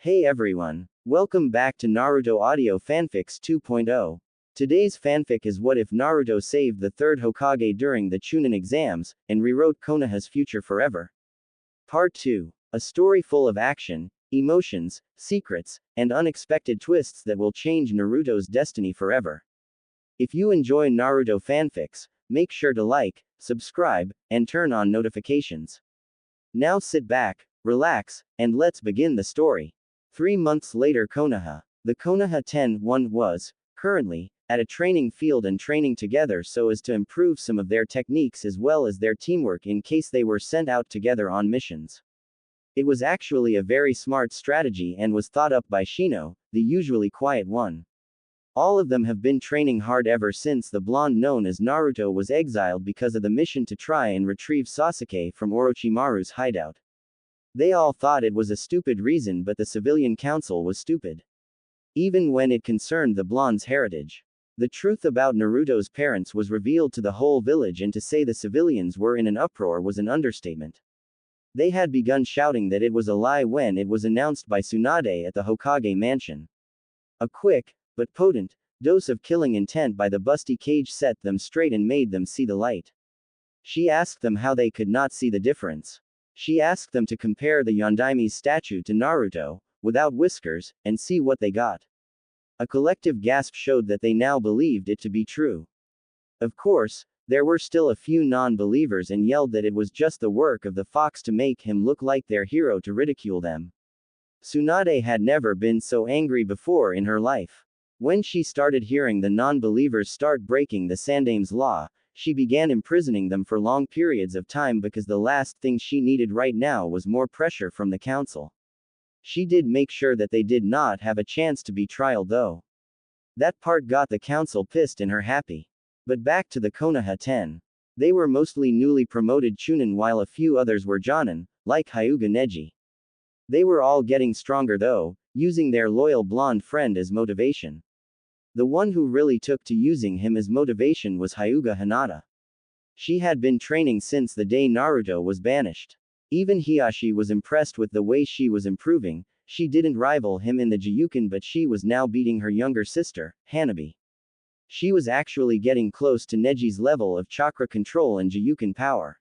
Hey everyone. Welcome back to Naruto Audio Fanfics 2.0. Today's fanfic is what if Naruto saved the third Hokage during the Chunin exams, and rewrote Konoha's future forever. Part 2. A story full of action, emotions, secrets, and unexpected twists that will change Naruto's destiny forever. If you enjoy Naruto fanfics, make sure to like, subscribe, and turn on notifications. Now sit back, relax, and let's begin the story. 3 months later, Konoha. The Konoha 10-1 was, currently, at a training field and training together so as to improve some of their techniques as well as their teamwork in case they were sent out together on missions. It was actually a very smart strategy and was thought up by Shino, the usually quiet one. All of them have been training hard ever since the blonde known as Naruto was exiled because of the mission to try and retrieve Sasuke from Orochimaru's hideout. They all thought it was a stupid reason, but the civilian council was stupid. Even when it concerned the blonde's heritage. The truth about Naruto's parents was revealed to the whole village, and to say the civilians were in an uproar was an understatement. They had begun shouting that it was a lie when it was announced by Tsunade at the Hokage mansion. A quick, but potent, dose of killing intent by the busty Kage set them straight and made them see the light. She asked them how they could not see the difference. She asked them to compare the Yondaime's statue to Naruto, without whiskers, and see what they got. A collective gasp showed that they now believed it to be true. Of course, there were still a few non-believers and yelled that it was just the work of the fox to make him look like their hero to ridicule them. Tsunade had never been so angry before in her life. When she started hearing the non-believers start breaking the Sandame's law, she began imprisoning them for long periods of time because the last thing she needed right now was more pressure from the council. She did make sure that they did not have a chance to be trialed though. That part got the council pissed and her happy. But back to the Konoha 10. They were mostly newly promoted Chunin while a few others were Jonin, like Hyuga Neji. They were all getting stronger though, using their loyal blonde friend as motivation. The one who really took to using him as motivation was Hyuga Hinata. She had been training since the day Naruto was banished. Even Hiashi was impressed with the way she was improving. She didn't rival him in the Jiyuken, but she was now beating her younger sister, Hanabi. She was actually getting close to Neji's level of chakra control and Jiyuken power.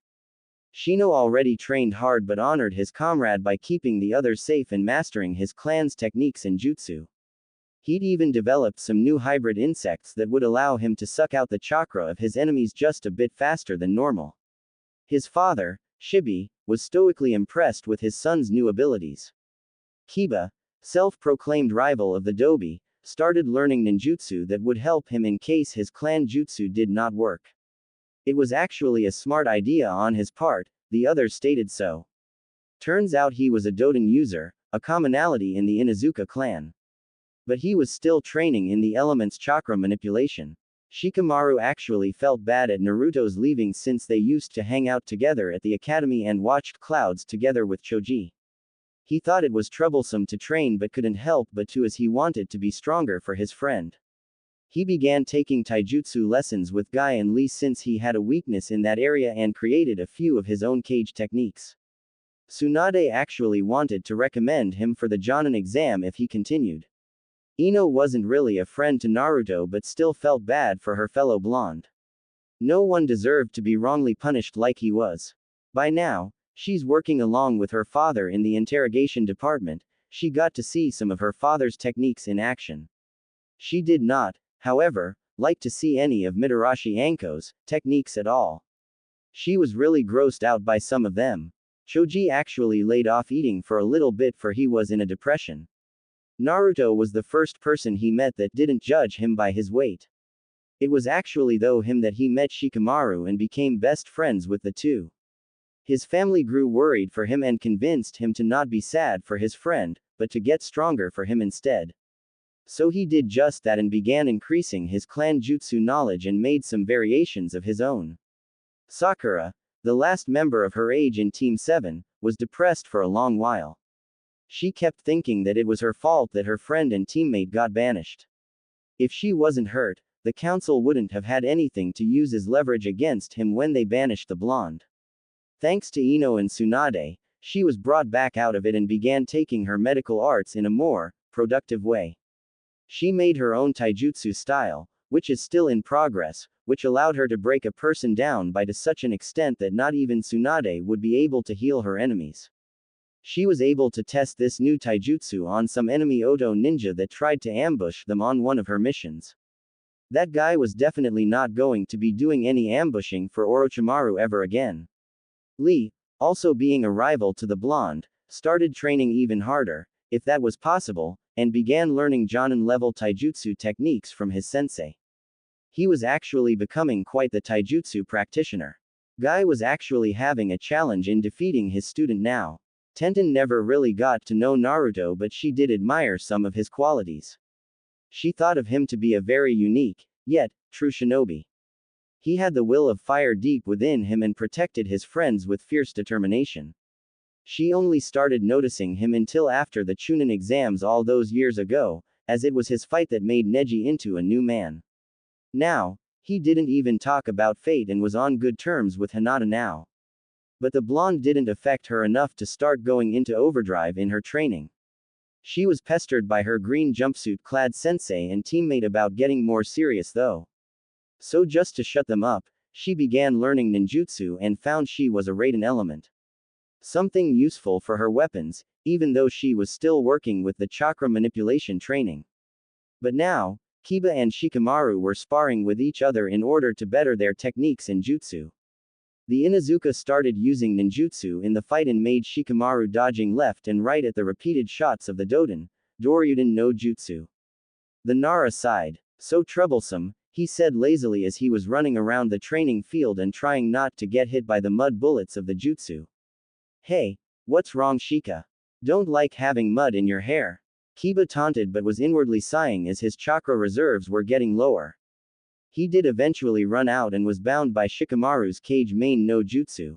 Shino already trained hard but honored his comrade by keeping the others safe and mastering his clan's techniques and jutsu. He'd even developed some new hybrid insects that would allow him to suck out the chakra of his enemies just a bit faster than normal. His father, Shibi, was stoically impressed with his son's new abilities. Kiba, self-proclaimed rival of the Dobi, started learning ninjutsu that would help him in case his clan jutsu did not work. It was actually a smart idea on his part, the others stated so. Turns out he was a Doden user, a commonality in the Inuzuka clan. But he was still training in the element's chakra manipulation. Shikamaru actually felt bad at Naruto's leaving since they used to hang out together at the academy and watched clouds together with Choji. He thought it was troublesome to train but couldn't help but to, as he wanted to be stronger for his friend. He began taking taijutsu lessons with Guy and Lee since he had a weakness in that area and created a few of his own Kage techniques. Tsunade actually wanted to recommend him for the Jonin exam if he continued. Ino wasn't really a friend to Naruto but still felt bad for her fellow blonde. No one deserved to be wrongly punished like he was. By now, she's working along with her father in the interrogation department. She got to see some of her father's techniques in action. She did not, however, like to see any of Mitarashi Anko's techniques at all. She was really grossed out by some of them. Choji actually laid off eating for a little bit for he was in a depression. Naruto was the first person he met that didn't judge him by his weight. It was actually though him that he met Shikamaru and became best friends with the two. His family grew worried for him and convinced him to not be sad for his friend, but to get stronger for him instead. So he did just that and began increasing his clan jutsu knowledge and made some variations of his own. Sakura, the last member of her age in Team 7, was depressed for a long while. She kept thinking that it was her fault that her friend and teammate got banished. If she wasn't hurt, the council wouldn't have had anything to use as leverage against him when they banished the blonde. Thanks to Ino and Tsunade, she was brought back out of it and began taking her medical arts in a more productive way. She made her own taijutsu style, which is still in progress, which allowed her to break a person down by to such an extent that not even Tsunade would be able to heal her enemies. She was able to test this new taijutsu on some enemy Oto ninja that tried to ambush them on one of her missions. That guy was definitely not going to be doing any ambushing for Orochimaru ever again. Lee, also being a rival to the blonde, started training even harder, if that was possible, and began learning Jonin-level taijutsu techniques from his sensei. He was actually becoming quite the taijutsu practitioner. Guy was actually having a challenge in defeating his student now. Tenten never really got to know Naruto, but she did admire some of his qualities. She thought of him to be a very unique, yet true shinobi. He had the will of fire deep within him and protected his friends with fierce determination. She only started noticing him until after the Chunin exams all those years ago, as it was his fight that made Neji into a new man. Now, he didn't even talk about fate and was on good terms with Hinata now. But the blonde didn't affect her enough to start going into overdrive in her training. She was pestered by her green jumpsuit-clad sensei and teammate about getting more serious though. So just to shut them up, she began learning ninjutsu and found she was a Raiden element. Something useful for her weapons, even though she was still working with the chakra manipulation training. But now, Kiba and Shikamaru were sparring with each other in order to better their techniques in jutsu. The Inuzuka started using ninjutsu in the fight and made Shikamaru dodging left and right at the repeated shots of the Doden, Doryuden no Jutsu. The Nara sighed. So troublesome, he said lazily as he was running around the training field and trying not to get hit by the mud bullets of the jutsu. Hey, what's wrong Shika? Don't like having mud in your hair? Kiba taunted but was inwardly sighing as his chakra reserves were getting lower. He did eventually run out and was bound by Shikamaru's cage main no jutsu.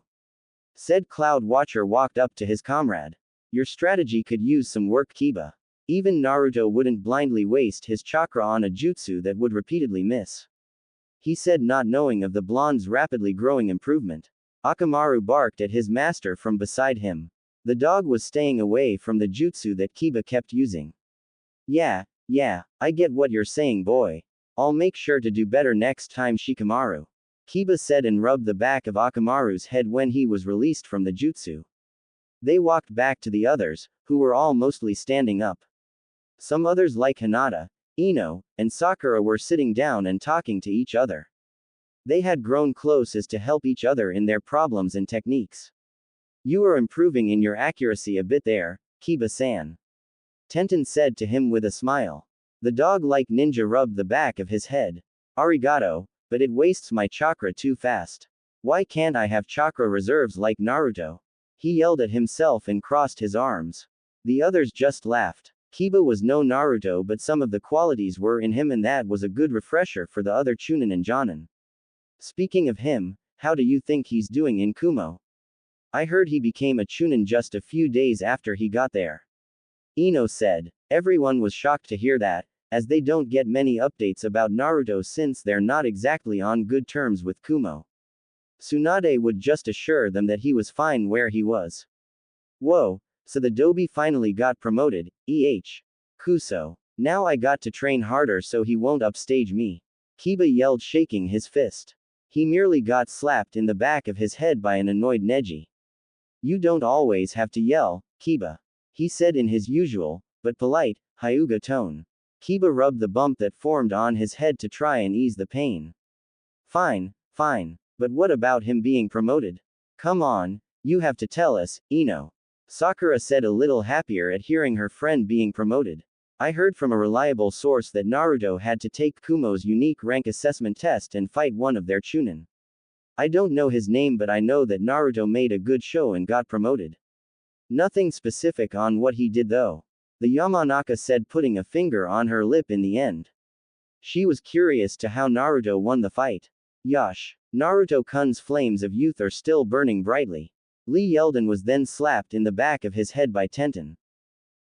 Said Cloud Watcher walked up to his comrade. Your strategy could use some work Kiba. Even Naruto wouldn't blindly waste his chakra on a jutsu that would repeatedly miss. He said, not knowing of the blonde's rapidly growing improvement. Akamaru barked at his master from beside him. The dog was staying away from the jutsu that Kiba kept using. Yeah, I get what you're saying boy. I'll make sure to do better next time Shikamaru. Kiba said and rubbed the back of Akamaru's head when he was released from the jutsu. They walked back to the others, who were all mostly standing up. Some others like Hinata, Ino, and Sakura were sitting down and talking to each other. They had grown close as to help each other in their problems and techniques. You are improving in your accuracy a bit there, Kiba-san. Tenten said to him with a smile. The dog-like ninja rubbed the back of his head. Arigato, but it wastes my chakra too fast. Why can't I have chakra reserves like Naruto? He yelled at himself and crossed his arms. The others just laughed. Kiba was no Naruto but some of the qualities were in him and that was a good refresher for the other Chunin and Jonin. Speaking of him, how do you think he's doing in Kumo? I heard he became a Chunin just a few days after he got there. Ino said. Everyone was shocked to hear that, as they don't get many updates about Naruto since they're not exactly on good terms with Kumo. Tsunade would just assure them that he was fine where he was. Whoa, so the Dobi finally got promoted, Kuso. Now I got to train harder so he won't upstage me. Kiba yelled shaking his fist. He merely got slapped in the back of his head by an annoyed Neji. You don't always have to yell, Kiba. He said in his usual, but polite, Hyuga tone. Kiba rubbed the bump that formed on his head to try and ease the pain. Fine, but what about him being promoted? Come on, you have to tell us, Ino. Sakura said a little happier at hearing her friend being promoted. I heard from a reliable source that Naruto had to take Kumo's unique rank assessment test and fight one of their Chunin. I don't know his name but I know that Naruto made a good show and got promoted. Nothing specific on what he did though. The Yamanaka said putting a finger on her lip in the end. She was curious to how Naruto won the fight. Yosh. Naruto-kun's flames of youth are still burning brightly. Lee yelled and was then slapped in the back of his head by Tenten.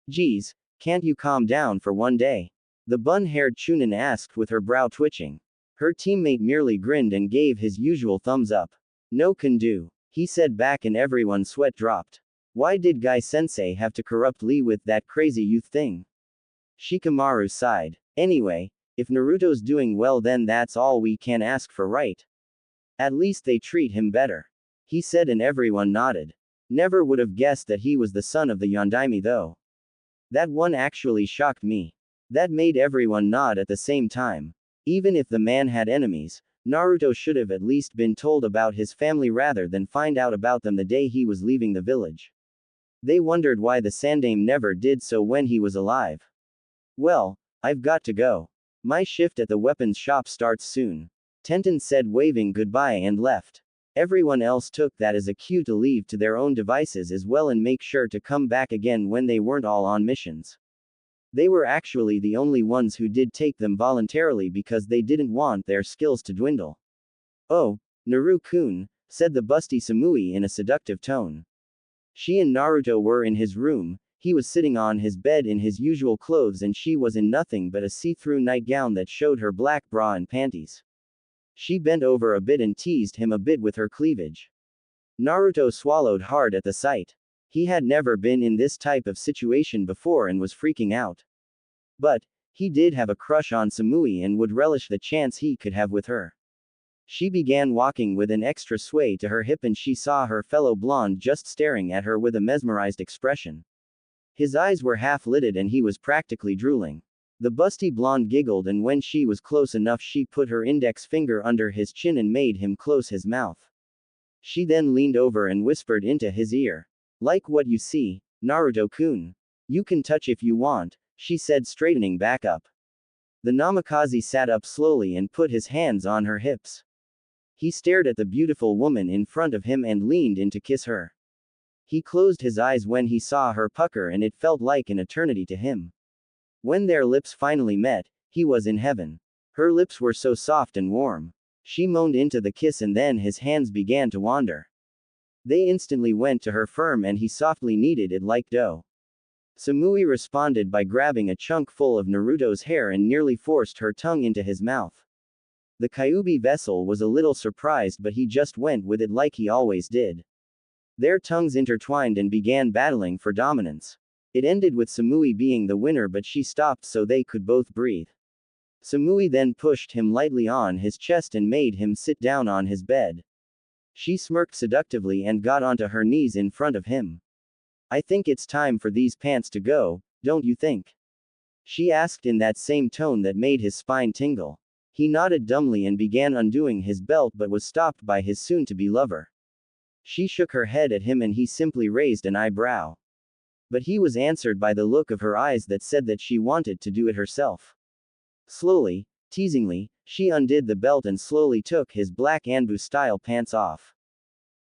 Geez, can't you calm down for one day? The bun-haired Chunin asked with her brow twitching. Her teammate merely grinned and gave his usual thumbs up. No can do, he said back and everyone's sweat dropped. Why did Guy-sensei have to corrupt Lee with that crazy youth thing? Shikamaru sighed. Anyway, if Naruto's doing well then that's all we can ask for, right? At least they treat him better. He said and everyone nodded. Never would have guessed that he was the son of the Yondaime though. That one actually shocked me. That made everyone nod at the same time. Even if the man had enemies, Naruto should have at least been told about his family rather than find out about them the day he was leaving the village. They wondered why the Sandaime never did so when he was alive. Well, I've got to go. My shift at the weapons shop starts soon. Tenten said, waving goodbye, and left. Everyone else took that as a cue to leave to their own devices as well and make sure to come back again when they weren't all on missions. They were actually the only ones who did take them voluntarily because they didn't want their skills to dwindle. Oh, Naru-kun, said the busty Samui in a seductive tone. She and Naruto were in his room. He was sitting on his bed in his usual clothes and she was in nothing but a see-through nightgown that showed her black bra and panties. She bent over a bit and teased him a bit with her cleavage. Naruto swallowed hard at the sight. He had never been in this type of situation before and was freaking out. But, he did have a crush on Samui and would relish the chance he could have with her. She began walking with an extra sway to her hip and she saw her fellow blonde just staring at her with a mesmerized expression. His eyes were half-lidded and he was practically drooling. The busty blonde giggled and when she was close enough she put her index finger under his chin and made him close his mouth. She then leaned over and whispered into his ear. Like what you see, Naruto-kun. You can touch if you want, she said, straightening back up. The Namikaze sat up slowly and put his hands on her hips. He stared at the beautiful woman in front of him and leaned in to kiss her. He closed his eyes when he saw her pucker and it felt like an eternity to him. When their lips finally met, he was in heaven. Her lips were so soft and warm. She moaned into the kiss and then his hands began to wander. They instantly went to her firm and he softly kneaded it like dough. Samui responded by grabbing a chunk full of Naruto's hair and nearly forced her tongue into his mouth. The Kyuubi vessel was a little surprised but he just went with it like he always did. Their tongues intertwined and began battling for dominance. It ended with Samui being the winner but she stopped so they could both breathe. Samui then pushed him lightly on his chest and made him sit down on his bed. She smirked seductively and got onto her knees in front of him. I think it's time for these pants to go, don't you think? She asked in that same tone that made his spine tingle. He nodded dumbly and began undoing his belt but was stopped by his soon-to-be lover. She shook her head at him and he simply raised an eyebrow. But he was answered by the look of her eyes that said that she wanted to do it herself. Slowly, teasingly, she undid the belt and slowly took his black Anbu-style pants off.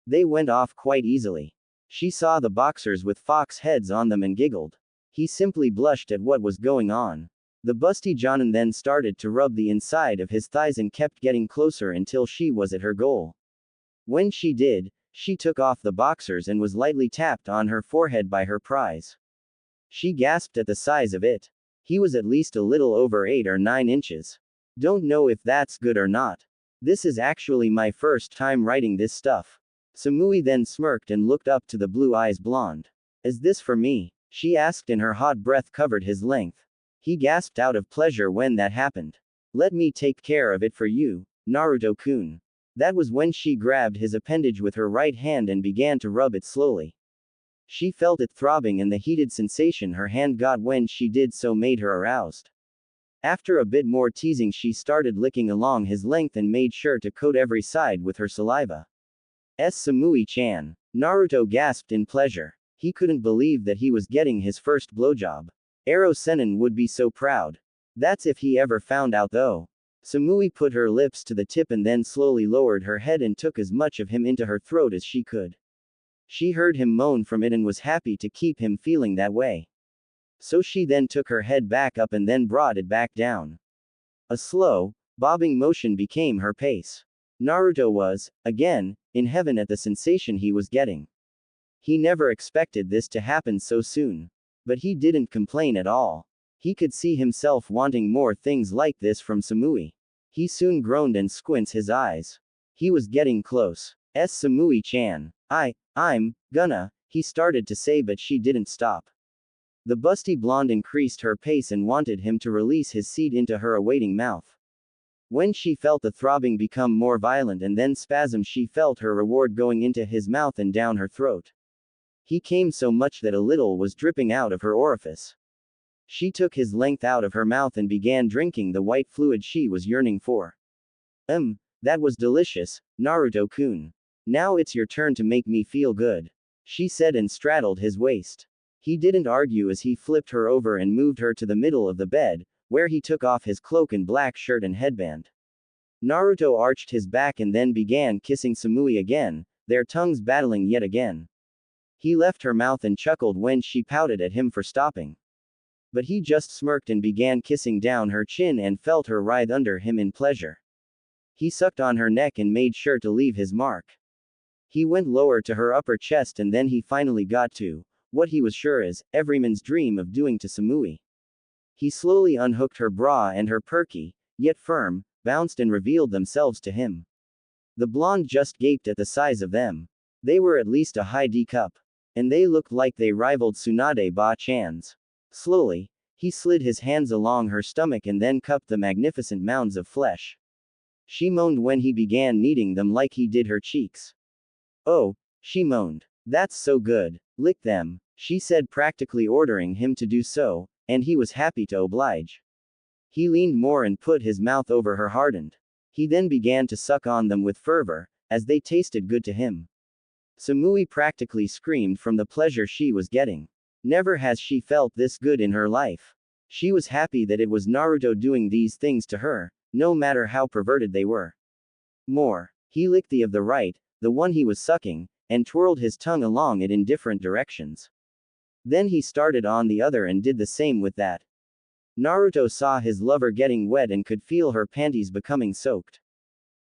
They went off quite easily. She saw the boxers with fox heads on them and giggled. He simply blushed at what was going on. The busty Jonin then started to rub the inside of his thighs and kept getting closer until she was at her goal. When she did, she took off the boxers and was lightly tapped on her forehead by her prize. She gasped at the size of it. He was at least a little over 8 or 9 inches. Don't know if that's good or not. This is actually my first time writing this stuff. Samui then smirked and looked up to the blue eyes blonde. Is this for me? She asked and her hot breath covered his length. He gasped out of pleasure when that happened. Let me take care of it for you, Naruto-kun. That was when she grabbed his appendage with her right hand and began to rub it slowly. She felt it throbbing and the heated sensation her hand got when she did so made her aroused. After a bit more teasing she started licking along his length and made sure to coat every side with her saliva. Samui-chan. Naruto gasped in pleasure. He couldn't believe that he was getting his first blowjob. Ero Sennin would be so proud. That's if he ever found out though. Samui put her lips to the tip and then slowly lowered her head and took as much of him into her throat as she could. She heard him moan from it and was happy to keep him feeling that way. So she then took her head back up and then brought it back down. A slow, bobbing motion became her pace. Naruto was, again, in heaven at the sensation he was getting. He never expected this to happen so soon. But he didn't complain at all. He could see himself wanting more things like this from Samui. He soon groaned and squints his eyes. He was getting close. Samui-chan. I'm gonna he started to say, but she didn't stop. The busty blonde increased her pace and wanted him to release his seed into her awaiting mouth. When she felt the throbbing become more violent and then spasm, she felt her reward going into his mouth and down her throat. He came so much that a little was dripping out of her orifice. She took his length out of her mouth and began drinking the white fluid she was yearning for. That was delicious, Naruto-kun. Now it's your turn to make me feel good, she said and straddled his waist. He didn't argue as he flipped her over and moved her to the middle of the bed, where he took off his cloak and black shirt and headband. Naruto arched his back and then began kissing Samui again, their tongues battling yet again. He left her mouth and chuckled when she pouted at him for stopping. But he just smirked and began kissing down her chin and felt her writhe under him in pleasure. He sucked on her neck and made sure to leave his mark. He went lower to her upper chest and then he finally got to what he was sure is everyman's dream of doing to Samui. He slowly unhooked her bra and her perky, yet firm, bounced and revealed themselves to him. The blonde just gaped at the size of them. They were at least a high D cup. And they looked like they rivaled Tsunade Ba-chan's. Slowly, he slid his hands along her stomach and then cupped the magnificent mounds of flesh. She moaned when he began kneading them like he did her cheeks. Oh, she moaned. That's so good. Lick them, she said, practically ordering him to do so, and he was happy to oblige. He leaned more and put his mouth over her hardened. He then began to suck on them with fervor, as they tasted good to him. Samui practically screamed from the pleasure she was getting. Never has she felt this good in her life. She was happy that it was Naruto doing these things to her, no matter how perverted they were. More. He licked the of the right, the one he was sucking, and twirled his tongue along it in different directions. Then he started on the other and did the same with that. Naruto saw his lover getting wet and could feel her panties becoming soaked.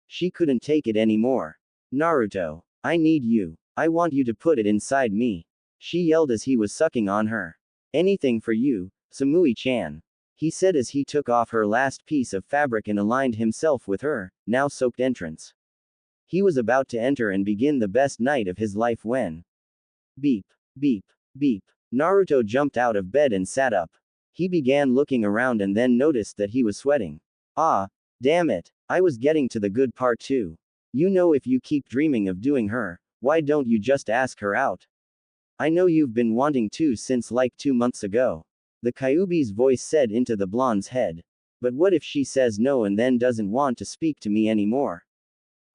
She couldn't take it anymore. Naruto, I need you. I want you to put it inside me, she yelled as he was sucking on her. Anything for you, Samui-chan, he said as he took off her last piece of fabric and aligned himself with her, now soaked entrance. He was about to enter and begin the best night of his life when. Beep, beep, beep. Naruto jumped out of bed and sat up. He began looking around and then noticed that he was sweating. Ah, damn it, I was getting to the good part too. You know, if you keep dreaming of doing her, why don't you just ask her out? I know you've been wanting to since like 2 months ago. The Kyuubi's voice said into the blonde's head. But what if she says no and then doesn't want to speak to me anymore?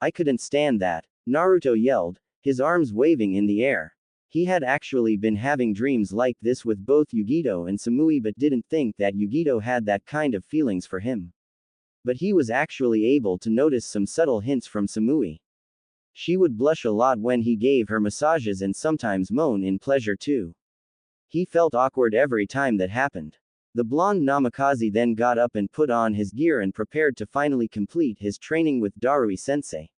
I couldn't stand that, Naruto yelled, his arms waving in the air. He had actually been having dreams like this with both Yugito and Samui but didn't think that Yugito had that kind of feelings for him. But he was actually able to notice some subtle hints from Samui. She would blush a lot when he gave her massages and sometimes moan in pleasure too. He felt awkward every time that happened. The blonde Namikaze then got up and put on his gear and prepared to finally complete his training with Darui-sensei.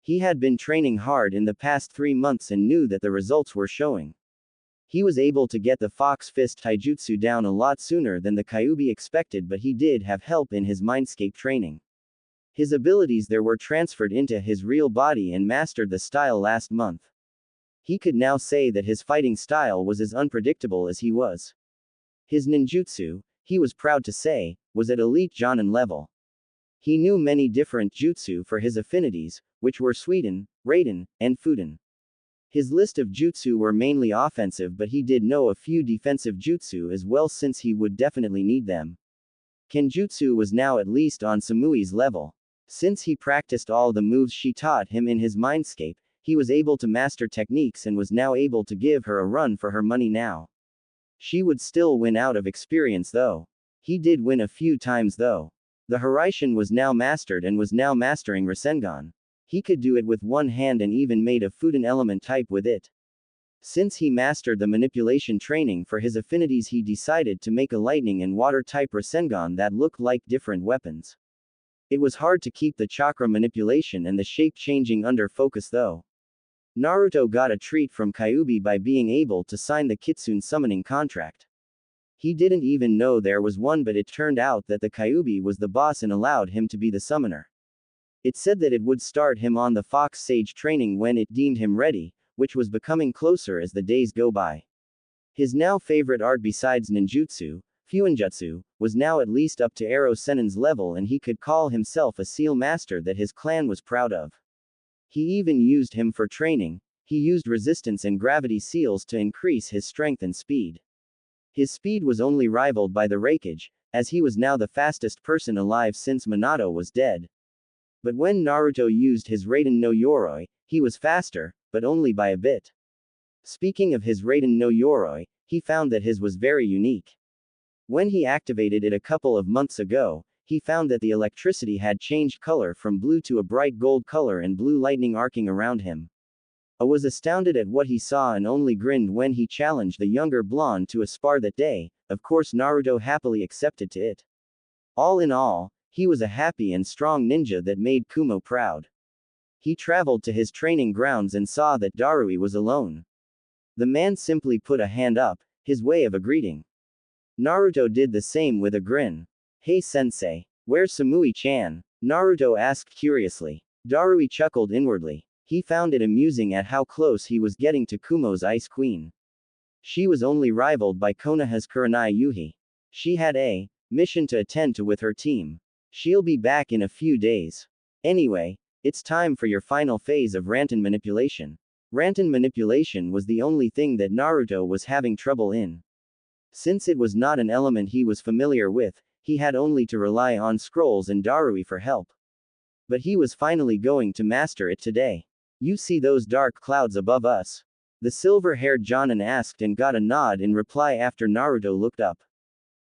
He had been training hard in the past 3 months and knew that the results were showing. He was able to get the Fox Fist Taijutsu down a lot sooner than the Kyuubi expected, but he did have help in his Mindscape training. His abilities there were transferred into his real body and mastered the style last month. He could now say that his fighting style was as unpredictable as he was. His ninjutsu, he was proud to say, was at elite Jonin level. He knew many different jutsu for his affinities, which were Suiden, Raiden, and Fuden. His list of jutsu were mainly offensive, but he did know a few defensive jutsu as well since he would definitely need them. Kenjutsu was now at least on Samui's level. Since he practiced all the moves she taught him in his Mindscape, he was able to master techniques and was now able to give her a run for her money now. She would still win out of experience though. He did win a few times though. The Hiraishin was now mastered and was now mastering Rasengan. He could do it with one hand and even made a Fuden element type with it. Since he mastered the manipulation training for his affinities, he decided to make a lightning and water type Rasengan that looked like different weapons. It was hard to keep the chakra manipulation and the shape changing under focus though. Naruto got a treat from Kyuubi by being able to sign the Kitsune summoning contract. He didn't even know there was one, but it turned out that the Kyuubi was the boss and allowed him to be the summoner. It said that it would start him on the Fox Sage training when it deemed him ready, which was becoming closer as the days go by. His now favorite art besides ninjutsu, fuinjutsu, was now at least up to Ero Sennin's level, and he could call himself a seal master that his clan was proud of. He even used him for training. He used resistance and gravity seals to increase his strength and speed. His speed was only rivaled by the Raikage, as he was now the fastest person alive since Minato was dead. But when Naruto used his Raiden no Yoroi, he was faster, but only by a bit. Speaking of his Raiden no Yoroi, he found that his was very unique. When he activated it a couple of months ago, he found that the electricity had changed color from blue to a bright gold color and blue lightning arcing around him. I was astounded at what he saw and only grinned when he challenged the younger blonde to a spar that day. Of course Naruto happily accepted to it. All in all, he was a happy and strong ninja that made Kumo proud. He traveled to his training grounds and saw that Darui was alone. The man simply put a hand up, his way of a greeting. Naruto did the same with a grin. "Hey sensei, where's Samui-chan?" Naruto asked curiously. Darui chuckled inwardly. He found it amusing at how close he was getting to Kumo's Ice Queen. She was only rivaled by Konoha's Kurenai Yuhi. She had a mission to attend to with her team. She'll be back in a few days. Anyway, it's time for your final phase of Rantan manipulation. Rantan manipulation was the only thing that Naruto was having trouble in. Since it was not an element he was familiar with, he had only to rely on scrolls and Darui for help. But he was finally going to master it today. "You see those dark clouds above us?" The silver-haired Jonin asked and got a nod in reply after Naruto looked up.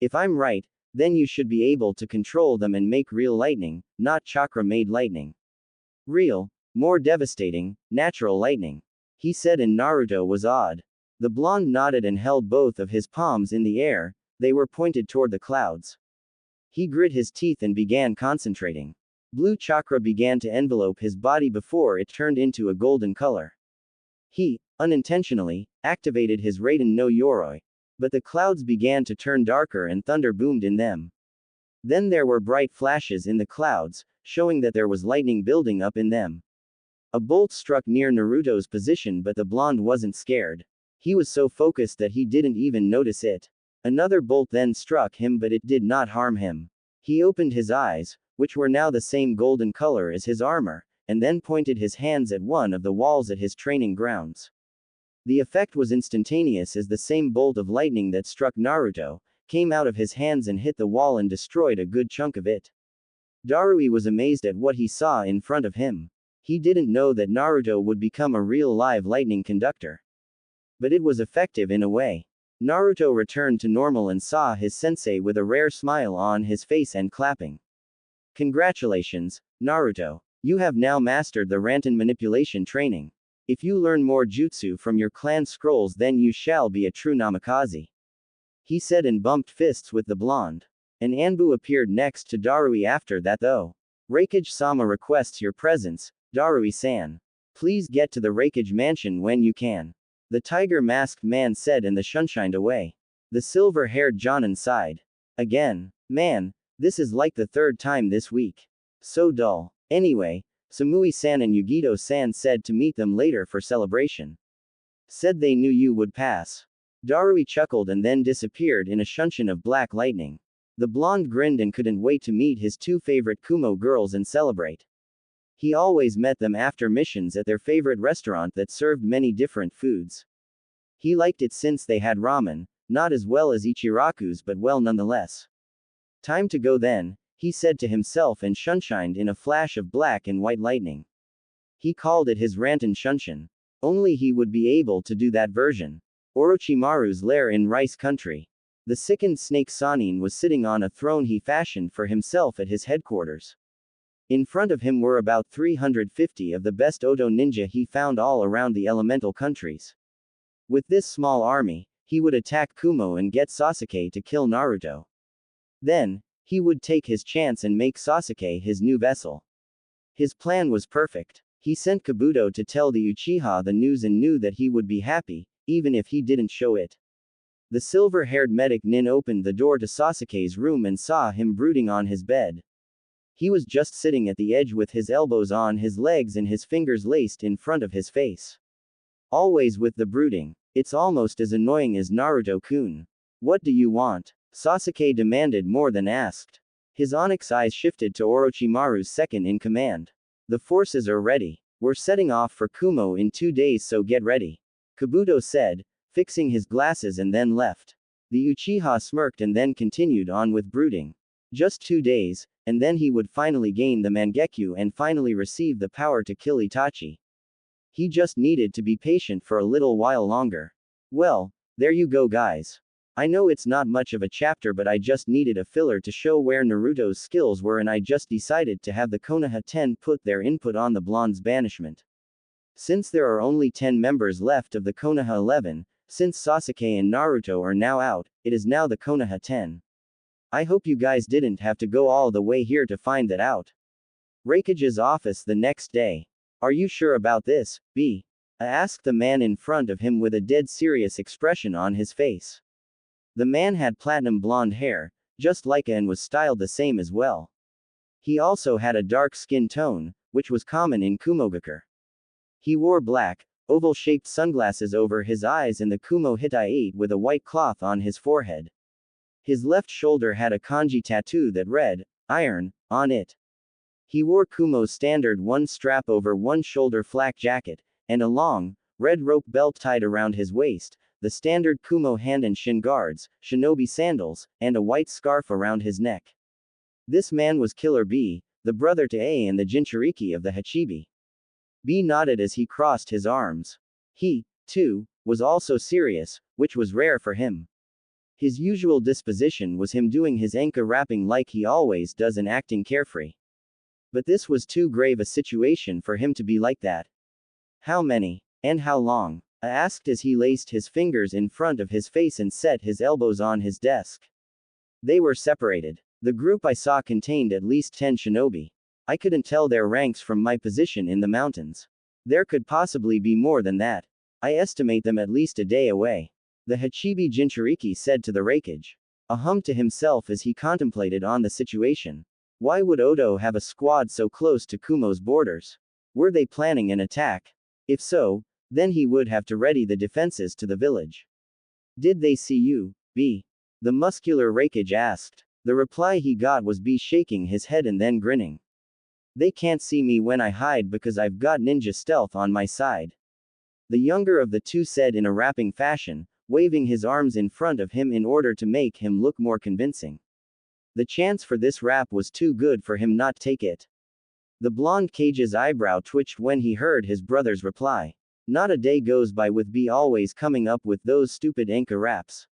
"If I'm right, then you should be able to control them and make real lightning, not chakra-made lightning. Real, more devastating, natural lightning," he said, and Naruto was awed. The blonde nodded and held both of his palms in the air. They were pointed toward the clouds. He grit his teeth and began concentrating. Blue chakra began to envelope his body before it turned into a golden color. He, unintentionally, activated his Raiden no Yoroi. But the clouds began to turn darker and thunder boomed in them. Then there were bright flashes in the clouds, showing that there was lightning building up in them. A bolt struck near Naruto's position, but the blonde wasn't scared. He was so focused that he didn't even notice it. Another bolt then struck him, but it did not harm him. He opened his eyes, which were now the same golden color as his armor, and then pointed his hands at one of the walls at his training grounds. The effect was instantaneous, as the same bolt of lightning that struck Naruto came out of his hands and hit the wall and destroyed a good chunk of it. Darui was amazed at what he saw in front of him. He didn't know that Naruto would become a real live lightning conductor. But it was effective in a way. Naruto returned to normal and saw his sensei with a rare smile on his face and clapping. "Congratulations, Naruto. You have now mastered the Rantan manipulation training. If you learn more jutsu from your clan scrolls, then you shall be a true namikaze," he said, and bumped fists with the blonde. An Anbu appeared next to Darui after that though. "Raikage-sama requests your presence, Darui-san. Please get to the Raikage mansion when you can," the tiger-masked man said, and the shunshined away. The silver-haired Jonin sighed. "Again? Man, this is like the third time this week. So dull. Anyway, Samui-san and Yugito-san said to meet them later for celebration. Said they knew you would pass." Darui chuckled and then disappeared in a shunshin of black lightning. The blonde grinned and couldn't wait to meet his two favorite Kumo girls and celebrate. He always met them after missions at their favorite restaurant that served many different foods. He liked it since they had ramen, not as well as Ichiraku's but well nonetheless. "Time to go then," he said to himself, and shunshined in a flash of black and white lightning. He called it his Rantan Shunshin. Only he would be able to do that version. Orochimaru's lair in Rice Country. The sickened snake Sanin was sitting on a throne he fashioned for himself at his headquarters. In front of him were about 350 of the best Oto ninja he found all around the elemental countries. With this small army, he would attack Kumo and get Sasuke to kill Naruto. Then, he would take his chance and make Sasuke his new vessel. His plan was perfect. He sent Kabuto to tell the Uchiha the news and knew that he would be happy, even if he didn't show it. The silver-haired medic Nin opened the door to Sasuke's room and saw him brooding on his bed. He was just sitting at the edge with his elbows on his legs and his fingers laced in front of his face. Always with the brooding. It's almost as annoying as Naruto-kun. What do you want? Sasuke demanded more than asked. His onyx eyes shifted to Orochimaru's second in command. The forces are ready. We're setting off for Kumo in 2 days, so get ready. Kabuto said, fixing his glasses, and then left. The Uchiha smirked and then continued on with brooding. Just 2 days, and then he would finally gain the Mangekyo and finally receive the power to kill Itachi. He just needed to be patient for a little while longer. Well, there you go, guys. I know it's not much of a chapter, but I just needed a filler to show where Naruto's skills were, and I just decided to have the Konoha 10 put their input on the blonde's banishment. Since there are only 10 members left of the Konoha 11, since Sasuke and Naruto are now out, it is now the Konoha 10. I hope you guys didn't have to go all the way here to find that out. Raikage's office the next day. Are you sure about this, B? Asked the man in front of him with a dead serious expression on his face. The man had platinum blonde hair, just like and was styled the same as well. He also had a dark skin tone, which was common in Kumogakure. He wore black, oval-shaped sunglasses over his eyes and the Kumo Hitai with a white cloth on his forehead. His left shoulder had a kanji tattoo that read, "Iron," on it. He wore Kumo's standard one strap over one shoulder flak jacket, and a long, red rope belt tied around his waist, the standard Kumo hand and shin guards, shinobi sandals, and a white scarf around his neck. This man was Killer B, the brother to A and the Jinchuriki of the Hachibi. B nodded as he crossed his arms. He, too, was also serious, which was rare for him. His usual disposition was him doing his enka rapping like he always does and acting carefree. But this was too grave a situation for him to be like that. How many? And how long? I asked as he laced his fingers in front of his face and set his elbows on his desk. They were separated. The group I saw contained at least 10 shinobi. I couldn't tell their ranks from my position in the mountains. There could possibly be more than that. I estimate them at least a day away. The Hachibi Jinchuriki said to the Raikage. A hum to himself as he contemplated on the situation. Why would Odo have a squad so close to Kumo's borders? Were they planning an attack? If so, then he would have to ready the defenses to the village. Did they see you, B? The muscular Raikage asked. The reply he got was B shaking his head and then grinning. They can't see me when I hide because I've got ninja stealth on my side. The younger of the two said in a rapping fashion, waving his arms in front of him in order to make him look more convincing. The chance for this rap was too good for him not take it. The blonde Kage's eyebrow twitched when he heard his brother's reply. Not a day goes by with B always coming up with those stupid enka raps.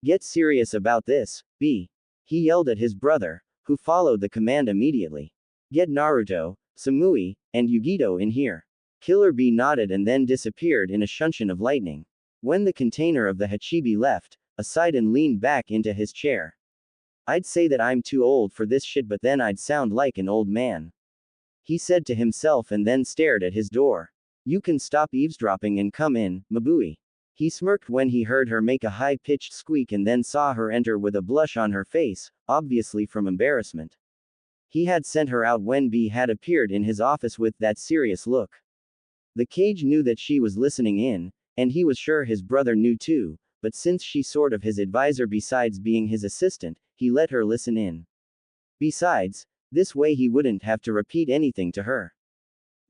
Get serious about this, B. He yelled at his brother, who followed the command immediately. Get Naruto, Samui, and Yugito in here. Killer B nodded and then disappeared in a shunshin of lightning. When the container of the Hachibi left, Asaiden leaned back into his chair. I'd say that I'm too old for this shit, but then I'd sound like an old man. He said to himself and then stared at his door. You can stop eavesdropping and come in, Mabui. He smirked when he heard her make a high-pitched squeak and then saw her enter with a blush on her face, obviously from embarrassment. He had sent her out when B had appeared in his office with that serious look. The Kage knew that she was listening in, and he was sure his brother knew too, but since she's sort of his advisor besides being his assistant, he let her listen in. Besides, this way he wouldn't have to repeat anything to her.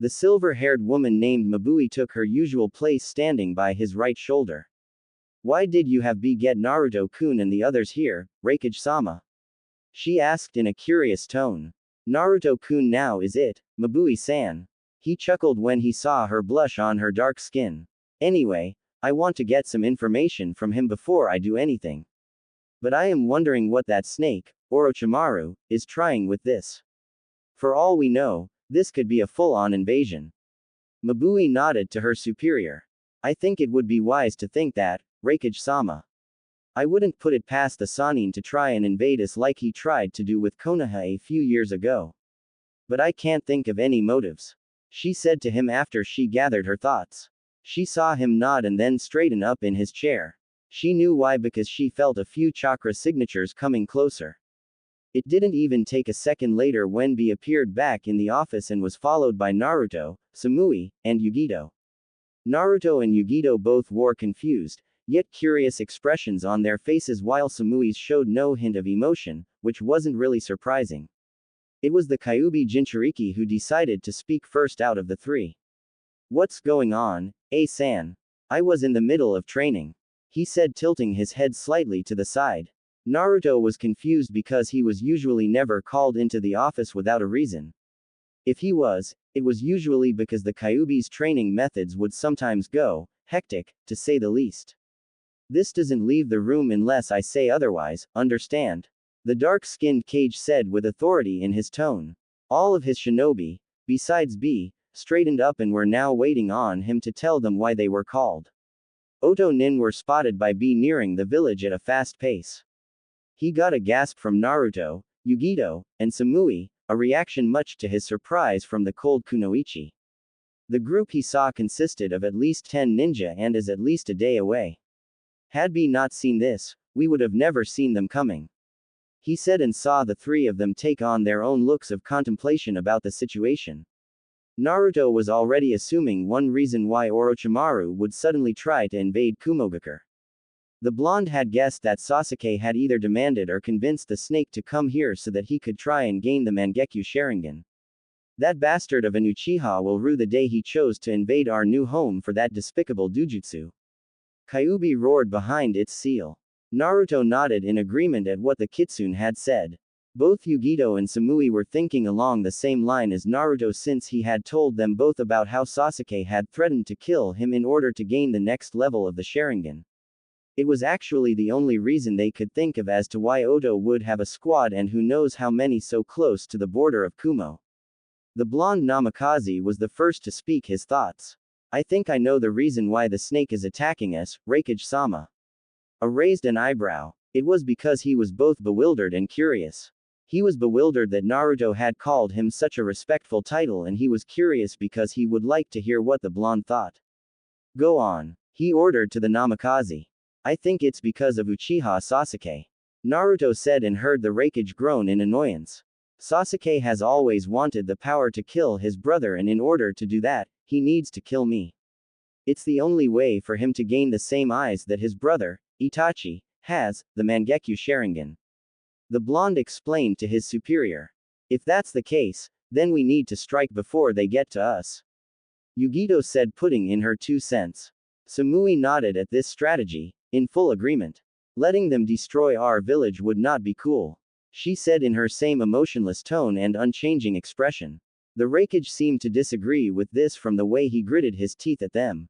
The silver-haired woman named Mabui took her usual place standing by his right shoulder. Why did you have B get Naruto-kun and the others here, Raikage-sama? She asked in a curious tone. Naruto-kun now is it, Mabui-san. He chuckled when he saw her blush on her dark skin. Anyway, I want to get some information from him before I do anything. But I am wondering what that snake, Orochimaru, is trying with this. For all we know, this could be a full-on invasion. Mabui nodded to her superior. I think it would be wise to think that, Raikage-sama. I wouldn't put it past the Sannin to try and invade us like he tried to do with Konoha a few years ago. But I can't think of any motives. She said to him after she gathered her thoughts. She saw him nod and then straighten up in his chair. She knew why, because she felt a few chakra signatures coming closer. It didn't even take a second later when B appeared back in the office and was followed by Naruto, Samui, and Yugito. Naruto and Yugito both wore confused, yet curious expressions on their faces while Samui's showed no hint of emotion, which wasn't really surprising. It was the Kyuubi Jinchuriki who decided to speak first out of the three. What's going on, A-san? I was in the middle of training, he said, tilting his head slightly to the side. Naruto was confused because he was usually never called into the office without a reason. If he was, it was usually because the Kyuubi's training methods would sometimes go hectic, to say the least. This doesn't leave the room unless I say otherwise, understand? The dark-skinned Kage said with authority in his tone. All of his shinobi, besides B, straightened up and were now waiting on him to tell them why they were called. Oto Nin were spotted by B nearing the village at a fast pace. He got a gasp from Naruto, Yugito, and Samui, a reaction much to his surprise from the cold Kunoichi. The group he saw consisted of at least 10 ninja and is at least a day away. Had B not seen this, we would have never seen them coming. He said, and saw the three of them take on their own looks of contemplation about the situation. Naruto was already assuming one reason why Orochimaru would suddenly try to invade Kumogakure. The blonde had guessed that Sasuke had either demanded or convinced the snake to come here so that he could try and gain the Mangekyo Sharingan. That bastard of an Uchiha will rue the day he chose to invade our new home for that despicable dujutsu. Kyuubi roared behind its seal. Naruto nodded in agreement at what the kitsune had said. Both Yugito and Samui were thinking along the same line as Naruto, since he had told them both about how Sasuke had threatened to kill him in order to gain the next level of the Sharingan. It was actually the only reason they could think of as to why Oto would have a squad, and who knows how many so close to the border of Kumo. The blonde Namikaze was the first to speak his thoughts. I think I know the reason why the snake is attacking us, Raikage-sama. Raised an eyebrow. It was because he was both bewildered and curious. He was bewildered that Naruto had called him such a respectful title, and he was curious because he would like to hear what the blonde thought. Go on, he ordered to the Namikaze. I think it's because of Uchiha Sasuke, Naruto said, and heard the Raikage groan in annoyance. Sasuke has always wanted the power to kill his brother, and in order to do that, he needs to kill me. It's the only way for him to gain the same eyes that his brother, Itachi, has, the Mangekyo Sharingan. The blonde explained to his superior. If that's the case, then we need to strike before they get to us, Yugito said, putting in her 2 cents. Samui nodded at this strategy, in full agreement. Letting them destroy our village would not be cool, she said in her same emotionless tone and unchanging expression. The Raikage seemed to disagree with this from the way he gritted his teeth at them.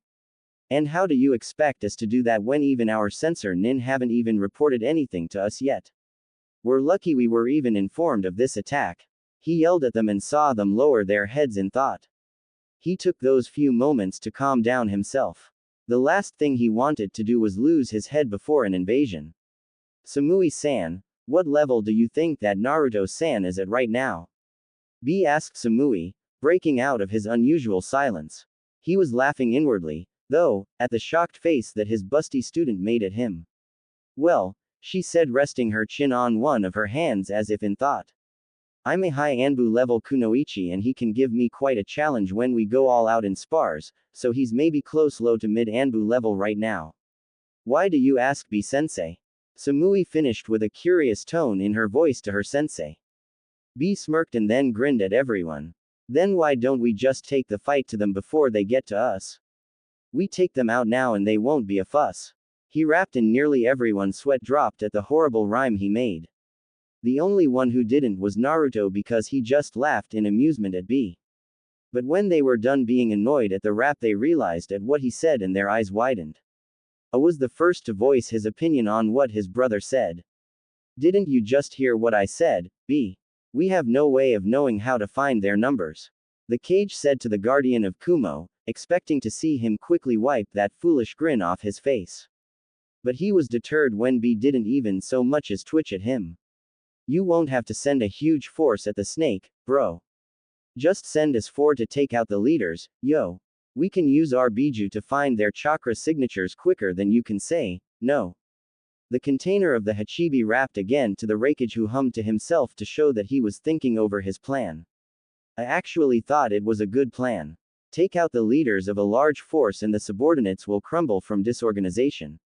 And how do you expect us to do that when even our censor Nin haven't even reported anything to us yet? We're lucky we were even informed of this attack. He yelled at them and saw them lower their heads in thought. He took those few moments to calm down himself. The last thing he wanted to do was lose his head before an invasion. Samui-san, what level do you think that Naruto-san is at right now? B asked Samui, breaking out of his unusual silence. He was laughing inwardly, though, at the shocked face that his busty student made at him. Well, she said, resting her chin on one of her hands as if in thought. I'm a high Anbu level kunoichi, and he can give me quite a challenge when we go all out in spars, so he's maybe close low to mid Anbu level right now. Why do you ask, B-sensei? Samui finished with a curious tone in her voice to her sensei. B smirked and then grinned at everyone. Then why don't we just take the fight to them before they get to us? We take them out now and they won't be a fuss. He rapped and nearly everyone's sweat dropped at the horrible rhyme he made. The only one who didn't was Naruto, because he just laughed in amusement at B. But when they were done being annoyed at the rap, they realized at what he said and their eyes widened. A was the first to voice his opinion on what his brother said. Didn't you just hear what I said, B? We have no way of knowing how to find their numbers, the Kage said to the guardian of Kumo, expecting to see him quickly wipe that foolish grin off his face. But he was deterred when B didn't even so much as twitch at him. You won't have to send a huge force at the snake, bro. Just send us 4 to take out the leaders, yo. We can use our Biju to find their chakra signatures quicker than you can say, no. The container of the Hachibi rapped again to the Raikage, who hummed to himself to show that he was thinking over his plan. I actually thought it was a good plan. Take out the leaders of a large force and the subordinates will crumble from disorganization.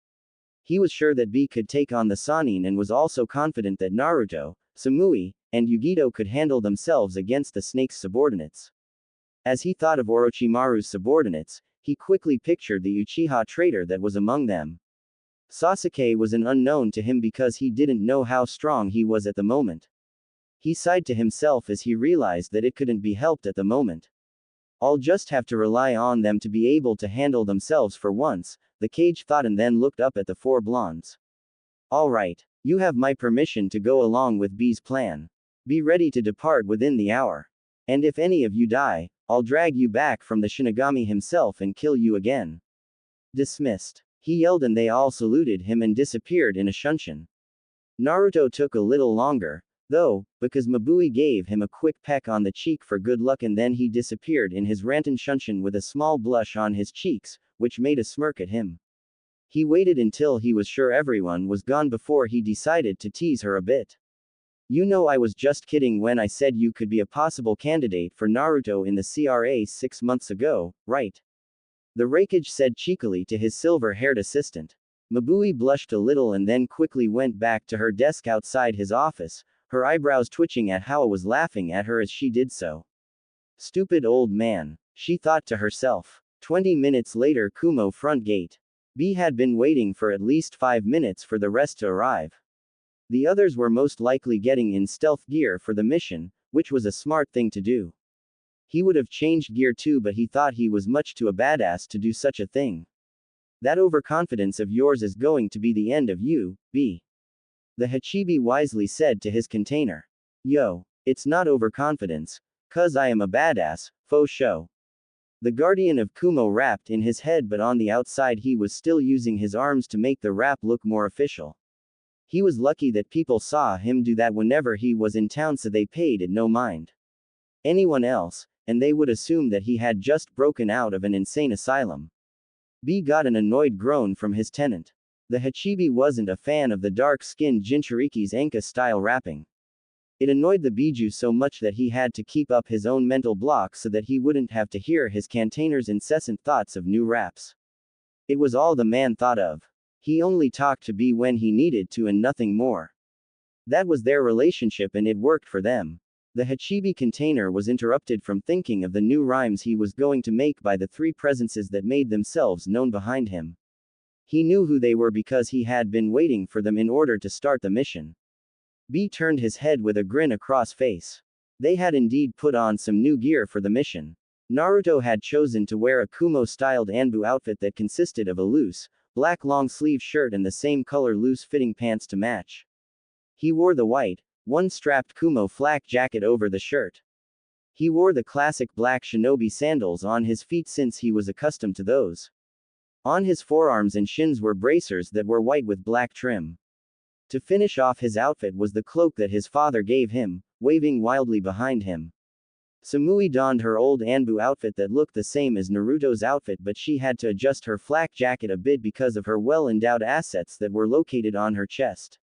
He was sure that B could take on the Sannin and was also confident that Naruto, Samui, and Yugito could handle themselves against the snake's subordinates. As he thought of Orochimaru's subordinates, he quickly pictured the Uchiha traitor that was among them. Sasuke was an unknown to him because he didn't know how strong he was at the moment. He sighed to himself as he realized that it couldn't be helped at the moment. I'll just have to rely on them to be able to handle themselves for once, the Kage thought and then looked up at the four blondes. Alright, you have my permission to go along with B's plan. Be ready to depart within the hour. And if any of you die, I'll drag you back from the Shinigami himself and kill you again. Dismissed. He yelled and they all saluted him and disappeared in a shunshin. Naruto took a little longer, though, because Mabui gave him a quick peck on the cheek for good luck and then he disappeared in his Rantan shunshin with a small blush on his cheeks, which made a smirk at him. He waited until he was sure everyone was gone before he decided to tease her a bit. You know I was just kidding when I said you could be a possible candidate for Naruto in the CRA 6 months ago, right? The Raikage said cheekily to his silver-haired assistant. Mabui blushed a little and then quickly went back to her desk outside his office, her eyebrows twitching at how I was laughing at her as she did so. Stupid old man, she thought to herself. 20 minutes later, Kumo front gate. B had been waiting for at least 5 minutes for the rest to arrive. The others were most likely getting in stealth gear for the mission, which was a smart thing to do. He would have changed gear too, but he thought he was much too a badass to do such a thing. That overconfidence of yours is going to be the end of you, B. The Hachibi wisely said to his container. Yo, it's not overconfidence, 'cause I am a badass, faux show. The guardian of Kumo rapped in his head, but on the outside he was still using his arms to make the rap look more official. He was lucky that people saw him do that whenever he was in town, so they paid it no mind. Anyone else, and they would assume that he had just broken out of an insane asylum. B got an annoyed groan from his tenant. The Hachibi wasn't a fan of the dark-skinned Jinchuriki's Enka-style rapping. It annoyed the Biju so much that he had to keep up his own mental block so that he wouldn't have to hear his cantainer's incessant thoughts of new raps. It was all the man thought of. He only talked to B when he needed to and nothing more. That was their relationship and it worked for them. The Hachibi container was interrupted from thinking of the new rhymes he was going to make by the three presences that made themselves known behind him. He knew who they were because he had been waiting for them in order to start the mission. B turned his head with a grin across face. They had indeed put on some new gear for the mission. Naruto had chosen to wear a Kumo-styled Anbu outfit that consisted of a loose, black long-sleeve shirt and the same color loose-fitting pants to match. He wore the white, one-strapped Kumo flak jacket over the shirt. He wore the classic black shinobi sandals on his feet since he was accustomed to those. On his forearms and shins were bracers that were white with black trim. To finish off his outfit was the cloak that his father gave him, waving wildly behind him. Samui donned her old Anbu outfit that looked the same as Naruto's outfit, but she had to adjust her flak jacket a bit because of her well-endowed assets that were located on her chest.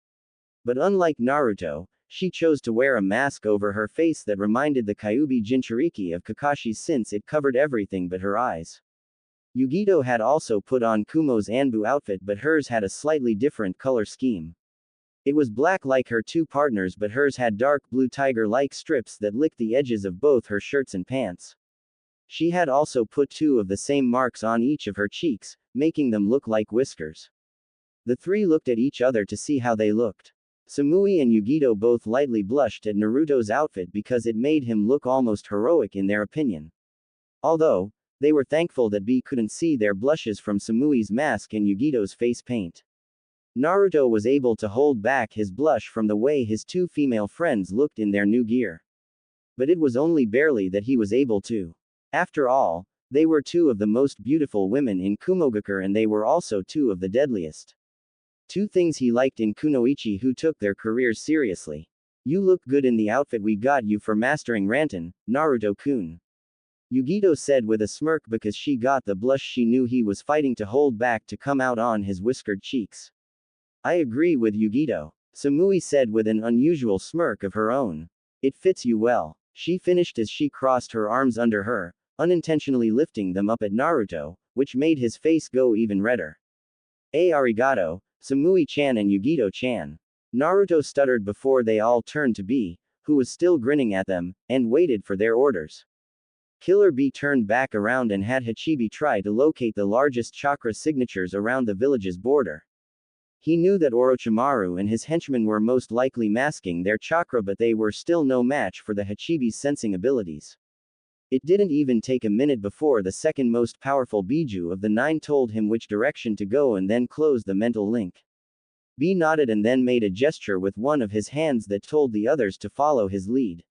But unlike Naruto, she chose to wear a mask over her face that reminded the Kyuubi Jinchuriki of Kakashi's since it covered everything but her eyes. Yugito had also put on Kumo's Anbu outfit, but hers had a slightly different color scheme. It was black like her two partners, but hers had dark blue tiger-like strips that licked the edges of both her shirts and pants. She had also put two of the same marks on each of her cheeks, making them look like whiskers. The three looked at each other to see how they looked. Samui and Yugito both lightly blushed at Naruto's outfit because it made him look almost heroic in their opinion. Although, they were thankful that B couldn't see their blushes from Samui's mask and Yugito's face paint. Naruto was able to hold back his blush from the way his two female friends looked in their new gear. But it was only barely that he was able to. After all, they were two of the most beautiful women in Kumogakure and they were also two of the deadliest. Two things he liked in kunoichi who took their careers seriously. You look good in the outfit we got you for mastering Rantan, Naruto-kun. Yugito said with a smirk because she got the blush she knew he was fighting to hold back to come out on his whiskered cheeks. I agree with Yugito, Samui said with an unusual smirk of her own. It fits you well. She finished as she crossed her arms under her, unintentionally lifting them up at Naruto, which made his face go even redder. Arigato, Samui-chan and Yugito-chan. Naruto stuttered before they all turned to B, who was still grinning at them, and waited for their orders. Killer Bee turned back around and had Hachibi try to locate the largest chakra signatures around the village's border. He knew that Orochimaru and his henchmen were most likely masking their chakra, but they were still no match for the Hachibi's sensing abilities. It didn't even take a minute before the second most powerful Biju of the 9 told him which direction to go and then closed the mental link. B nodded and then made a gesture with one of his hands that told the others to follow his lead.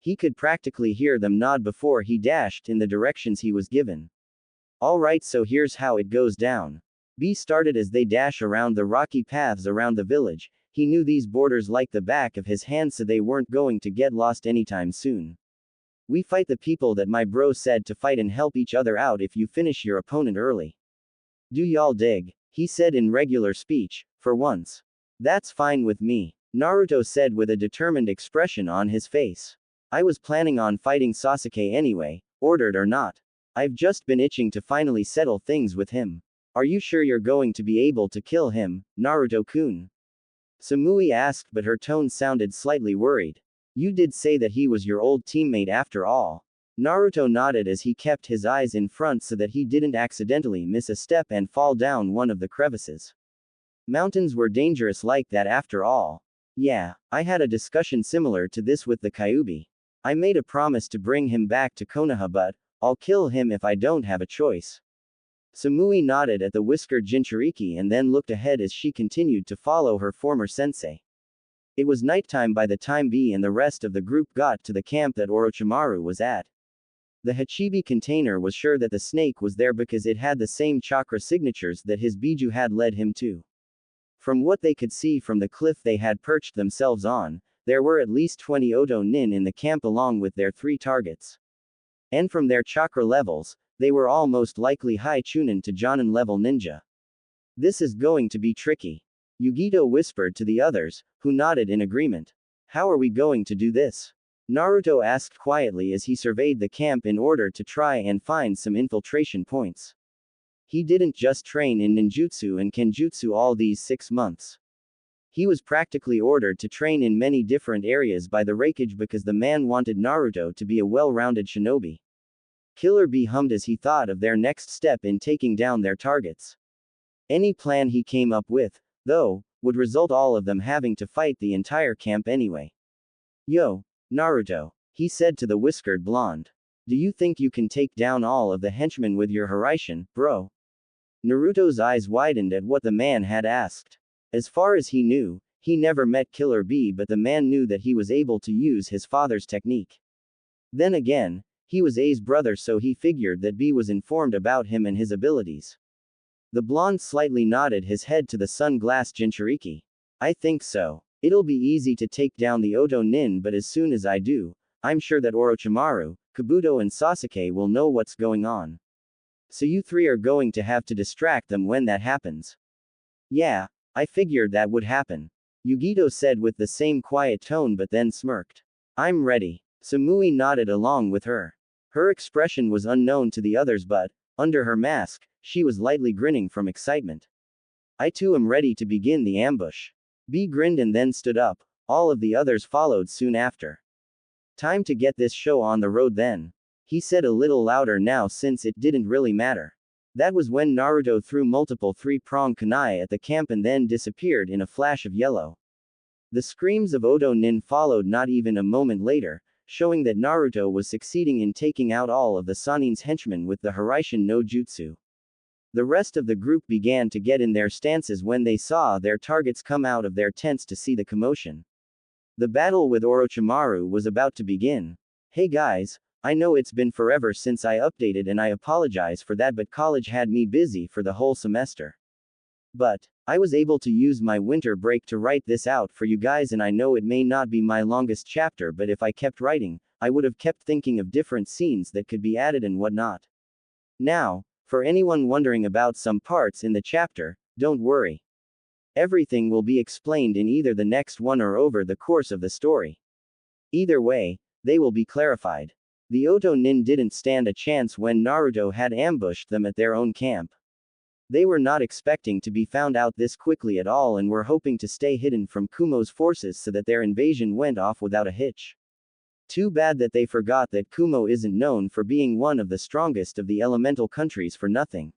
He could practically hear them nod before he dashed in the directions he was given. Alright, so here's how it goes down. B started as they dash around the rocky paths around the village. He knew these borders like the back of his hand, so they weren't going to get lost anytime soon. We fight the people that my bro said to fight and help each other out if you finish your opponent early. Do y'all dig? He said in regular speech, for once. That's fine with me, Naruto said with a determined expression on his face. I was planning on fighting Sasuke anyway, ordered or not. I've just been itching to finally settle things with him. Are you sure you're going to be able to kill him, Naruto-kun? Samui asked, but her tone sounded slightly worried. You did say that he was your old teammate after all. Naruto nodded as he kept his eyes in front so that he didn't accidentally miss a step and fall down one of the crevices. Mountains were dangerous like that after all. Yeah, I had a discussion similar to this with the Kyuubi. I made a promise to bring him back to Konoha, but I'll kill him if I don't have a choice. Samui nodded at the whiskered Jinchuriki and then looked ahead as she continued to follow her former sensei. It was nighttime by the time B and the rest of the group got to the camp that Orochimaru was at. The Hachibi container was sure that the snake was there because it had the same chakra signatures that his Biju had led him to. From what they could see from the cliff they had perched themselves on, there were at least 20 Odo Nin in the camp along with their 3 targets. And from their chakra levels, they were all most likely high Chunin to Jonin level ninja. This is going to be tricky. Yugito whispered to the others, who nodded in agreement. How are we going to do this? Naruto asked quietly as he surveyed the camp in order to try and find some infiltration points. He didn't just train in ninjutsu and kenjutsu all these 6 months. He was practically ordered to train in many different areas by the Raikage because the man wanted Naruto to be a well-rounded shinobi. Killer Bee hummed as he thought of their next step in taking down their targets. Any plan he came up with, though, would result all of them having to fight the entire camp anyway. Yo, Naruto, he said to the whiskered blonde. Do you think you can take down all of the henchmen with your Hiraishin, bro? Naruto's eyes widened at what the man had asked. As far as he knew, he never met Killer Bee, but the man knew that he was able to use his father's technique. Then again, he was A's brother, so he figured that B was informed about him and his abilities. The blonde slightly nodded his head to the sun-glassed Jinchuriki. I think so. It'll be easy to take down the Odo Nin, but as soon as I do, I'm sure that Orochimaru, Kabuto and Sasuke will know what's going on. So you 3 are going to have to distract them when that happens. Yeah, I figured that would happen. Yugito said with the same quiet tone but then smirked. I'm ready. Samui nodded along with her. Her expression was unknown to the others, but, under her mask, she was lightly grinning from excitement. I too am ready to begin the ambush. B grinned and then stood up. All of the others followed soon after. Time to get this show on the road then. He said a little louder now since it didn't really matter. That was when Naruto threw multiple 3-pronged kunai at the camp and then disappeared in a flash of yellow. The screams of Odo Nin followed not even a moment later, showing that Naruto was succeeding in taking out all of the Sanin's henchmen with the Hiraishin no Jutsu. The rest of the group began to get in their stances when they saw their targets come out of their tents to see the commotion. The battle with Orochimaru was about to begin. Hey guys, I know it's been forever since I updated and I apologize for that, but college had me busy for the whole semester. But I was able to use my winter break to write this out for you guys, and I know it may not be my longest chapter, but if I kept writing, I would have kept thinking of different scenes that could be added and whatnot. Now, for anyone wondering about some parts in the chapter, don't worry. Everything will be explained in either the next one or over the course of the story. Either way, they will be clarified. The Oto Nin didn't stand a chance when Naruto had ambushed them at their own camp. They were not expecting to be found out this quickly at all and were hoping to stay hidden from Kumo's forces so that their invasion went off without a hitch. Too bad that they forgot that Kumo isn't known for being one of the strongest of the elemental countries for nothing.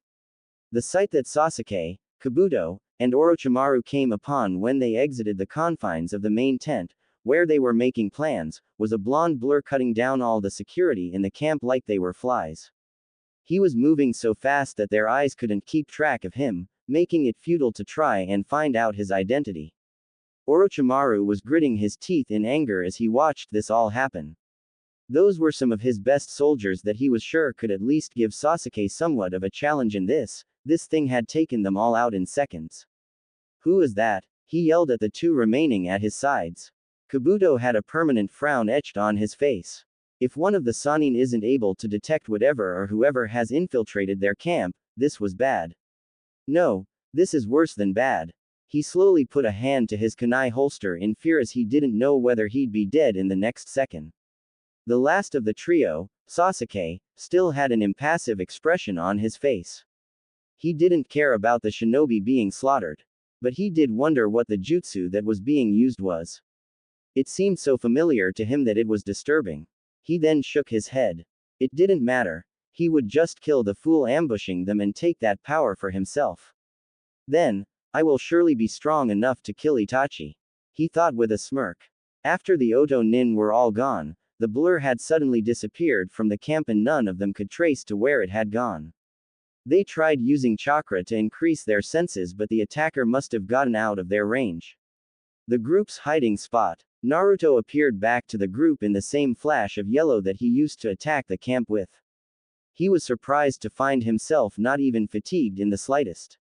The sight that Sasuke, Kabuto, and Orochimaru came upon when they exited the confines of the main tent, where they were making plans, was a blonde blur cutting down all the security in the camp like they were flies. He was moving so fast that their eyes couldn't keep track of him, making it futile to try and find out his identity. Orochimaru was gritting his teeth in anger as he watched this all happen. Those were some of his best soldiers that he was sure could at least give Sasuke somewhat of a challenge in this thing had taken them all out in seconds. Who is that? He yelled at the two remaining at his sides. Kabuto had a permanent frown etched on his face. If one of the Sannin isn't able to detect whatever or whoever has infiltrated their camp, this was bad. No, this is worse than bad. He slowly put a hand to his kunai holster in fear as he didn't know whether he'd be dead in the next second. The last of the trio, Sasuke, still had an impassive expression on his face. He didn't care about the shinobi being slaughtered. But he did wonder what the jutsu that was being used was. It seemed so familiar to him that it was disturbing. He then shook his head. It didn't matter. He would just kill the fool ambushing them and take that power for himself. Then, I will surely be strong enough to kill Itachi. He thought with a smirk. After the Oto Nin were all gone, the blur had suddenly disappeared from the camp and none of them could trace to where it had gone. They tried using chakra to increase their senses, but the attacker must have gotten out of their range. The group's hiding spot. Naruto appeared back to the group in the same flash of yellow that he used to attack the camp with. He was surprised to find himself not even fatigued in the slightest.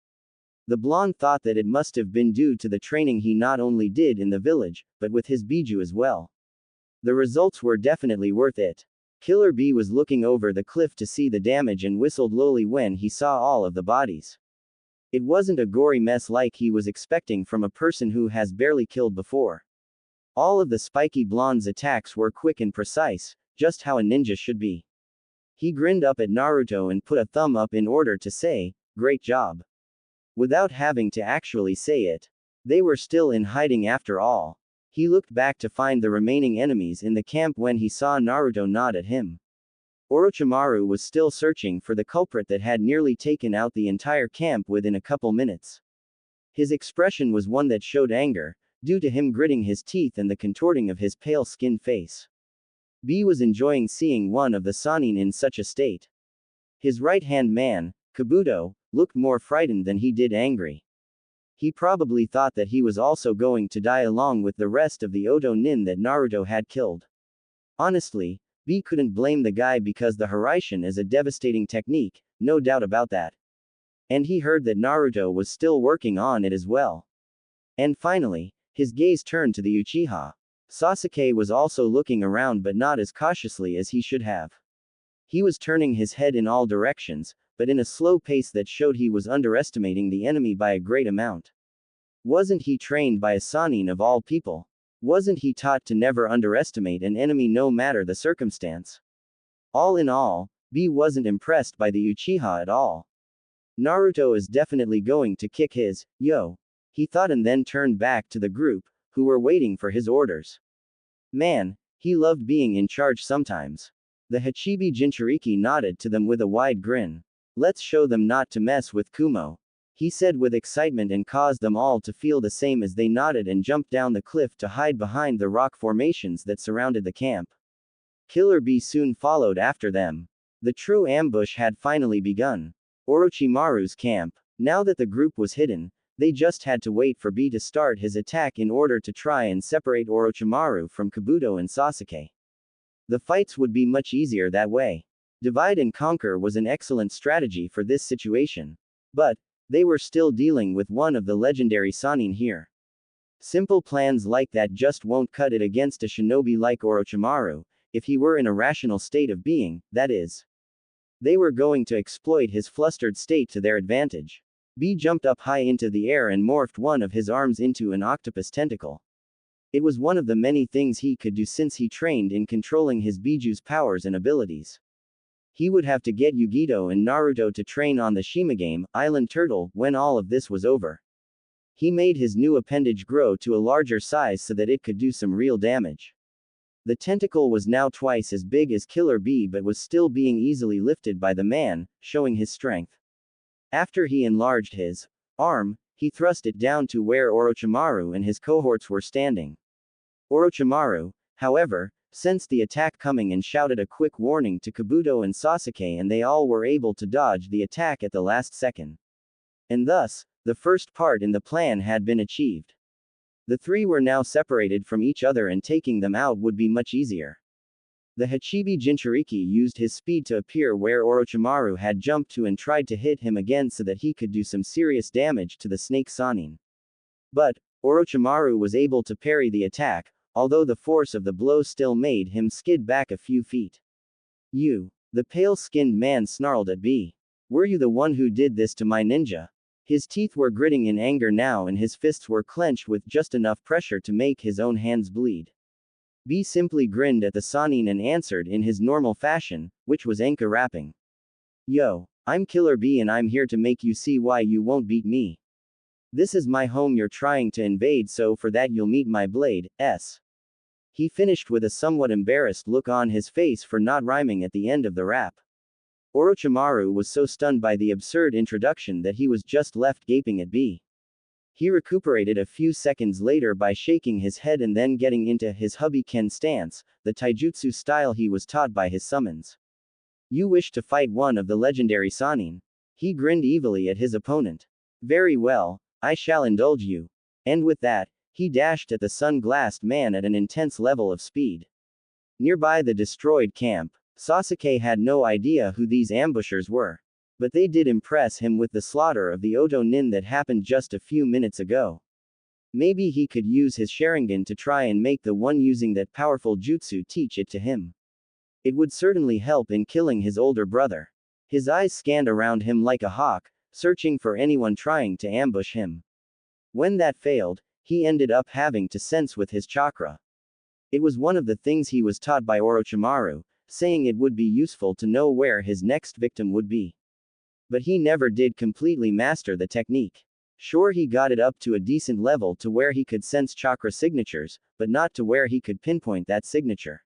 The blonde thought that it must have been due to the training he not only did in the village, but with his biju as well. The results were definitely worth it. Killer Bee was looking over the cliff to see the damage and whistled lowly when he saw all of the bodies. It wasn't a gory mess like he was expecting from a person who has barely killed before. All of the spiky blonde's attacks were quick and precise, just how a ninja should be. He grinned up at Naruto and put a thumb up in order to say, "Great job." Without having to actually say it. They were still in hiding after all. He looked back to find the remaining enemies in the camp when he saw Naruto nod at him. Orochimaru was still searching for the culprit that had nearly taken out the entire camp within a couple minutes. His expression was one that showed anger, due to him gritting his teeth and the contorting of his pale-skinned face. B was enjoying seeing one of the Sannin in such a state. His right-hand man, Kabuto, looked more frightened than he did angry. He probably thought that he was also going to die along with the rest of the Oto Nin that Naruto had killed. Honestly, B couldn't blame the guy because the Hiraishin is a devastating technique, no doubt about that. And he heard that Naruto was still working on it as well. And finally, his gaze turned to the Uchiha. Sasuke was also looking around but not as cautiously as he should have. He was turning his head in all directions, but in a slow pace that showed he was underestimating the enemy by a great amount. Wasn't he trained by a Sannin of all people? Wasn't he taught to never underestimate an enemy no matter the circumstance? All in all, B wasn't impressed by the Uchiha at all. Naruto is definitely going to kick his, yo, he thought and then turned back to the group, who were waiting for his orders. Man, he loved being in charge sometimes. The Hachibi Jinchuriki nodded to them with a wide grin. Let's show them not to mess with Kumo, he said with excitement and caused them all to feel the same as they nodded and jumped down the cliff to hide behind the rock formations that surrounded the camp. Killer Bee soon followed after them. The true ambush had finally begun. Orochimaru's camp. Now that the group was hidden, they just had to wait for B to start his attack in order to try and separate Orochimaru from Kabuto and Sasuke. The fights would be much easier that way. Divide and conquer was an excellent strategy for this situation. But, they were still dealing with one of the legendary Sannin here. Simple plans like that just won't cut it against a shinobi like Orochimaru, if he were in a rational state of being, that is. They were going to exploit his flustered state to their advantage. B jumped up high into the air and morphed one of his arms into an octopus tentacle. It was one of the many things he could do since he trained in controlling his Biju's powers and abilities. He would have to get Yugito and Naruto to train on the Shimigami Island Turtle when all of this was over. He made his new appendage grow to a larger size so that it could do some real damage. The tentacle was now twice as big as Killer Bee but was still being easily lifted by the man, showing his strength. After he enlarged his arm, he thrust it down to where Orochimaru and his cohorts were standing. Orochimaru, however, sensed the attack coming and shouted a quick warning to Kabuto and Sasuke, and they all were able to dodge the attack at the last second. And thus, the first part in the plan had been achieved. The three were now separated from each other and taking them out would be much easier. The Hachibi Jinchuriki used his speed to appear where Orochimaru had jumped to and tried to hit him again so that he could do some serious damage to the snake Sannin. But, Orochimaru was able to parry the attack, although the force of the blow still made him skid back a few feet. "You!" The pale-skinned man snarled at B. "Were you the one who did this to my ninja?" His teeth were gritting in anger now and his fists were clenched with just enough pressure to make his own hands bleed. B simply grinned at the Sannin and answered in his normal fashion, which was Enka rapping. "Yo, I'm Killer B and I'm here to make you see why you won't beat me. This is my home you're trying to invade, so for that you'll meet my blade, S." He finished with a somewhat embarrassed look on his face for not rhyming at the end of the rap. Orochimaru was so stunned by the absurd introduction that he was just left gaping at B. He recuperated a few seconds later by shaking his head and then getting into his hubby Ken stance, the taijutsu style he was taught by his summons. "You wish to fight one of the legendary Sannin?" He grinned evilly at his opponent. "Very well, I shall indulge you." And with that, he dashed at the sun-glassed man at an intense level of speed. Nearby the destroyed camp, Sasuke had no idea who these ambushers were. But they did impress him with the slaughter of the Oto Nin that happened just a few minutes ago. Maybe he could use his Sharingan to try and make the one using that powerful jutsu teach it to him. It would certainly help in killing his older brother. His eyes scanned around him like a hawk, searching for anyone trying to ambush him. When that failed, he ended up having to sense with his chakra. It was one of the things he was taught by Orochimaru, saying it would be useful to know where his next victim would be. But he never did completely master the technique. Sure, he got it up to a decent level to where he could sense chakra signatures, but not to where he could pinpoint that signature.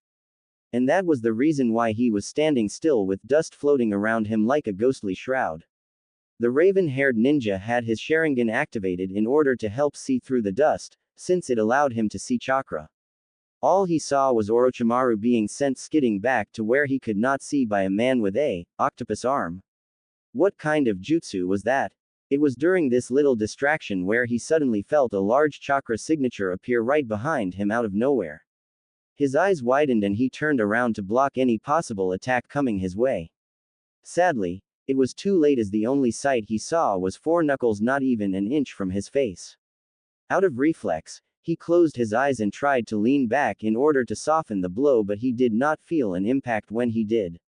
And that was the reason why he was standing still with dust floating around him like a ghostly shroud. The raven-haired ninja had his Sharingan activated in order to help see through the dust, since it allowed him to see chakra. All he saw was Orochimaru being sent skidding back to where he could not see by a man with a octopus arm. What kind of jutsu was that? It was during this little distraction where he suddenly felt a large chakra signature appear right behind him out of nowhere. His eyes widened and he turned around to block any possible attack coming his way. Sadly, it was too late as the only sight he saw was four knuckles not even an inch from his face. Out of reflex, he closed his eyes and tried to lean back in order to soften the blow, but he did not feel an impact when he did.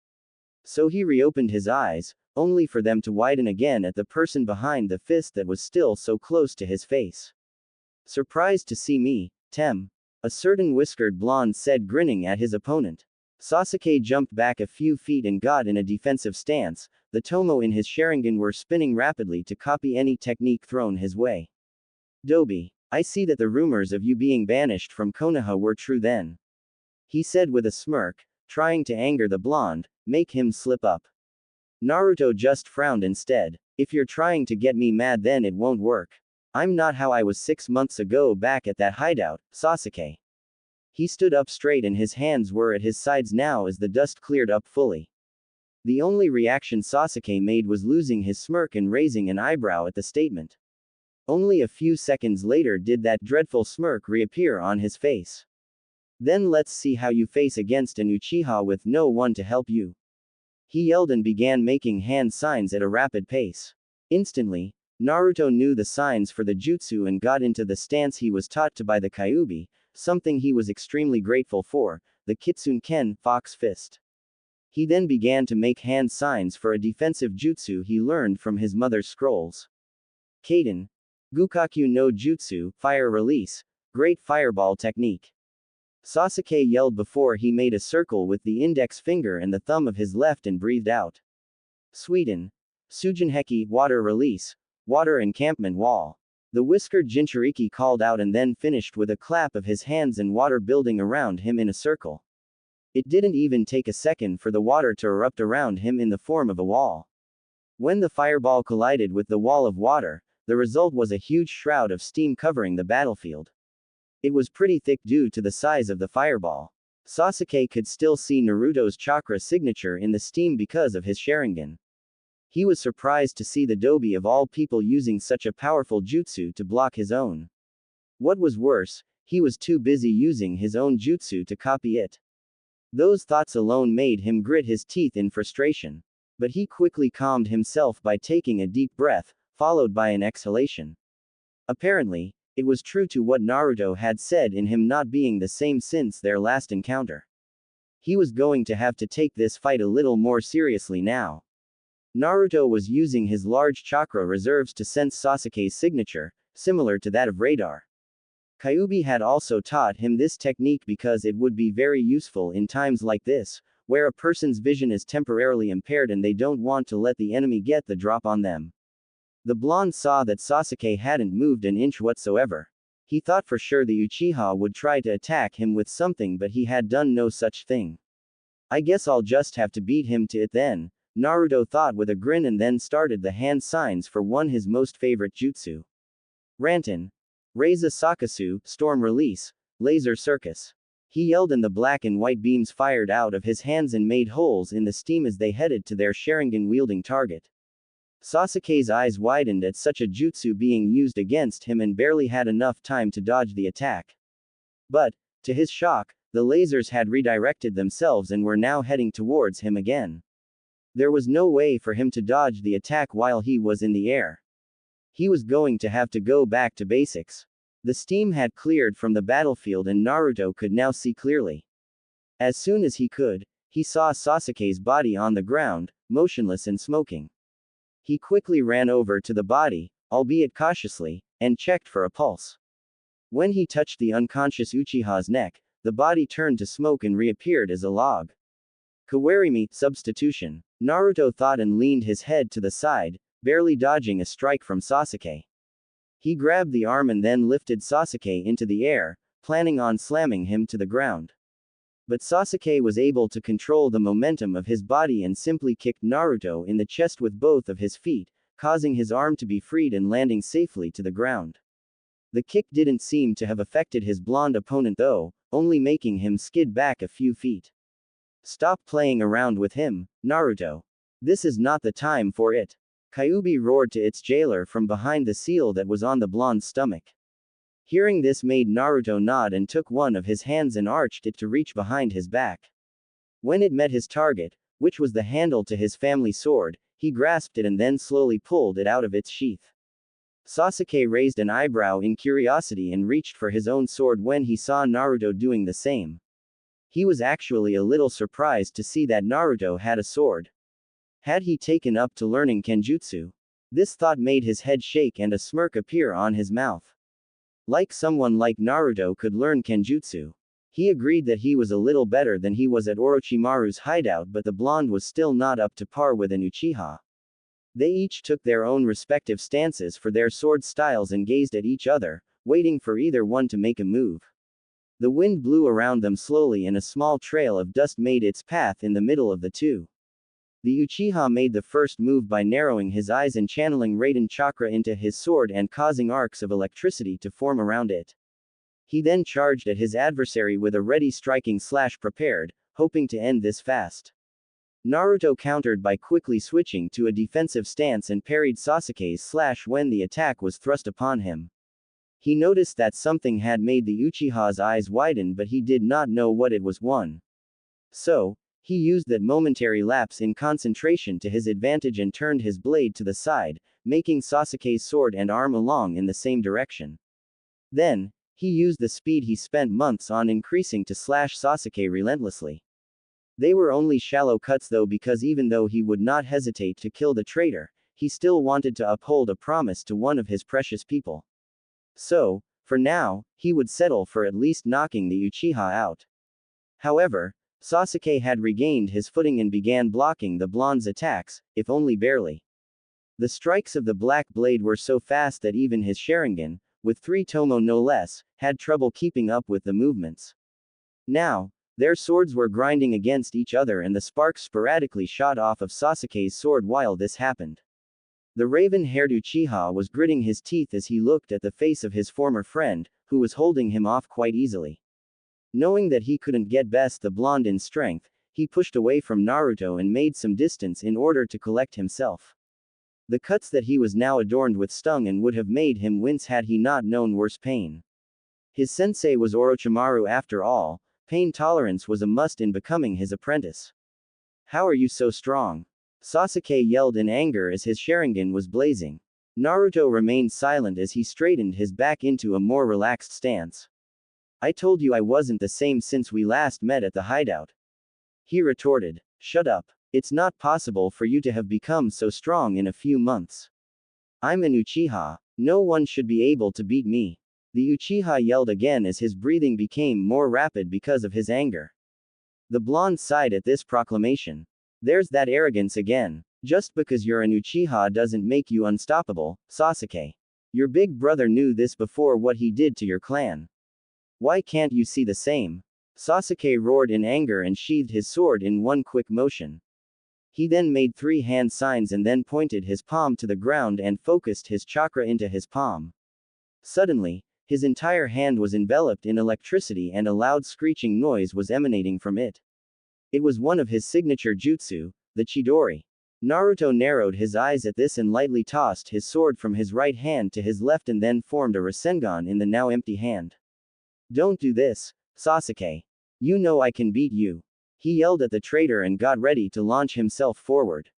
So he reopened his eyes, only for them to widen again at the person behind the fist that was still so close to his face. "Surprised to see me, Tem?" a certain whiskered blonde said, grinning at his opponent. Sasuke jumped back a few feet and got in a defensive stance. The tomo in his Sharingan were spinning rapidly to copy any technique thrown his way. "Dobi, I see that the rumors of you being banished from Konoha were true then," he said with a smirk, trying to anger the blonde, make him slip up. Naruto just frowned instead. "If you're trying to get me mad, then it won't work. I'm not how I was 6 months ago back at that hideout, Sasuke." He stood up straight and his hands were at his sides now as the dust cleared up fully. The only reaction Sasuke made was losing his smirk and raising an eyebrow at the statement. Only a few seconds later did that dreadful smirk reappear on his face. "Then let's see how you face against an Uchiha with no one to help you," he yelled and began making hand signs at a rapid pace. Instantly, Naruto knew the signs for the jutsu and got into the stance he was taught to by the Kyuubi, something he was extremely grateful for, the Kitsune Ken, Fox Fist. He then began to make hand signs for a defensive jutsu he learned from his mother's scrolls. Kaden. Gukaku no Jutsu, Fire Release. Great fireball technique. Sasuke yelled before he made a circle with the index finger and the thumb of his left and breathed out. Sweden. Sujinheki, water release. Water encampment wall. The whiskered Jinchuriki called out and then finished with a clap of his hands and water building around him in a circle. It didn't even take a second for the water to erupt around him in the form of a wall. When the fireball collided with the wall of water, the result was a huge shroud of steam covering the battlefield. It was pretty thick due to the size of the fireball. Sasuke could still see Naruto's chakra signature in the steam because of his Sharingan. He was surprised to see the Dobi of all people using such a powerful jutsu to block his own. What was worse, he was too busy using his own jutsu to copy it. Those thoughts alone made him grit his teeth in frustration. But he quickly calmed himself by taking a deep breath, followed by an exhalation. Apparently, it was true to what Naruto had said in him not being the same since their last encounter. He was going to have to take this fight a little more seriously now. Naruto was using his large chakra reserves to sense Sasuke's signature, similar to that of radar. Kyuubi had also taught him this technique because it would be very useful in times like this, where a person's vision is temporarily impaired and they don't want to let the enemy get the drop on them. The blonde saw that Sasuke hadn't moved an inch whatsoever. He thought for sure the Uchiha would try to attack him with something, but he had done no such thing. I guess I'll just have to beat him to it then, Naruto thought with a grin and then started the hand signs for his most favorite jutsu. Ranton. Reiza Sakasu, storm release, laser circus. He yelled and the black and white beams fired out of his hands and made holes in the steam as they headed to their Sharingan-wielding target. Sasuke's eyes widened at such a jutsu being used against him and barely had enough time to dodge the attack. But, to his shock, the lasers had redirected themselves and were now heading towards him again. There was no way for him to dodge the attack while he was in the air. He was going to have to go back to basics. The steam had cleared from the battlefield and Naruto could now see clearly. As soon as he could, he saw Sasuke's body on the ground, motionless and smoking. He quickly ran over to the body, albeit cautiously, and checked for a pulse. When he touched the unconscious Uchiha's neck, the body turned to smoke and reappeared as a log. Kawarimi, substitution. Naruto thought and leaned his head to the side, barely dodging a strike from Sasuke. He grabbed the arm and then lifted Sasuke into the air, planning on slamming him to the ground. But Sasuke was able to control the momentum of his body and simply kicked Naruto in the chest with both of his feet, causing his arm to be freed and landing safely to the ground. The kick didn't seem to have affected his blonde opponent though, only making him skid back a few feet. Stop playing around with him, Naruto. This is not the time for it. Kyuubi roared to its jailer from behind the seal that was on the blonde's stomach. Hearing this made Naruto nod and took one of his hands and arched it to reach behind his back. When it met his target, which was the handle to his family sword, he grasped it and then slowly pulled it out of its sheath. Sasuke raised an eyebrow in curiosity and reached for his own sword when he saw Naruto doing the same. He was actually a little surprised to see that Naruto had a sword. Had he taken up to learning Kenjutsu? This thought made his head shake and a smirk appear on his mouth. Like someone like Naruto could learn Kenjutsu. He agreed that he was a little better than he was at Orochimaru's hideout, but the blonde was still not up to par with an Uchiha. They each took their own respective stances for their sword styles and gazed at each other, waiting for either one to make a move. The wind blew around them slowly and a small trail of dust made its path in the middle of the two. The Uchiha made the first move by narrowing his eyes and channeling Raiden chakra into his sword and causing arcs of electricity to form around it. He then charged at his adversary with a ready striking slash prepared, hoping to end this fast. Naruto countered by quickly switching to a defensive stance and parried Sasuke's slash when the attack was thrust upon him. He noticed that something had made the Uchiha's eyes widen, but he did not know what it was. So, he used that momentary lapse in concentration to his advantage and turned his blade to the side, making Sasuke's sword and arm along in the same direction. Then, he used the speed he spent months on increasing to slash Sasuke relentlessly. They were only shallow cuts though, because even though he would not hesitate to kill the traitor, he still wanted to uphold a promise to one of his precious people. So, For now, he would settle for at least knocking the Uchiha out. However, Sasuke had regained his footing and began blocking the blonde's attacks, if only barely. The strikes of the black blade were so fast that even his Sharingan, with 3 tomo no less, had trouble keeping up with the movements. Now, their swords were grinding against each other and the sparks sporadically shot off of Sasuke's sword while this happened. The raven-haired Uchiha was gritting his teeth as he looked at the face of his former friend, who was holding him off quite easily. Knowing that he couldn't get best the blonde in strength, he pushed away from Naruto and made some distance in order to collect himself. The cuts that he was now adorned with stung and would have made him wince had he not known worse pain. His sensei was Orochimaru after all, pain tolerance was a must in becoming his apprentice. "How are you so strong?" Sasuke yelled in anger as his Sharingan was blazing. Naruto remained silent as he straightened his back into a more relaxed stance. "I told you I wasn't the same since we last met at the hideout," he retorted. "Shut up. It's not possible for you to have become so strong in a few months. I'm an Uchiha. No one should be able to beat me." The Uchiha yelled again as his breathing became more rapid because of his anger. The blonde sighed at this proclamation. "There's that arrogance again. Just because you're an Uchiha doesn't make you unstoppable, Sasuke. Your big brother knew this before what he did to your clan. Why can't you see the same?" Sasuke roared in anger and sheathed his sword in one quick motion. He then made 3 hand signs and then pointed his palm to the ground and focused his chakra into his palm. Suddenly, his entire hand was enveloped in electricity and a loud screeching noise was emanating from it. It was one of his signature jutsu, the Chidori. Naruto narrowed his eyes at this and lightly tossed his sword from his right hand to his left and then formed a Rasengan in the now empty hand. "Don't do this, Sasuke. You know I can beat you." He yelled at the traitor and got ready to launch himself forward.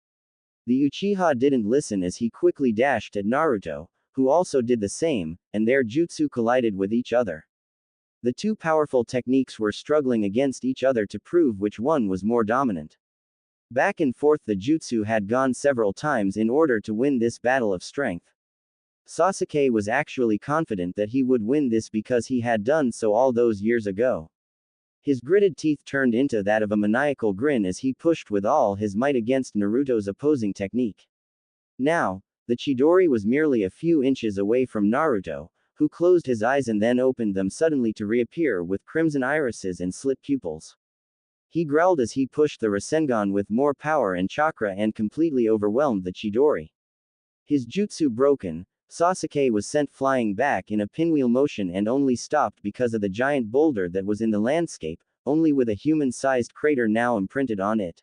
The Uchiha didn't listen as he quickly dashed at Naruto, who also did the same, and their jutsu collided with each other. The two powerful techniques were struggling against each other to prove which one was more dominant. Back and forth the jutsu had gone several times in order to win this battle of strength. Sasuke was actually confident that he would win this because he had done so all those years ago. His gritted teeth turned into that of a maniacal grin as he pushed with all his might against Naruto's opposing technique. Now, the Chidori was merely a few inches away from Naruto, who closed his eyes and then opened them suddenly to reappear with crimson irises and slit pupils. He growled as he pushed the Rasengan with more power and chakra and completely overwhelmed the Chidori. His jutsu broken, Sasuke was sent flying back in a pinwheel motion and only stopped because of the giant boulder that was in the landscape, only with a human-sized crater now imprinted on it.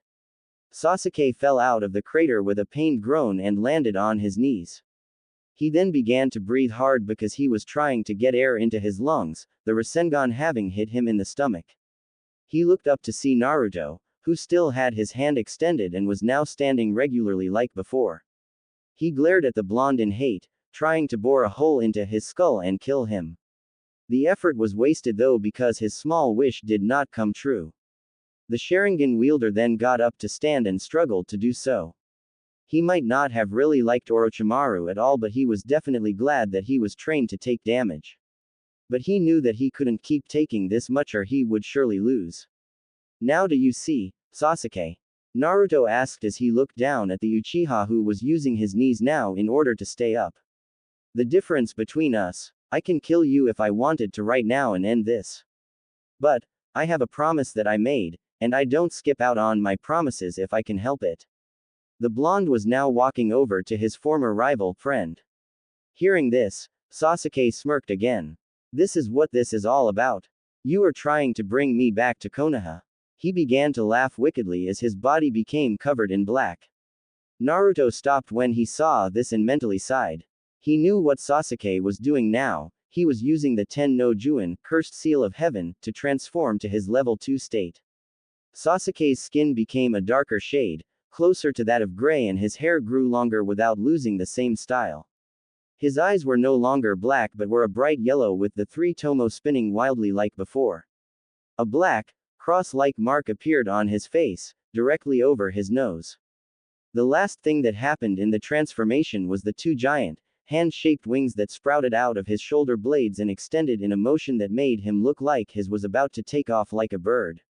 Sasuke fell out of the crater with a pained groan and landed on his knees. He then began to breathe hard because he was trying to get air into his lungs, the Rasengan having hit him in the stomach. He looked up to see Naruto, who still had his hand extended and was now standing regularly like before. He glared at the blonde in hate, trying to bore a hole into his skull and kill him. The effort was wasted though because his small wish did not come true. The Sharingan wielder then got up to stand and struggled to do so. He might not have really liked Orochimaru at all, but he was definitely glad that he was trained to take damage. But he knew that he couldn't keep taking this much or he would surely lose. "Now do you see, Sasuke?" Naruto asked as he looked down at the Uchiha who was using his knees now in order to stay up. "The difference between us, I can kill you if I wanted to right now and end this. But, I have a promise that I made, and I don't skip out on my promises if I can help it." The blonde was now walking over to his former rival friend. Hearing this, Sasuke smirked again. "This is what this is all about. You are trying to bring me back to Konoha." He began to laugh wickedly as his body became covered in black. Naruto stopped when he saw this and mentally sighed. He knew what Sasuke was doing now. He was using the Ten no Juin, cursed seal of heaven, to transform to his level 2 state. Sasuke's skin became a darker shade, closer to that of gray, and his hair grew longer without losing the same style. His eyes were no longer black but were a bright yellow with the 3 tomo spinning wildly like before. A black, cross-like mark appeared on his face, directly over his nose. The last thing that happened in the transformation was the two giant, hand-shaped wings that sprouted out of his shoulder blades and extended in a motion that made him look like his was about to take off like a bird.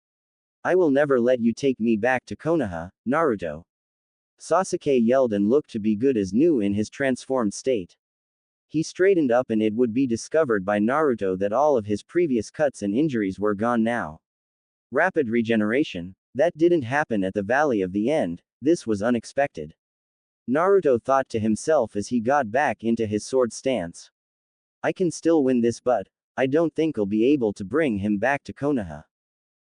I will never let you take me back to Konoha, Naruto. Sasuke yelled and looked to be good as new in his transformed state. He straightened up and it would be discovered by Naruto that all of his previous cuts and injuries were gone now. Rapid regeneration? That didn't happen at the Valley of the End, this was unexpected. Naruto thought to himself as he got back into his sword stance. I can still win this, but I don't think I'll be able to bring him back to Konoha.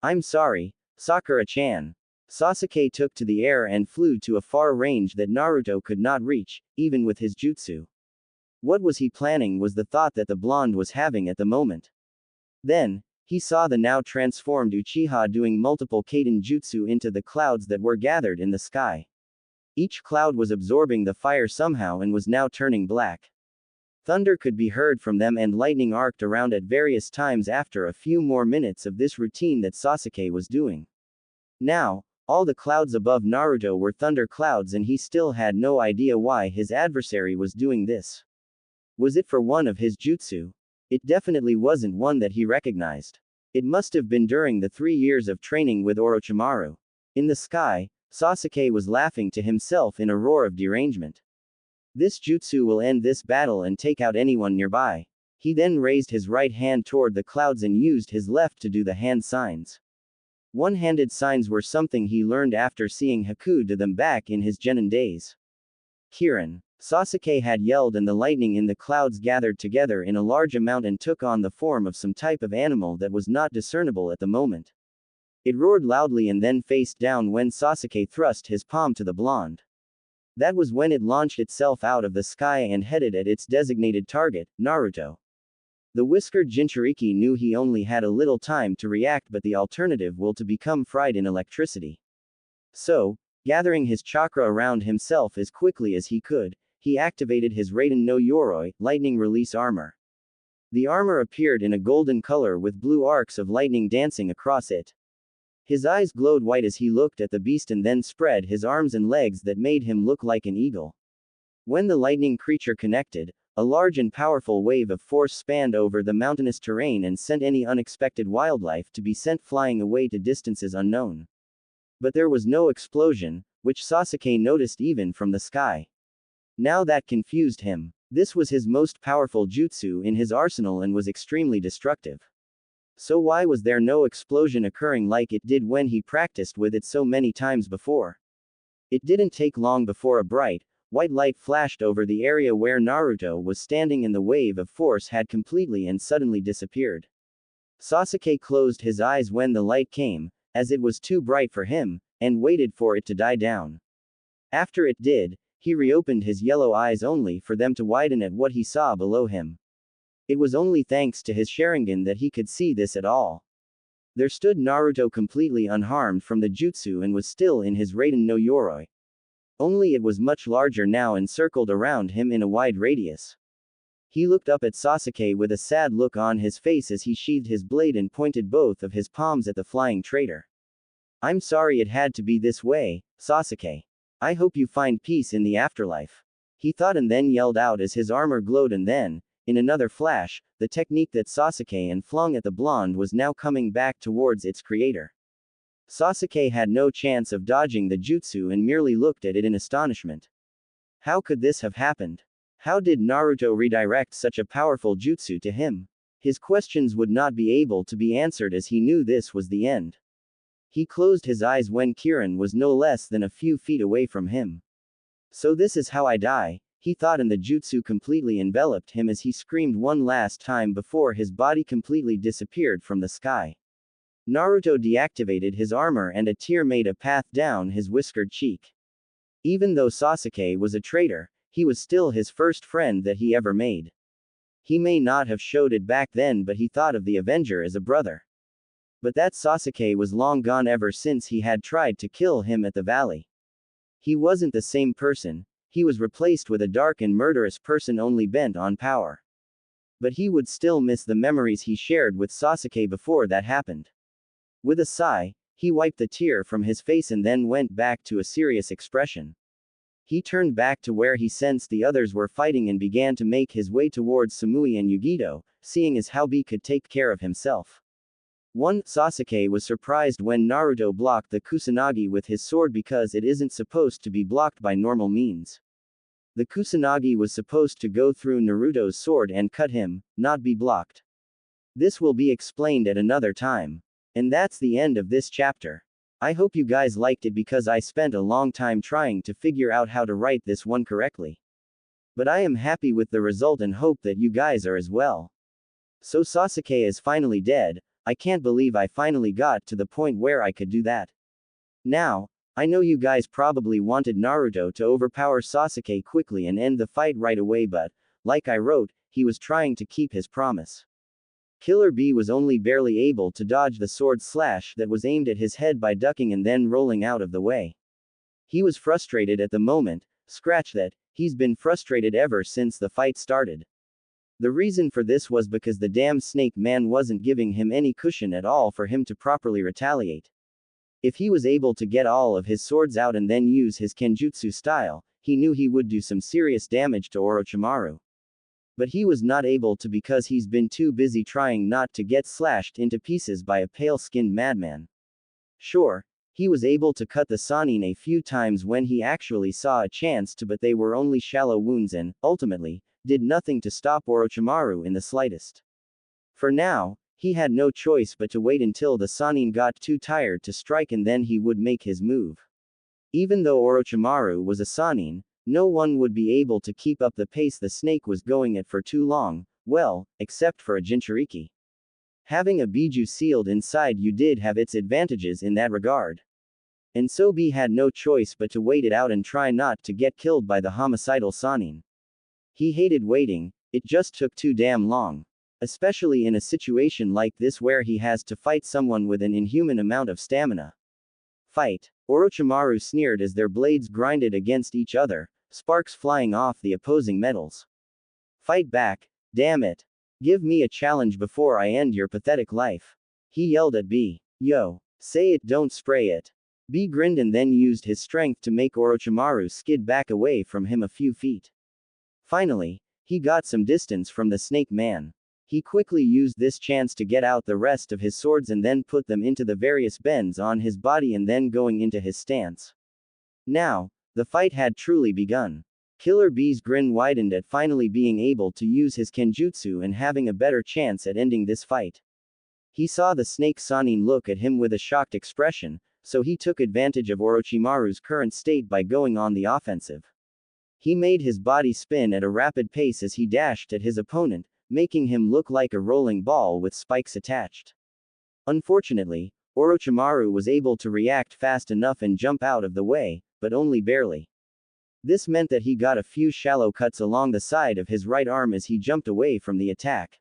I'm sorry, Sakura-chan. Sasuke took to the air and flew to a far range that Naruto could not reach, even with his jutsu. What was he planning was the thought that the blonde was having at the moment. Then, he saw the now transformed Uchiha doing multiple Kaden jutsu into the clouds that were gathered in the sky. Each cloud was absorbing the fire somehow and was now turning black. Thunder could be heard from them and lightning arced around at various times after a few more minutes of this routine that Sasuke was doing. Now, all the clouds above Naruto were thunder clouds and he still had no idea why his adversary was doing this. Was it for one of his jutsu? It definitely wasn't one that he recognized. It must have been during the 3 years of training with Orochimaru. In the sky, Sasuke was laughing to himself in a roar of derangement. This jutsu will end this battle and take out anyone nearby. He then raised his right hand toward the clouds and used his left to do the hand signs. One-handed signs were something he learned after seeing Haku do them back in his genin days. Kirin. Sasuke had yelled and the lightning in the clouds gathered together in a large amount and took on the form of some type of animal that was not discernible at the moment. It roared loudly and then faced down when Sasuke thrust his palm to the blonde. That was when it launched itself out of the sky and headed at its designated target, Naruto. The whiskered Jinchuriki knew he only had a little time to react, but the alternative will to become fried in electricity. So, gathering his chakra around himself as quickly as he could, he activated his Raiden no Yoroi, lightning release armor. The armor appeared in a golden color with blue arcs of lightning dancing across it. His eyes glowed white as he looked at the beast and then spread his arms and legs that made him look like an eagle. When the lightning creature connected, a large and powerful wave of force spanned over the mountainous terrain and sent any unexpected wildlife to be sent flying away to distances unknown. But there was no explosion, which Sasuke noticed even from the sky. Now that confused him. This was his most powerful jutsu in his arsenal and was extremely destructive. So why was there no explosion occurring like it did when he practiced with it so many times before? It didn't take long before a bright, white light flashed over the area where Naruto was standing and the wave of force had completely and suddenly disappeared. Sasuke closed his eyes when the light came, as it was too bright for him, and waited for it to die down. After it did, he reopened his yellow eyes only for them to widen at what he saw below him. It was only thanks to his Sharingan that he could see this at all. There stood Naruto completely unharmed from the jutsu and was still in his Raiden no Yoroi. Only it was much larger now and circled around him in a wide radius. He looked up at Sasuke with a sad look on his face as he sheathed his blade and pointed both of his palms at the flying traitor. I'm sorry it had to be this way, Sasuke. I hope you find peace in the afterlife. He thought and then yelled out as his armor glowed and then, in another flash, the technique that Sasuke and flung at the blonde was now coming back towards its creator. Sasuke had no chance of dodging the jutsu and merely looked at it in astonishment. How could this have happened? How did Naruto redirect such a powerful jutsu to him? His questions would not be able to be answered as he knew this was the end. He closed his eyes when Kirin was no less than a few feet away from him. So this is how I die, he thought, and the jutsu completely enveloped him as he screamed one last time before his body completely disappeared from the sky. Naruto deactivated his armor and a tear made a path down his whiskered cheek. Even though Sasuke was a traitor, he was still his first friend that he ever made. He may not have showed it back then, but he thought of the Avenger as a brother. But that Sasuke was long gone ever since he had tried to kill him at the valley. He wasn't the same person. He was replaced with a dark and murderous person only bent on power. But he would still miss the memories he shared with Sasuke before that happened. With a sigh, he wiped the tear from his face and then went back to a serious expression. He turned back to where he sensed the others were fighting and began to make his way towards Samui and Yugito, seeing as how B could take care of himself. 1. Sasuke was surprised when Naruto blocked the Kusanagi with his sword because it isn't supposed to be blocked by normal means. The Kusanagi was supposed to go through Naruto's sword and cut him, not be blocked. This will be explained at another time. And that's the end of this chapter. I hope you guys liked it because I spent a long time trying to figure out how to write this one correctly. But I am happy with the result and hope that you guys are as well. So Sasuke is finally dead. I can't believe I finally got to the point where I could do that. Now, I know you guys probably wanted Naruto to overpower Sasuke quickly and end the fight right away, but, like I wrote, he was trying to keep his promise. Killer B was only barely able to dodge the sword slash that was aimed at his head by ducking and then rolling out of the way. He was frustrated at the moment, scratch that, he's been frustrated ever since the fight started. The reason for this was because the damn snake man wasn't giving him any cushion at all for him to properly retaliate. If he was able to get all of his swords out and then use his kenjutsu style, he knew he would do some serious damage to Orochimaru. But he was not able to because he's been too busy trying not to get slashed into pieces by a pale-skinned madman. Sure, he was able to cut the Sannin a few times when he actually saw a chance to, but they were only shallow wounds and, ultimately, did nothing to stop Orochimaru in the slightest. For now, he had no choice but to wait until the Sannin got too tired to strike and then he would make his move. Even though Orochimaru was a Sannin, no one would be able to keep up the pace the snake was going at for too long, well, except for a Jinchuriki. Having a Biju sealed inside you did have its advantages in that regard. And so B had no choice but to wait it out and try not to get killed by the homicidal Sannin. He hated waiting, it just took too damn long. Especially in a situation like this where he has to fight someone with an inhuman amount of stamina. Fight. Orochimaru sneered as their blades grinded against each other, sparks flying off the opposing metals. Fight back, damn it. Give me a challenge before I end your pathetic life. He yelled at B. Yo. Say it, don't spray it. B grinned and then used his strength to make Orochimaru skid back away from him a few feet. Finally, he got some distance from the snake man. He quickly used this chance to get out the rest of his swords and then put them into the various bends on his body and then going into his stance. Now, the fight had truly begun. Killer B's grin widened at finally being able to use his kenjutsu and having a better chance at ending this fight. He saw the snake Sannin look at him with a shocked expression, so he took advantage of Orochimaru's current state by going on the offensive. He made his body spin at a rapid pace as he dashed at his opponent, making him look like a rolling ball with spikes attached. Unfortunately, Orochimaru was able to react fast enough and jump out of the way, but only barely. This meant that he got a few shallow cuts along the side of his right arm as he jumped away from the attack.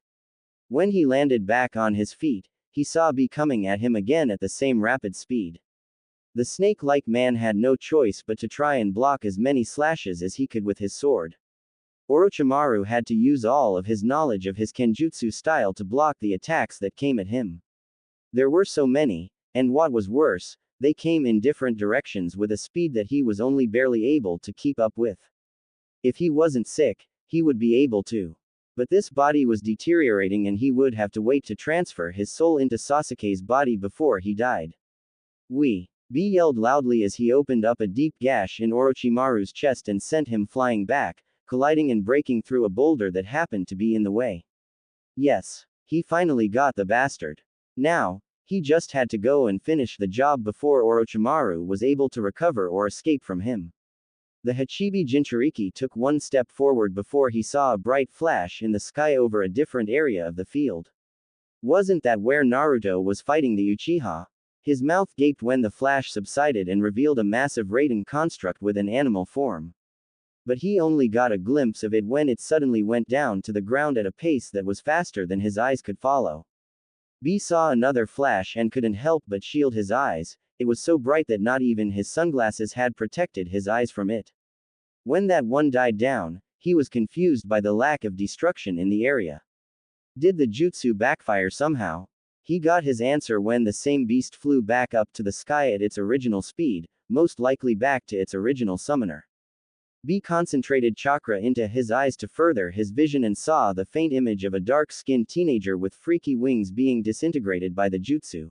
When he landed back on his feet, he saw B coming at him again at the same rapid speed. The snake-like man had no choice but to try and block as many slashes as he could with his sword. Orochimaru had to use all of his knowledge of his kenjutsu style to block the attacks that came at him. There were so many, and what was worse, they came in different directions with a speed that he was only barely able to keep up with. If he wasn't sick, he would be able to. But this body was deteriorating and he would have to wait to transfer his soul into Sasuke's body before he died. B yelled loudly as he opened up a deep gash in Orochimaru's chest and sent him flying back, colliding and breaking through a boulder that happened to be in the way. Yes, he finally got the bastard. Now, he just had to go and finish the job before Orochimaru was able to recover or escape from him. The Hachibi Jinchuriki took one step forward before he saw a bright flash in the sky over a different area of the field. Wasn't that where Naruto was fighting the Uchiha? His mouth gaped when the flash subsided and revealed a massive Raiden construct with an animal form. But he only got a glimpse of it when it suddenly went down to the ground at a pace that was faster than his eyes could follow. B saw another flash and couldn't help but shield his eyes, it was so bright that not even his sunglasses had protected his eyes from it. When that one died down, he was confused by the lack of destruction in the area. Did the jutsu backfire somehow? He got his answer when the same beast flew back up to the sky at its original speed, most likely back to its original summoner. B concentrated chakra into his eyes to further his vision and saw the faint image of a dark-skinned teenager with freaky wings being disintegrated by the jutsu.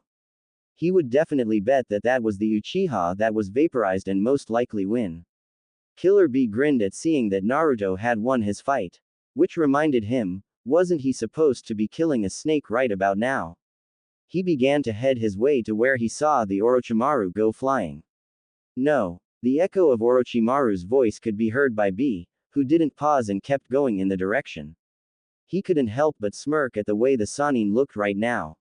He would definitely bet that that was the Uchiha that was vaporized and most likely win. Killer B grinned at seeing that Naruto had won his fight. Which reminded him, wasn't he supposed to be killing a snake right about now? He began to head his way to where he saw the Orochimaru go flying. No. The echo of Orochimaru's voice could be heard by B, who didn't pause and kept going in the direction. He couldn't help but smirk at the way the Sannin looked right now.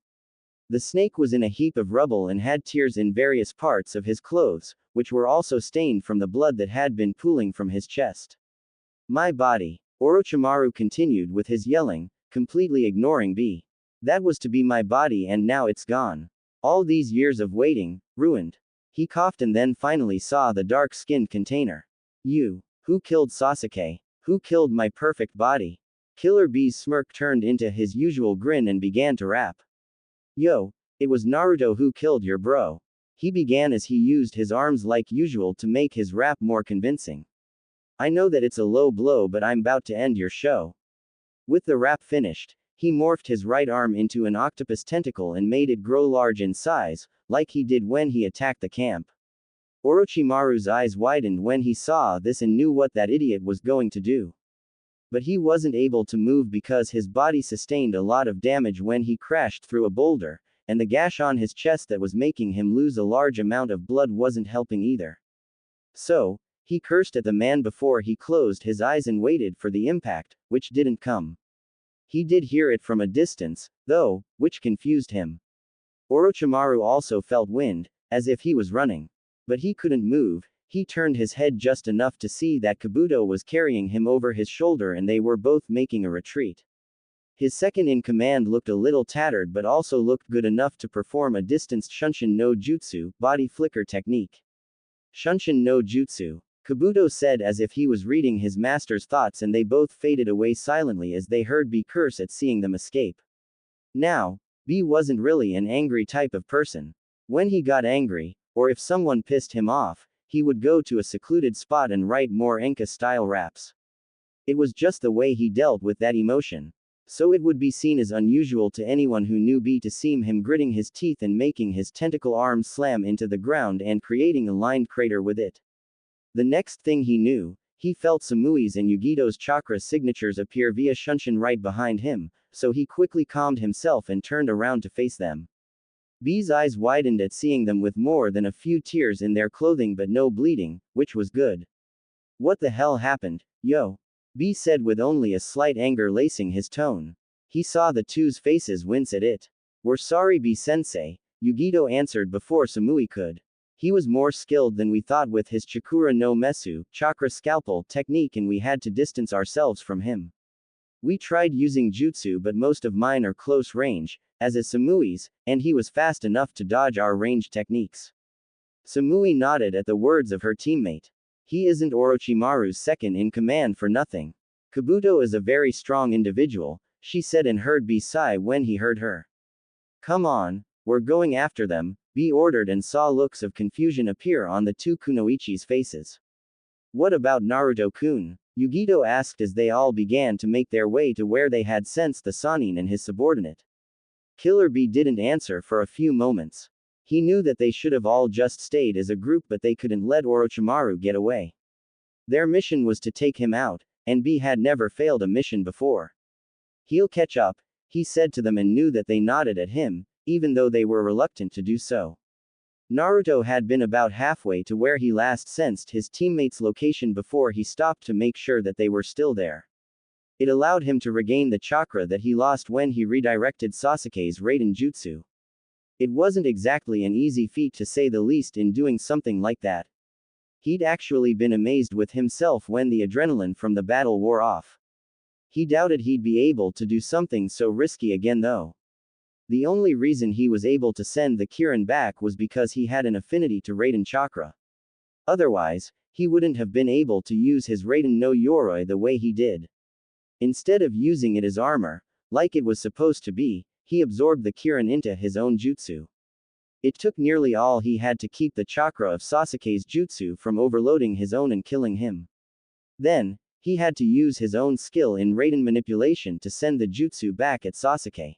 The snake was in a heap of rubble and had tears in various parts of his clothes, which were also stained from the blood that had been pooling from his chest. My body. Orochimaru continued with his yelling, completely ignoring B. That was to be my body and now it's gone. All these years of waiting, ruined. He coughed and then finally saw the dark-skinned container. You. Who killed Sasuke? Who killed my perfect body? Killer B's smirk turned into his usual grin and began to rap. Yo, it was Naruto who killed your bro. He began as he used his arms like usual to make his rap more convincing. I know that it's a low blow but I'm about to end your show. With the rap finished, he morphed his right arm into an octopus tentacle and made it grow large in size, like he did when he attacked the camp. Orochimaru's eyes widened when he saw this and knew what that idiot was going to do. But he wasn't able to move because his body sustained a lot of damage when he crashed through a boulder, and the gash on his chest that was making him lose a large amount of blood wasn't helping either. So, he cursed at the man before he closed his eyes and waited for the impact, which didn't come. He did hear it from a distance, though, which confused him. Orochimaru also felt wind, as if he was running. But he couldn't move. He turned his head just enough to see that Kabuto was carrying him over his shoulder and they were both making a retreat. His second-in-command looked a little tattered but also looked good enough to perform a distanced Shunshin no Jutsu, body flicker technique. Shunshin no Jutsu, Kabuto said as if he was reading his master's thoughts, and they both faded away silently as they heard B curse at seeing them escape. Now, B wasn't really an angry type of person. When he got angry, or if someone pissed him off, he would go to a secluded spot and write more Enka-style raps. It was just the way he dealt with that emotion. So it would be seen as unusual to anyone who knew B to see him gritting his teeth and making his tentacle arm slam into the ground and creating a lined crater with it. The next thing he knew, he felt Samui's and Yugito's chakra signatures appear via Shunshin right behind him, so he quickly calmed himself and turned around to face them. B's eyes widened at seeing them with more than a few tears in their clothing but no bleeding, which was good. What the hell happened, yo? B said with only a slight anger lacing his tone. He saw the two's faces wince at it. We're sorry B-sensei, Yugito answered before Samui could. He was more skilled than we thought with his Chakura no Mesu, chakra scalpel technique, and we had to distance ourselves from him. We tried using jutsu but most of mine are close range, as is Samui's, and he was fast enough to dodge our range techniques. Samui nodded at the words of her teammate. He isn't Orochimaru's second-in-command for nothing. Kabuto is a very strong individual, she said and heard B sigh when he heard her. Come on, we're going after them, B ordered and saw looks of confusion appear on the two kunoichi's faces. What about Naruto-kun? Yugito asked as they all began to make their way to where they had sensed the Sannin and his subordinate. Killer B didn't answer for a few moments. He knew that they should have all just stayed as a group but they couldn't let Orochimaru get away. Their mission was to take him out, and B had never failed a mission before. He'll catch up, he said to them and knew that they nodded at him, even though they were reluctant to do so. Naruto had been about halfway to where he last sensed his teammates' location before he stopped to make sure that they were still there. It allowed him to regain the chakra that he lost when he redirected Sasuke's Raiden Jutsu. It wasn't exactly an easy feat to say the least in doing something like that. He'd actually been amazed with himself when the adrenaline from the battle wore off. He doubted he'd be able to do something so risky again though. The only reason he was able to send the Kirin back was because he had an affinity to Raiden chakra. Otherwise, he wouldn't have been able to use his Raiden no Yoroi the way he did. Instead of using it as armor, like it was supposed to be, he absorbed the Kirin into his own jutsu. It took nearly all he had to keep the chakra of Sasuke's jutsu from overloading his own and killing him. Then, he had to use his own skill in Raiden manipulation to send the jutsu back at Sasuke.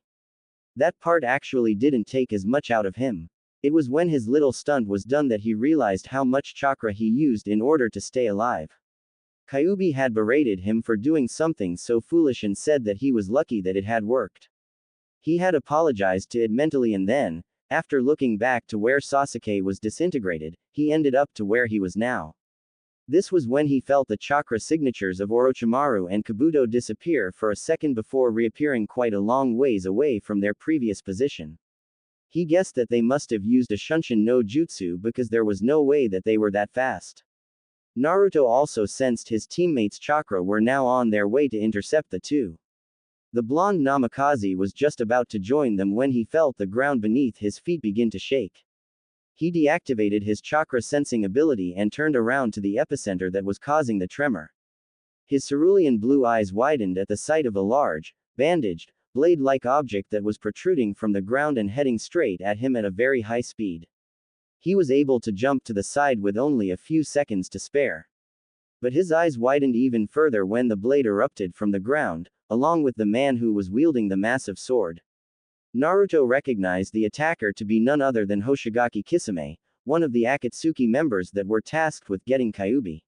That part actually didn't take as much out of him. It was when his little stunt was done that he realized how much chakra he used in order to stay alive. Kyuubi had berated him for doing something so foolish and said that he was lucky that it had worked. He had apologized to it mentally and then, after looking back to where Sasuke was disintegrated, he ended up to where he was now. This was when he felt the chakra signatures of Orochimaru and Kabuto disappear for a second before reappearing quite a long ways away from their previous position. He guessed that they must have used a Shunshin no Jutsu because there was no way that they were that fast. Naruto also sensed his teammates' chakra were now on their way to intercept the two. The blonde Namikaze was just about to join them when he felt the ground beneath his feet begin to shake. He deactivated his chakra sensing ability and turned around to the epicenter that was causing the tremor. His cerulean blue eyes widened at the sight of a large, bandaged, blade-like object that was protruding from the ground and heading straight at him at a very high speed. He was able to jump to the side with only a few seconds to spare. But his eyes widened even further when the blade erupted from the ground, along with the man who was wielding the massive sword. Naruto recognized the attacker to be none other than Hoshigaki Kisame, one of the Akatsuki members that were tasked with getting Kyuubi.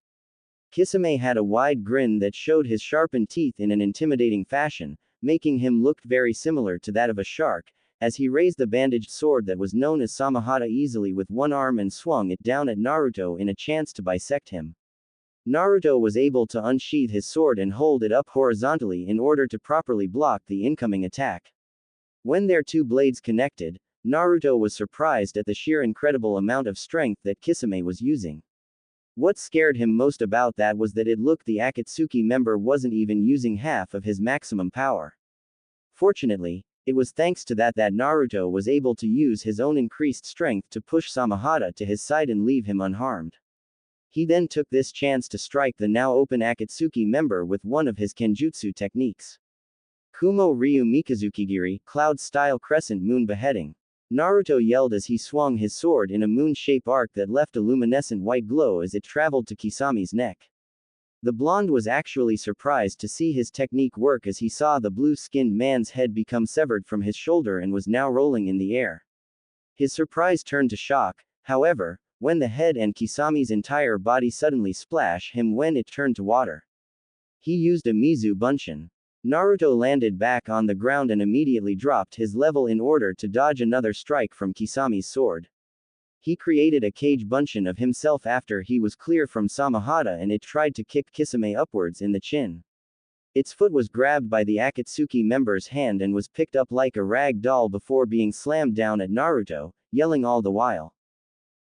Kisame had a wide grin that showed his sharpened teeth in an intimidating fashion, making him look very similar to that of a shark, as he raised the bandaged sword that was known as Samahata easily with one arm and swung it down at Naruto in a chance to bisect him. Naruto was able to unsheath his sword and hold it up horizontally in order to properly block the incoming attack. When their two blades connected, Naruto was surprised at the sheer incredible amount of strength that Kisame was using. What scared him most about that was that it looked the Akatsuki member wasn't even using half of his maximum power. Fortunately, it was thanks to that Naruto was able to use his own increased strength to push Samahata to his side and leave him unharmed. He then took this chance to strike the now open Akatsuki member with one of his kenjutsu techniques. Kumo Ryu Mikazukigiri, Cloud-style Crescent Moon Beheading. Naruto yelled as he swung his sword in a moon-shape arc that left a luminescent white glow as it traveled to Kisame's neck. The blonde was actually surprised to see his technique work as he saw the blue-skinned man's head become severed from his shoulder and was now rolling in the air. His surprise turned to shock, however, when the head and Kisame's entire body suddenly splashed him when it turned to water. He used a Mizu Bunshin. Naruto landed back on the ground and immediately dropped his level in order to dodge another strike from Kisame's sword. He created a cage bunshin of himself after he was clear from Samahata and it tried to kick Kisame upwards in the chin. Its foot was grabbed by the Akatsuki member's hand and was picked up like a rag doll before being slammed down at Naruto, yelling all the while.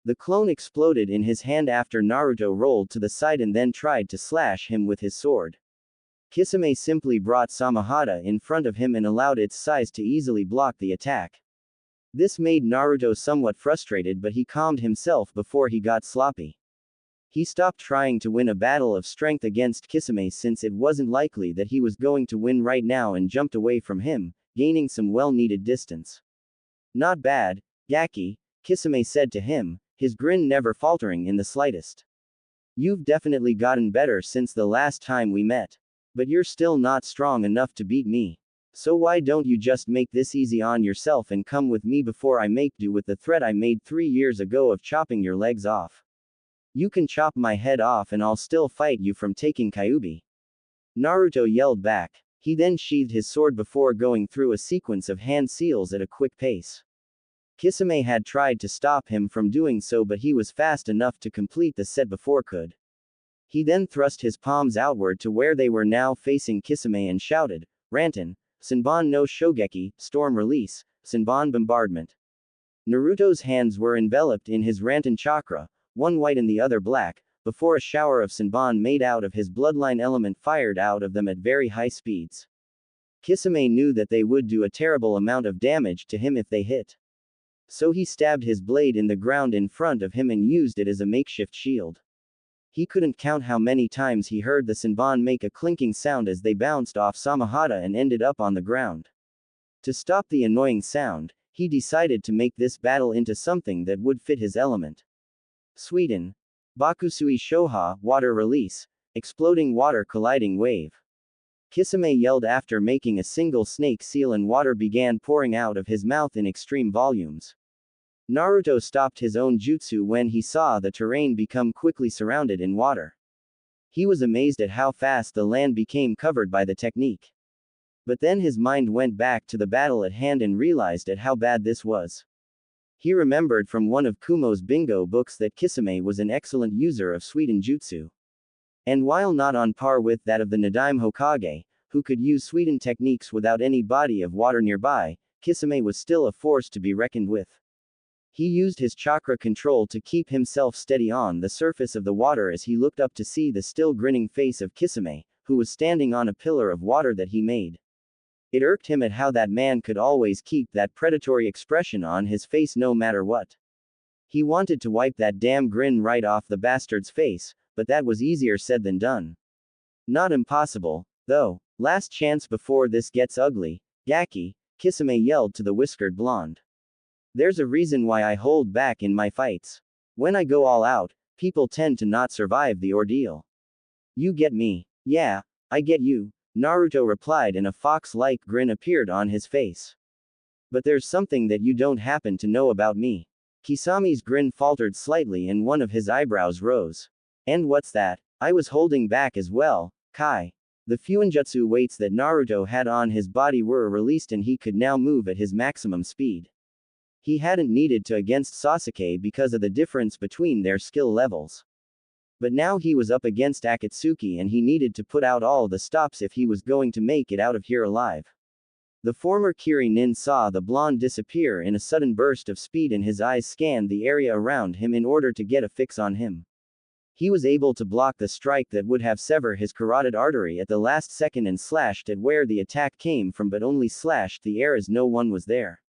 The clone exploded in his hand after Naruto rolled to the side and then tried to slash him with his sword. Kisame simply brought Samahata in front of him and allowed its size to easily block the attack. This made Naruto somewhat frustrated, but he calmed himself before he got sloppy. He stopped trying to win a battle of strength against Kisame since it wasn't likely that he was going to win right now and jumped away from him, gaining some well-needed distance. Not bad, Gaki, Kisame said to him, his grin never faltering in the slightest. You've definitely gotten better since the last time we met. But you're still not strong enough to beat me. So why don't you just make this easy on yourself and come with me before I make do with the threat I made 3 years ago of chopping your legs off? You can chop my head off and I'll still fight you from taking Kyuubi. Naruto yelled back. He then sheathed his sword before going through a sequence of hand seals at a quick pace. Kisame had tried to stop him from doing so, but he was fast enough to complete the set before could. He then thrust his palms outward to where they were now facing Kisame and shouted, Rantan, Senbon no Shogeki, Storm Release, Senbon Bombardment. Naruto's hands were enveloped in his Rantan chakra, one white and the other black, before a shower of Senbon made out of his bloodline element fired out of them at very high speeds. Kisame knew that they would do a terrible amount of damage to him if they hit. So he stabbed his blade in the ground in front of him and used it as a makeshift shield. He couldn't count how many times he heard the Senbon make a clinking sound as they bounced off Samahata and ended up on the ground. To stop the annoying sound, he decided to make this battle into something that would fit his element. Sweden. Bakusui Shoha, Water Release, Exploding water colliding wave. Kisame yelled after making a single snake seal and water began pouring out of his mouth in extreme volumes. Naruto stopped his own jutsu when he saw the terrain become quickly surrounded in water. He was amazed at how fast the land became covered by the technique. But then his mind went back to the battle at hand and realized at how bad this was. He remembered from one of Kumo's bingo books that Kisame was an excellent user of Suiten jutsu. And while not on par with that of the Nadaime Hokage, who could use Suiten techniques without any body of water nearby, Kisame was still a force to be reckoned with. He used his chakra control to keep himself steady on the surface of the water as he looked up to see the still grinning face of Kisame, who was standing on a pillar of water that he made. It irked him at how that man could always keep that predatory expression on his face no matter what. He wanted to wipe that damn grin right off the bastard's face, but that was easier said than done. Not impossible, though. Last chance before this gets ugly, Gaki, Kisame yelled to the whiskered blonde. There's a reason why I hold back in my fights. When I go all out, people tend to not survive the ordeal. You get me? Yeah, I get you, Naruto replied and a fox-like grin appeared on his face. But there's something that you don't happen to know about me. Kisame's grin faltered slightly and one of his eyebrows rose. And what's that? I was holding back as well, Kai. The fuinjutsu weights that Naruto had on his body were released and he could now move at his maximum speed. He hadn't needed to against Sasuke because of the difference between their skill levels. But now he was up against Akatsuki and he needed to put out all the stops if he was going to make it out of here alive. The former Kiri-nin saw the blonde disappear in a sudden burst of speed and his eyes scanned the area around him in order to get a fix on him. He was able to block the strike that would have severed his carotid artery at the last second and slashed at where the attack came from but only slashed the air as no one was there.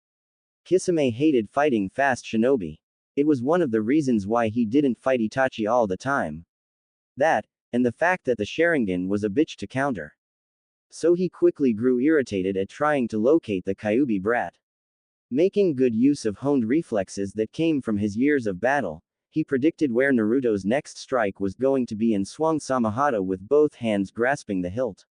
Kisame hated fighting fast shinobi. It was one of the reasons why he didn't fight Itachi all the time. That, and the fact that the Sharingan was a bitch to counter. So he quickly grew irritated at trying to locate the Kyuubi brat. Making good use of honed reflexes that came from his years of battle, he predicted where Naruto's next strike was going to be and swung Samahata with both hands grasping the hilt.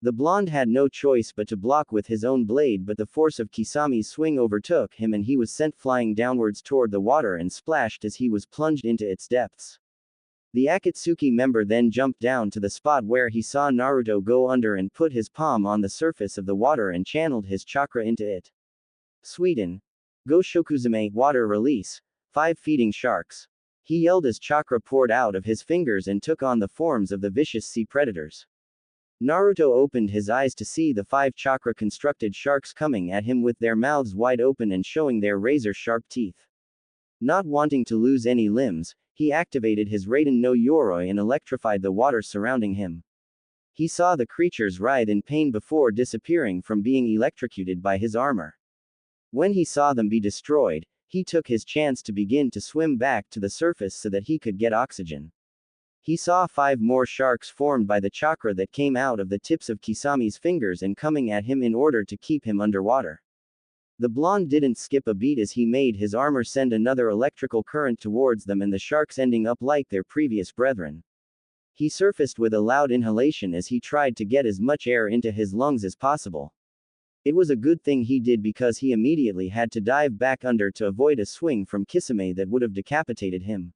The blonde had no choice but to block with his own blade, but the force of Kisame's swing overtook him and he was sent flying downwards toward the water and splashed as he was plunged into its depths. The Akatsuki member then jumped down to the spot where he saw Naruto go under and put his palm on the surface of the water and channeled his chakra into it. Suiten. Go Shokuzume, water release. 5 feeding sharks. He yelled as chakra poured out of his fingers and took on the forms of the vicious sea predators. Naruto opened his eyes to see the 5 chakra-constructed sharks coming at him with their mouths wide open and showing their razor-sharp teeth. Not wanting to lose any limbs, he activated his Raiden no Yoroi and electrified the water surrounding him. He saw the creatures writhe in pain before disappearing from being electrocuted by his armor. When he saw them be destroyed, he took his chance to begin to swim back to the surface so that he could get oxygen. He saw 5 more sharks formed by the chakra that came out of the tips of Kisame's fingers and coming at him in order to keep him underwater. The blonde didn't skip a beat as he made his armor send another electrical current towards them and the sharks ending up like their previous brethren. He surfaced with a loud inhalation as he tried to get as much air into his lungs as possible. It was a good thing he did because he immediately had to dive back under to avoid a swing from Kisame that would have decapitated him.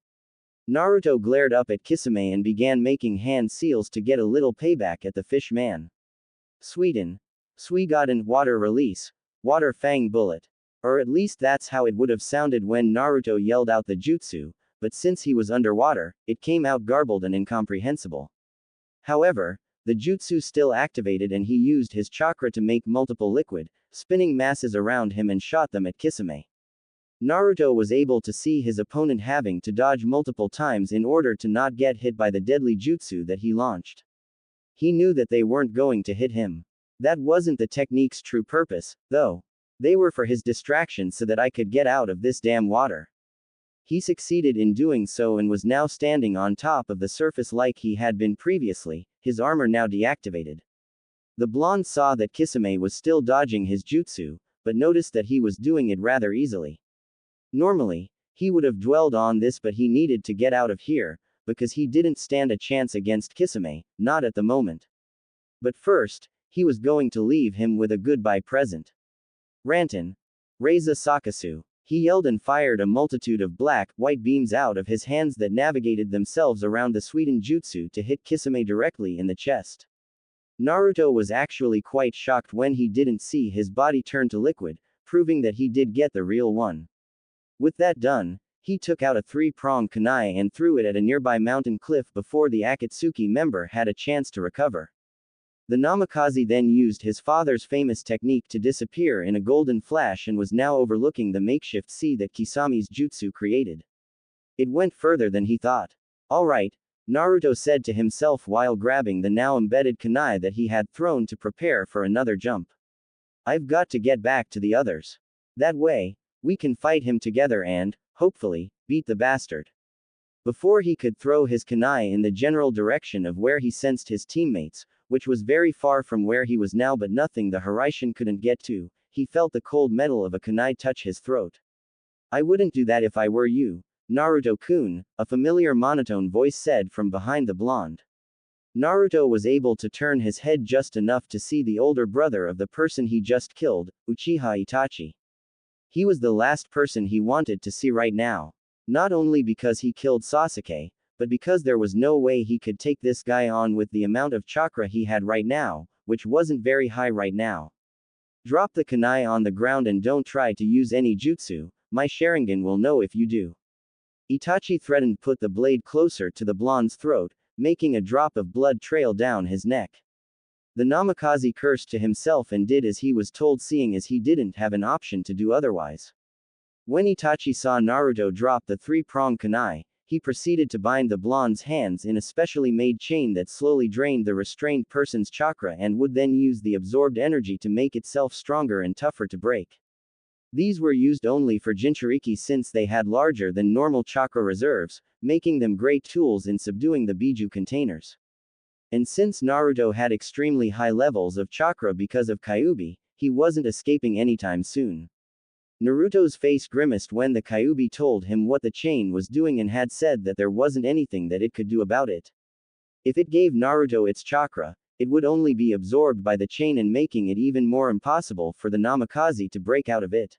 Naruto glared up at Kisame and began making hand seals to get a little payback at the fish man. Suiten. Suigaden, water release. Water fang bullet. Or at least that's how it would have sounded when Naruto yelled out the jutsu, but since he was underwater, it came out garbled and incomprehensible. However, the jutsu still activated and he used his chakra to make multiple liquid, spinning masses around him and shot them at Kisame. Naruto was able to see his opponent having to dodge multiple times in order to not get hit by the deadly jutsu that he launched. He knew that they weren't going to hit him. That wasn't the technique's true purpose, though. They were for his distraction so that I could get out of this damn water. He succeeded in doing so and was now standing on top of the surface like he had been previously, his armor now deactivated. The blonde saw that Kisame was still dodging his jutsu, but noticed that he was doing it rather easily. Normally, he would have dwelled on this but he needed to get out of here, because he didn't stand a chance against Kisame, not at the moment. But first, he was going to leave him with a goodbye present. Rantan. Reiza Sakasu. He yelled and fired a multitude of black, white beams out of his hands that navigated themselves around the Suiten jutsu to hit Kisame directly in the chest. Naruto was actually quite shocked when he didn't see his body turn to liquid, proving that he did get the real one. With that done, he took out a three-pronged kunai and threw it at a nearby mountain cliff before the Akatsuki member had a chance to recover. The Namikaze then used his father's famous technique to disappear in a golden flash and was now overlooking the makeshift sea that Kisame's jutsu created. It went further than he thought. Alright, Naruto said to himself while grabbing the now embedded kunai that he had thrown to prepare for another jump. I've got to get back to the others. That way, we can fight him together and, hopefully, beat the bastard. Before he could throw his kunai in the general direction of where he sensed his teammates, which was very far from where he was now but nothing the Hiraishin couldn't get to, he felt the cold metal of a kunai touch his throat. I wouldn't do that if I were you, Naruto-kun, a familiar monotone voice said from behind the blonde. Naruto was able to turn his head just enough to see the older brother of the person he just killed, Uchiha Itachi. He was the last person he wanted to see right now. Not only because he killed Sasuke, but because there was no way he could take this guy on with the amount of chakra he had right now, which wasn't very high right now. Drop the kunai on the ground and don't try to use any jutsu, my Sharingan will know if you do. Itachi threatened put the blade closer to the blonde's throat, making a drop of blood trail down his neck. The Namikaze cursed to himself and did as he was told seeing as he didn't have an option to do otherwise. When Itachi saw Naruto drop the three-pronged kunai, he proceeded to bind the blonde's hands in a specially made chain that slowly drained the restrained person's chakra and would then use the absorbed energy to make itself stronger and tougher to break. These were used only for Jinchuriki since they had larger than normal chakra reserves, making them great tools in subduing the Biju containers. And since Naruto had extremely high levels of chakra because of Kyuubi, he wasn't escaping anytime soon. Naruto's face grimaced when the Kyuubi told him what the chain was doing and had said that there wasn't anything that it could do about it. If it gave Naruto its chakra, it would only be absorbed by the chain and making it even more impossible for the Namikaze to break out of it.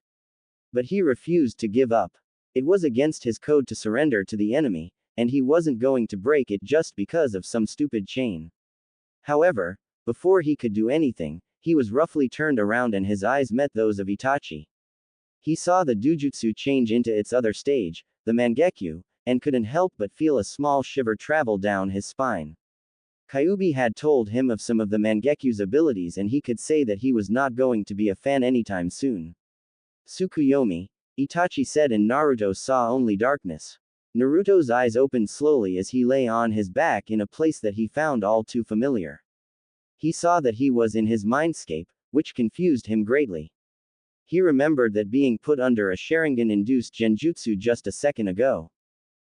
But he refused to give up. It was against his code to surrender to the enemy, and he wasn't going to break it just because of some stupid chain. However, before he could do anything, he was roughly turned around and his eyes met those of Itachi. He saw the Dujutsu change into its other stage, the Mangekyu, and couldn't help but feel a small shiver travel down his spine. Kyuubi had told him of some of the Mangekyu's abilities and he could say that he was not going to be a fan anytime soon. Tsukuyomi, Itachi said, and Naruto saw only darkness. Naruto's eyes opened slowly as he lay on his back in a place that he found all too familiar. He saw that he was in his Mindscape, which confused him greatly. He remembered that being put under a Sharingan-induced genjutsu just a second ago.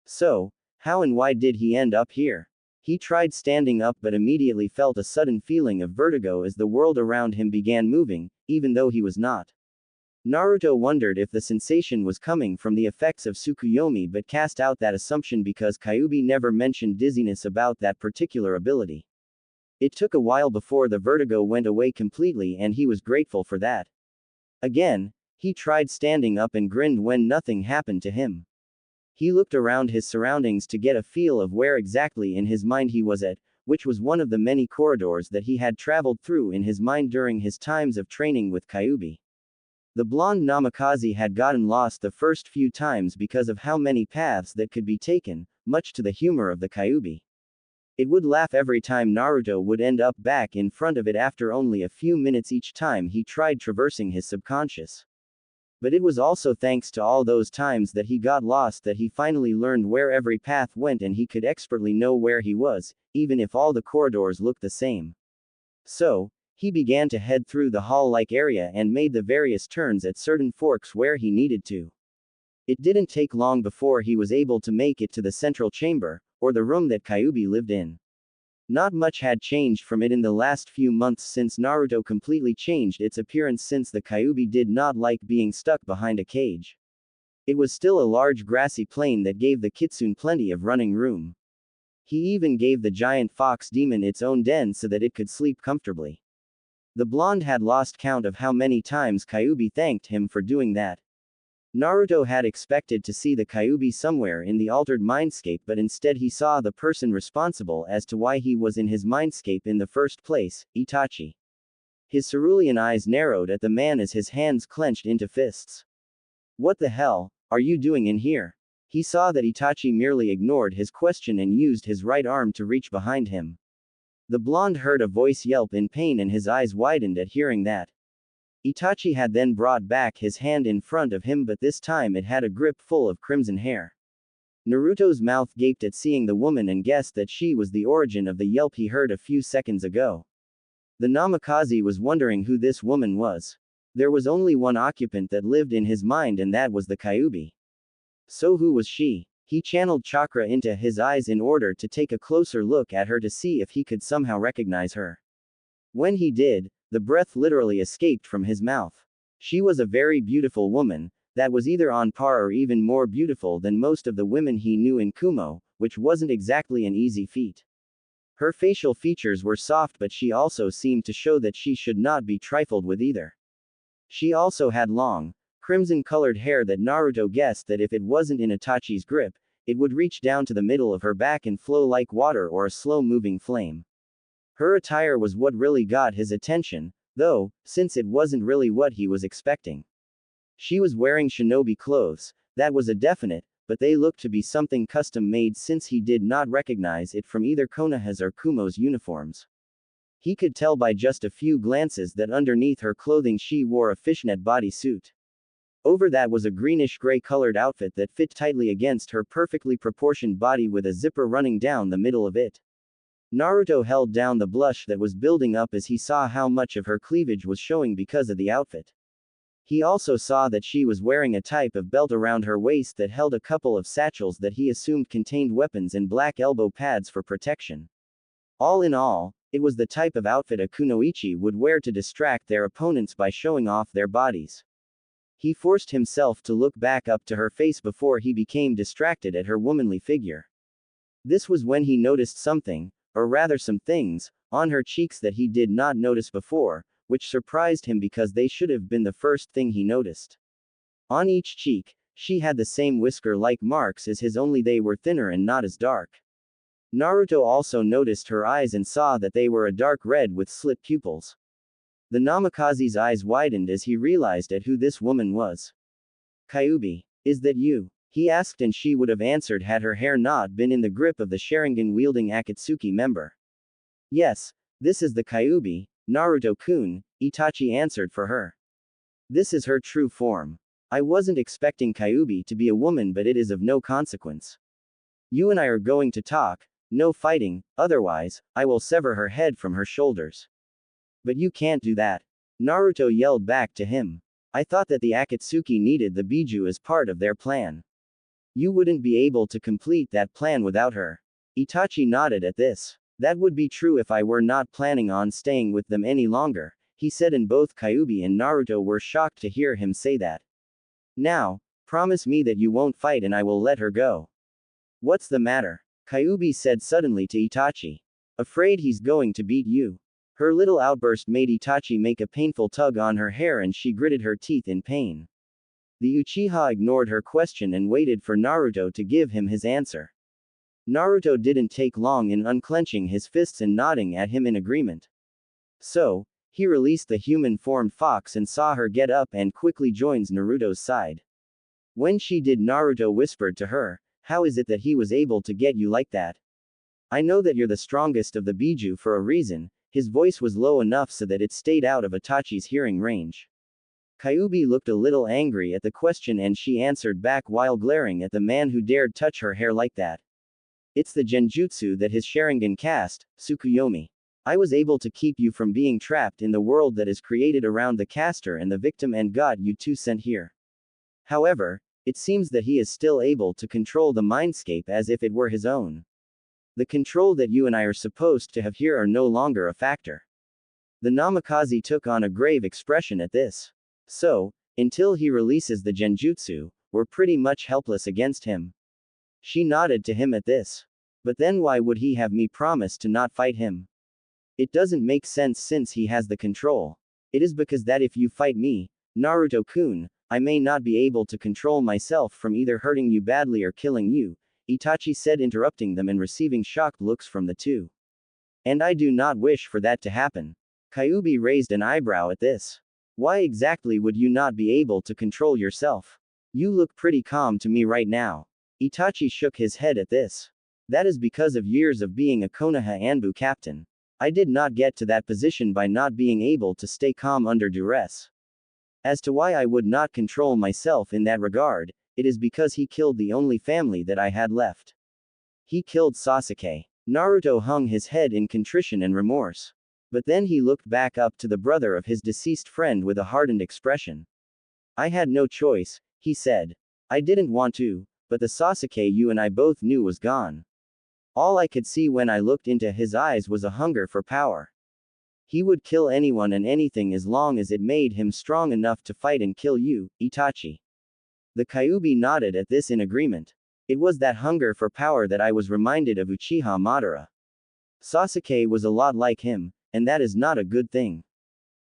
So, how and why did he end up here? He tried standing up but immediately felt a sudden feeling of vertigo as the world around him began moving, even though he was not. Naruto wondered if the sensation was coming from the effects of Tsukuyomi but cast out that assumption because Kyuubi never mentioned dizziness about that particular ability. It took a while before the vertigo went away completely and he was grateful for that. Again, he tried standing up and grinned when nothing happened to him. He looked around his surroundings to get a feel of where exactly in his mind he was at, which was one of the many corridors that he had traveled through in his mind during his times of training with Kyuubi. The blonde Namikaze had gotten lost the first few times because of how many paths that could be taken, much to the humor of the Kyuubi. It would laugh every time Naruto would end up back in front of it after only a few minutes each time he tried traversing his subconscious. But it was also thanks to all those times that he got lost that he finally learned where every path went and he could expertly know where he was, even if all the corridors looked the same. So, he began to head through the hall-like area and made the various turns at certain forks where he needed to. It didn't take long before he was able to make it to the central chamber, or the room that Kyuubi lived in. Not much had changed from it in the last few months since Naruto completely changed its appearance since the Kyuubi did not like being stuck behind a cage. It was still a large grassy plain that gave the kitsune plenty of running room. He even gave the giant fox demon its own den so that it could sleep comfortably. The blonde had lost count of how many times Kyuubi thanked him for doing that. Naruto had expected to see the Kyuubi somewhere in the altered mindscape, but instead he saw the person responsible as to why he was in his mindscape in the first place, Itachi. His cerulean eyes narrowed at the man as his hands clenched into fists. What the hell are you doing in here? He saw that Itachi merely ignored his question and used his right arm to reach behind him. The blonde heard a voice yelp in pain and his eyes widened at hearing that. Itachi had then brought back his hand in front of him, but this time it had a grip full of crimson hair. Naruto's mouth gaped at seeing the woman and guessed that she was the origin of the yelp he heard a few seconds ago. The Namikaze was wondering who this woman was. There was only one occupant that lived in his mind, and that was the Kyuubi. So who was she? He channeled chakra into his eyes in order to take a closer look at her to see if he could somehow recognize her. When he did, the breath literally escaped from his mouth. She was a very beautiful woman, that was either on par or even more beautiful than most of the women he knew in Kumo, which wasn't exactly an easy feat. Her facial features were soft, but she also seemed to show that she should not be trifled with either. She also had long, crimson-colored hair that Naruto guessed that if it wasn't in Itachi's grip, it would reach down to the middle of her back and flow like water or a slow-moving flame. Her attire was what really got his attention, though, since it wasn't really what he was expecting. She was wearing shinobi clothes, that was a definite, but they looked to be something custom-made since he did not recognize it from either Konoha's or Kumo's uniforms. He could tell by just a few glances that underneath her clothing she wore a fishnet bodysuit. Over that was a greenish-gray colored outfit that fit tightly against her perfectly proportioned body with a zipper running down the middle of it. Naruto held down the blush that was building up as he saw how much of her cleavage was showing because of the outfit. He also saw that she was wearing a type of belt around her waist that held a couple of satchels that he assumed contained weapons and black elbow pads for protection. All in all, it was the type of outfit a kunoichi would wear to distract their opponents by showing off their bodies. He forced himself to look back up to her face before he became distracted at her womanly figure. This was when he noticed something, or rather some things, on her cheeks that he did not notice before, which surprised him because they should have been the first thing he noticed. On each cheek, she had the same whisker-like marks as his, only they were thinner and not as dark. Naruto also noticed her eyes and saw that they were a dark red with slit pupils. The Namikaze's eyes widened as he realized at who this woman was. Kyuubi, is that you? He asked, and she would have answered had her hair not been in the grip of the Sharingan-wielding Akatsuki member. Yes, this is the Kyuubi, Naruto-kun, Itachi answered for her. This is her true form. I wasn't expecting Kyuubi to be a woman, but it is of no consequence. You and I are going to talk, no fighting, otherwise, I will sever her head from her shoulders. But you can't do that. Naruto yelled back to him. I thought that the Akatsuki needed the Biju as part of their plan. You wouldn't be able to complete that plan without her. Itachi nodded at this. That would be true if I were not planning on staying with them any longer, he said, and both Kyuubi and Naruto were shocked to hear him say that. Now, promise me that you won't fight and I will let her go. What's the matter? Kyuubi said suddenly to Itachi. Afraid he's going to beat you. Her little outburst made Itachi make a painful tug on her hair and she gritted her teeth in pain. The Uchiha ignored her question and waited for Naruto to give him his answer. Naruto didn't take long in unclenching his fists and nodding at him in agreement. So, he released the human-formed fox and saw her get up and quickly joins Naruto's side. When she did, Naruto whispered to her, how is it that he was able to get you like that? I know that you're the strongest of the Biju for a reason. His voice was low enough so that it stayed out of Itachi's hearing range. Kyuubi looked a little angry at the question and she answered back while glaring at the man who dared touch her hair like that. It's the genjutsu that his Sharingan cast, Tsukuyomi. I was able to keep you from being trapped in the world that is created around the caster and the victim and got you two sent here. However, it seems that he is still able to control the mindscape as if it were his own. The control that you and I are supposed to have here are no longer a factor. The Namikaze took on a grave expression at this. So, until he releases the genjutsu, we're pretty much helpless against him. She nodded to him at this. But then why would he have me promise to not fight him? It doesn't make sense since he has the control. It is because that if you fight me, Naruto-kun, I may not be able to control myself from either hurting you badly or killing you, Itachi said, interrupting them and receiving shocked looks from the two. And I do not wish for that to happen. Kyuubi raised an eyebrow at this. Why exactly would you not be able to control yourself? You look pretty calm to me right now. Itachi shook his head at this. That is because of years of being a Konoha Anbu captain. I did not get to that position by not being able to stay calm under duress. As to why I would not control myself in that regard, it is because he killed the only family that I had left. He killed Sasuke. Naruto hung his head in contrition and remorse. But then he looked back up to the brother of his deceased friend with a hardened expression. I had no choice, he said. I didn't want to, but the Sasuke you and I both knew was gone. All I could see when I looked into his eyes was a hunger for power. He would kill anyone and anything as long as it made him strong enough to fight and kill you, Itachi. The Kyuubi nodded at this in agreement. It was that hunger for power that I was reminded of Uchiha Madara. Sasuke was a lot like him, and that is not a good thing.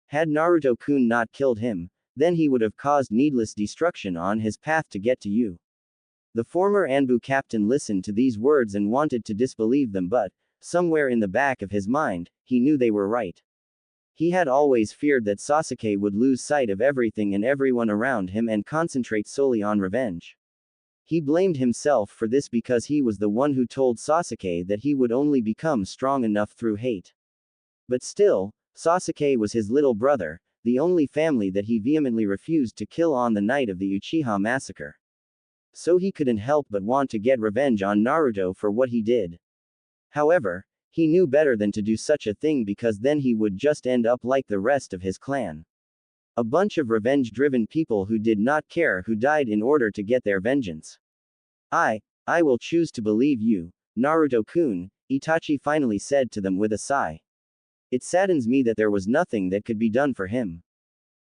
Had Naruto-kun not killed him, then he would have caused needless destruction on his path to get to you. The former Anbu captain listened to these words and wanted to disbelieve them, but, somewhere in the back of his mind, he knew they were right. He had always feared that Sasuke would lose sight of everything and everyone around him and concentrate solely on revenge. He blamed himself for this because he was the one who told Sasuke that he would only become strong enough through hate. But still, Sasuke was his little brother, the only family that he vehemently refused to kill on the night of the Uchiha massacre. So he couldn't help but want to get revenge on Naruto for what he did. However, he knew better than to do such a thing because then he would just end up like the rest of his clan. A bunch of revenge-driven people who did not care who died in order to get their vengeance. I will choose to believe you, Naruto-kun, Itachi finally said to them with a sigh. It saddens me that there was nothing that could be done for him.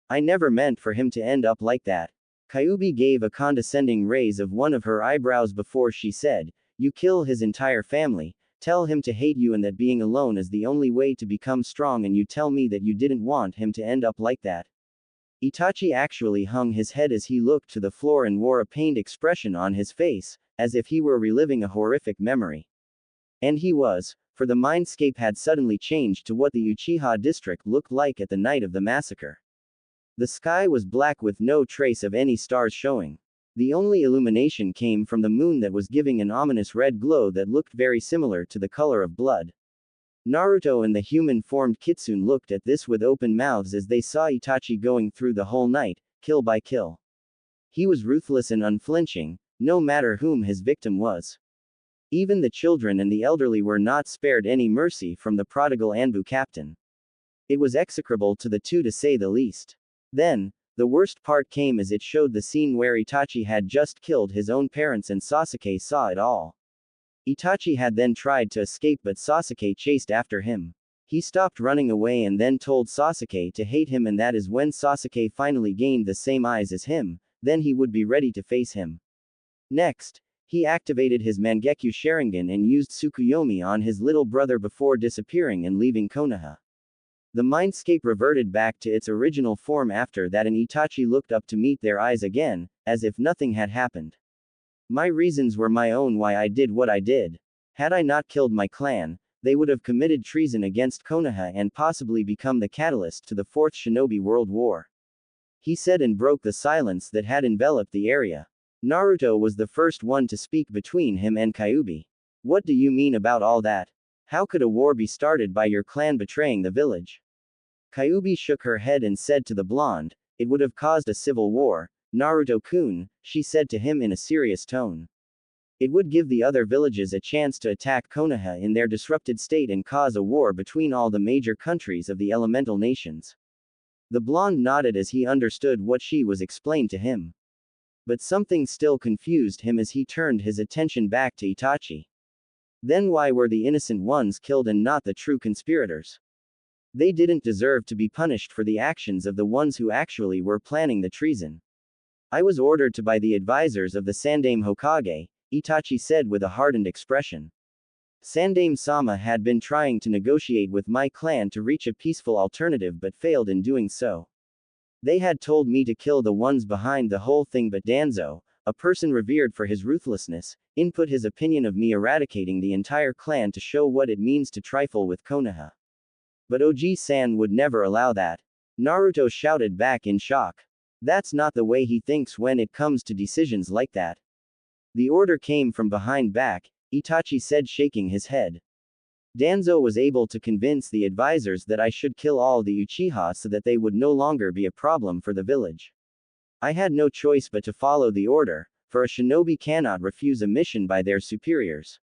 I never meant for him to end up like that. Kyuubi gave a condescending raise of one of her eyebrows before she said, you kill his entire family, tell him to hate you and that being alone is the only way to become strong, and you tell me that you didn't want him to end up like that. Itachi actually hung his head as he looked to the floor and wore a pained expression on his face, as if he were reliving a horrific memory. And he was, for the Mindscape had suddenly changed to what the Uchiha district looked like at the night of the massacre. The sky was black with no trace of any stars showing. The only illumination came from the moon that was giving an ominous red glow that looked very similar to the color of blood. Naruto and the human-formed Kitsune looked at this with open mouths as they saw Itachi going through the whole night, kill by kill. He was ruthless and unflinching, no matter whom his victim was. Even the children and the elderly were not spared any mercy from the prodigal Anbu captain. It was execrable to the two to say the least. Then, the worst part came as it showed the scene where Itachi had just killed his own parents and Sasuke saw it all. Itachi had then tried to escape, but Sasuke chased after him. He stopped running away and then told Sasuke to hate him, and that is when Sasuke finally gained the same eyes as him, then he would be ready to face him. Next, he activated his Mangekyo Sharingan and used Tsukuyomi on his little brother before disappearing and leaving Konoha. The Mindscape reverted back to its original form after that, and Itachi looked up to meet their eyes again, as if nothing had happened. My reasons were my own why I did what I did. Had I not killed my clan, they would have committed treason against Konoha and possibly become the catalyst to the Fourth Shinobi World War. He said and broke the silence that had enveloped the area. Naruto was the first one to speak between him and Kyuubi. What do you mean about all that? How could a war be started by your clan betraying the village? Kyuubi shook her head and said to the blonde, it would have caused a civil war, Naruto-kun, she said to him in a serious tone. It would give the other villages a chance to attack Konoha in their disrupted state and cause a war between all the major countries of the elemental nations. The blonde nodded as he understood what she was explained to him. But something still confused him as he turned his attention back to Itachi. Then why were the innocent ones killed and not the true conspirators? They didn't deserve to be punished for the actions of the ones who actually were planning the treason. I was ordered to by the advisors of the Sandaime Hokage, Itachi said with a hardened expression. Sandaime Sama had been trying to negotiate with my clan to reach a peaceful alternative but failed in doing so. They had told me to kill the ones behind the whole thing, but Danzo, a person revered for his ruthlessness, input his opinion of me eradicating the entire clan to show what it means to trifle with Konoha. But Oji-san would never allow that. Naruto shouted back in shock. That's not the way he thinks when it comes to decisions like that. The order came from behind back, Itachi said, shaking his head. Danzo was able to convince the advisors that I should kill all the Uchiha so that they would no longer be a problem for the village. I had no choice but to follow the order, for a shinobi cannot refuse a mission by their superiors.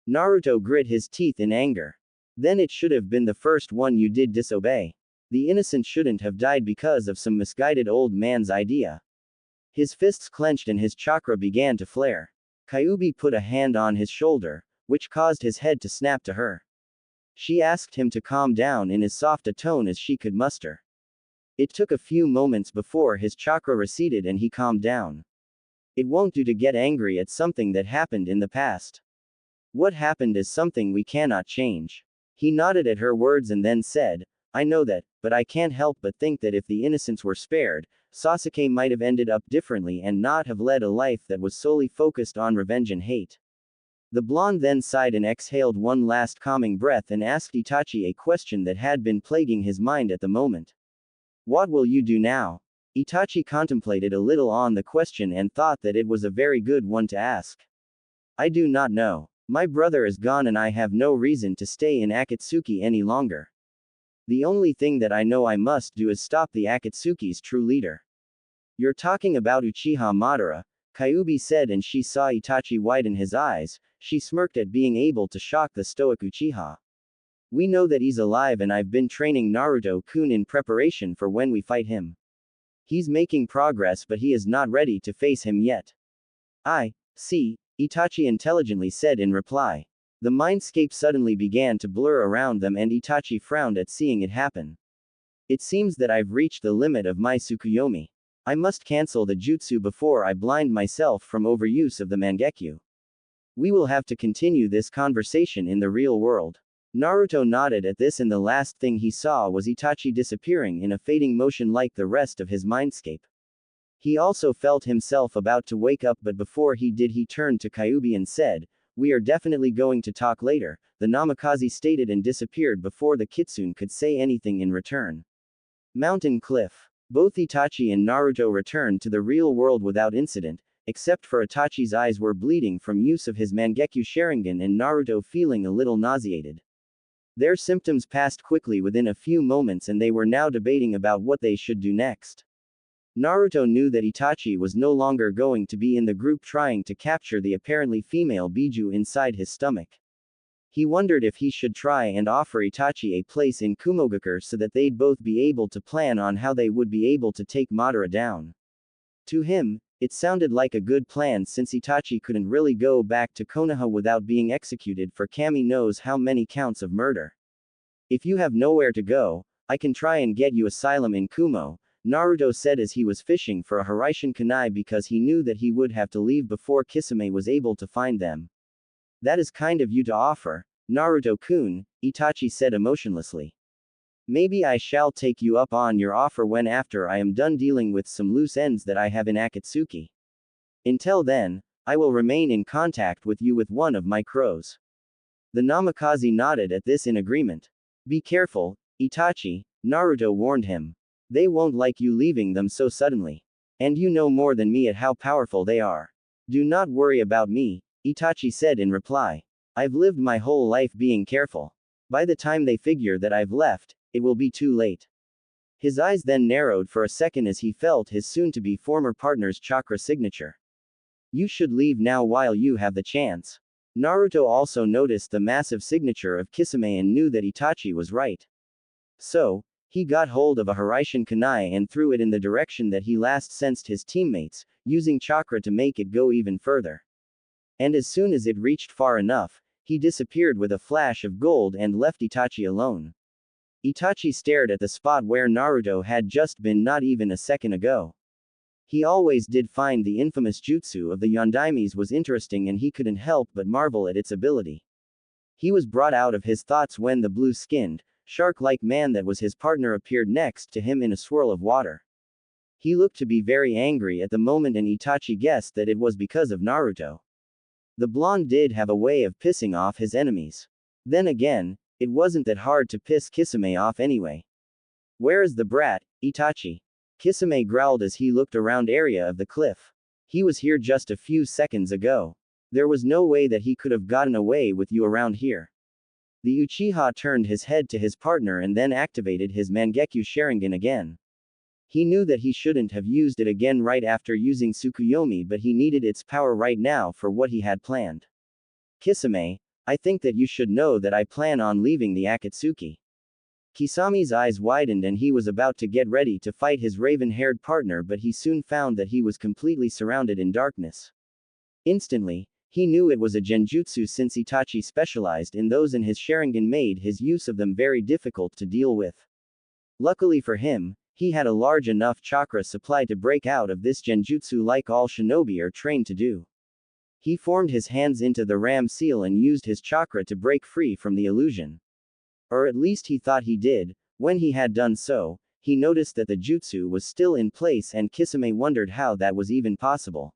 Naruto grit his teeth in anger. Then it should have been the first one you did disobey. The innocent shouldn't have died because of some misguided old man's idea. His fists clenched and his chakra began to flare. Kyuubi put a hand on his shoulder, which caused his head to snap to her. She asked him to calm down in as soft a tone as she could muster. It took a few moments before his chakra receded and he calmed down. It won't do to get angry at something that happened in the past. What happened is something we cannot change. He nodded at her words and then said, I know that, but I can't help but think that if the innocents were spared, Sasuke might have ended up differently and not have led a life that was solely focused on revenge and hate. The blonde then sighed and exhaled one last calming breath and asked Itachi a question that had been plaguing his mind at the moment. What will you do now? Itachi contemplated a little on the question and thought that it was a very good one to ask. I do not know. My brother is gone and I have no reason to stay in Akatsuki any longer. The only thing that I know I must do is stop the Akatsuki's true leader. You're talking about Uchiha Madara, Kyuubi said, and she saw Itachi widen his eyes. She smirked at being able to shock the stoic Uchiha. We know that he's alive and I've been training Naruto-kun in preparation for when we fight him. He's making progress but he is not ready to face him yet. I see, Itachi intelligently said in reply. The mindscape suddenly began to blur around them and Itachi frowned at seeing it happen. It seems that I've reached the limit of my Tsukuyomi. I must cancel the jutsu before I blind myself from overuse of the Mangekyo. We will have to continue this conversation in the real world. Naruto nodded at this and the last thing he saw was Itachi disappearing in a fading motion like the rest of his mindscape. He also felt himself about to wake up, but before he did he turned to Kyuubi and said, We are definitely going to talk later, the Namikaze stated and disappeared before the Kitsune could say anything in return. Mountain Cliff. Both Itachi and Naruto returned to the real world without incident, except for Itachi's eyes were bleeding from use of his Mangekyo Sharingan and Naruto feeling a little nauseated. Their symptoms passed quickly within a few moments and they were now debating about what they should do next. Naruto knew that Itachi was no longer going to be in the group trying to capture the apparently female Biju inside his stomach. He wondered if he should try and offer Itachi a place in Kumogakure so that they'd both be able to plan on how they would be able to take Madara down. To him, it sounded like a good plan since Itachi couldn't really go back to Konoha without being executed for Kami knows how many counts of murder. If you have nowhere to go, I can try and get you asylum in Kumo, Naruto said as he was fishing for a Hiraishin kunai because he knew that he would have to leave before Kisame was able to find them. That is kind of you to offer, Naruto-kun, Itachi said emotionlessly. Maybe I shall take you up on your offer when after I am done dealing with some loose ends that I have in Akatsuki. Until then, I will remain in contact with you with one of my crows. The Namikaze nodded at this in agreement. Be careful, Itachi, Naruto warned him. They won't like you leaving them so suddenly. And you know more than me at how powerful they are. Do not worry about me, Itachi said in reply. I've lived my whole life being careful. By the time they figure that I've left, it will be too late. His eyes then narrowed for a second as he felt his soon-to-be former partner's chakra signature. You should leave now while you have the chance. Naruto also noticed the massive signature of Kisame and knew that Itachi was right. So, he got hold of a Hiraishin kunai and threw it in the direction that he last sensed his teammates, using chakra to make it go even further. And as soon as it reached far enough, he disappeared with a flash of gold and left Itachi alone. Itachi stared at the spot where Naruto had just been not even a second ago. He always did find the infamous jutsu of the Yondaimes was interesting and he couldn't help but marvel at its ability. He was brought out of his thoughts when the blue-skinned, shark-like man that was his partner appeared next to him in a swirl of water. He looked to be very angry at the moment, and Itachi guessed that it was because of Naruto. The blonde did have a way of pissing off his enemies. Then again, it wasn't that hard to piss Kisame off anyway. "Where is the brat, Itachi?" Kisame growled as he looked around area of the cliff. "He was here just a few seconds ago. There was no way that he could have gotten away with you around here." The Uchiha turned his head to his partner and then activated his Mangekyo Sharingan again. He knew that he shouldn't have used it again right after using Tsukuyomi, but he needed its power right now for what he had planned. "Kisame, I think that you should know that I plan on leaving the Akatsuki." Kisame's eyes widened and he was about to get ready to fight his raven-haired partner, but he soon found that he was completely surrounded in darkness. Instantly, he knew it was a genjutsu since Itachi specialized in those and his Sharingan made his use of them very difficult to deal with. Luckily for him, he had a large enough chakra supply to break out of this genjutsu like all shinobi are trained to do. He formed his hands into the ram seal and used his chakra to break free from the illusion. Or at least he thought he did. When he had done so, he noticed that the jutsu was still in place and Kisame wondered how that was even possible.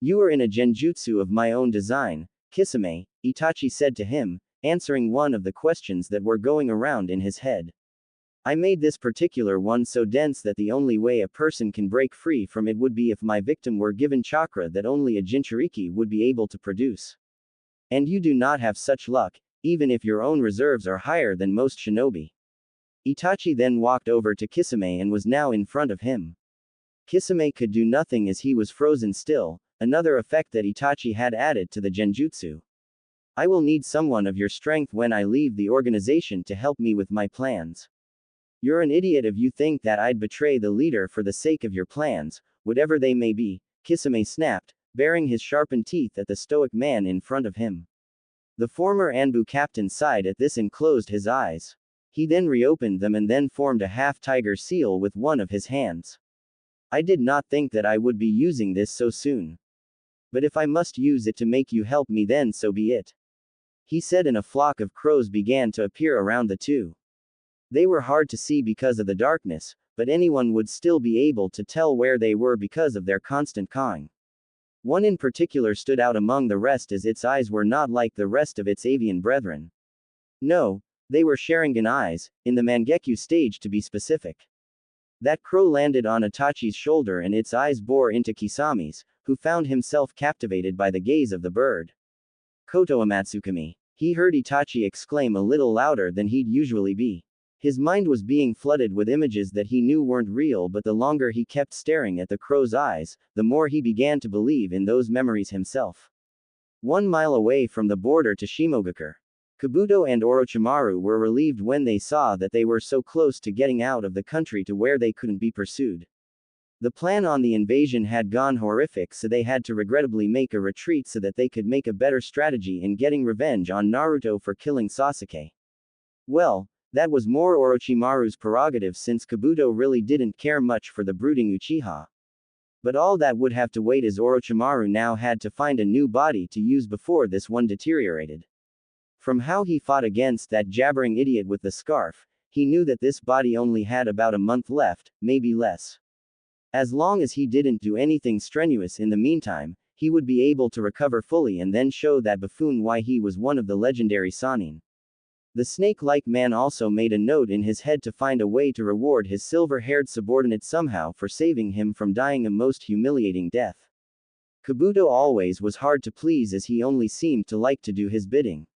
"You are in a genjutsu of my own design, Kisame," Itachi said to him, answering one of the questions that were going around in his head. "I made this particular one so dense that the only way a person can break free from it would be if my victim were given chakra that only a Jinchuriki would be able to produce. And you do not have such luck, even if your own reserves are higher than most shinobi." Itachi then walked over to Kisame and was now in front of him. Kisame could do nothing as he was frozen still, another effect that Itachi had added to the genjutsu. "I will need someone of your strength when I leave the organization to help me with my plans. You're an idiot if you think that I'd betray the leader for the sake of your plans, whatever they may be," Kisame snapped, baring his sharpened teeth at the stoic man in front of him. The former Anbu captain sighed at this and closed his eyes. He then reopened them and then formed a half-tiger seal with one of his hands. "I did not think that I would be using this so soon. But if I must use it to make you help me, then so be it," he said, and a flock of crows began to appear around the two. They were hard to see because of the darkness, but anyone would still be able to tell where they were because of their constant cawing. One in particular stood out among the rest as its eyes were not like the rest of its avian brethren. No, they were Sharingan eyes, in the Mangekyo stage to be specific. That crow landed on Itachi's shoulder and its eyes bore into Kisame's, who found himself captivated by the gaze of the bird. "Koto Amatsukami," he heard Itachi exclaim a little louder than he'd usually be. His mind was being flooded with images that he knew weren't real, but the longer he kept staring at the crow's eyes, the more he began to believe in those memories himself. 1 mile away from the border to Shimogakur, Kabuto and Orochimaru were relieved when they saw that they were so close to getting out of the country to where they couldn't be pursued. The plan on the invasion had gone horrific, so they had to regrettably make a retreat so that they could make a better strategy in getting revenge on Naruto for killing Sasuke. Well, that was more Orochimaru's prerogative since Kabuto really didn't care much for the brooding Uchiha. But all that would have to wait as Orochimaru now had to find a new body to use before this one deteriorated. From how he fought against that jabbering idiot with the scarf, he knew that this body only had about a month left, maybe less. As long as he didn't do anything strenuous in the meantime, he would be able to recover fully and then show that buffoon why he was one of the legendary Sannin. The snake-like man also made a note in his head to find a way to reward his silver-haired subordinate somehow for saving him from dying a most humiliating death. Kabuto always was hard to please as he only seemed to like to do his bidding.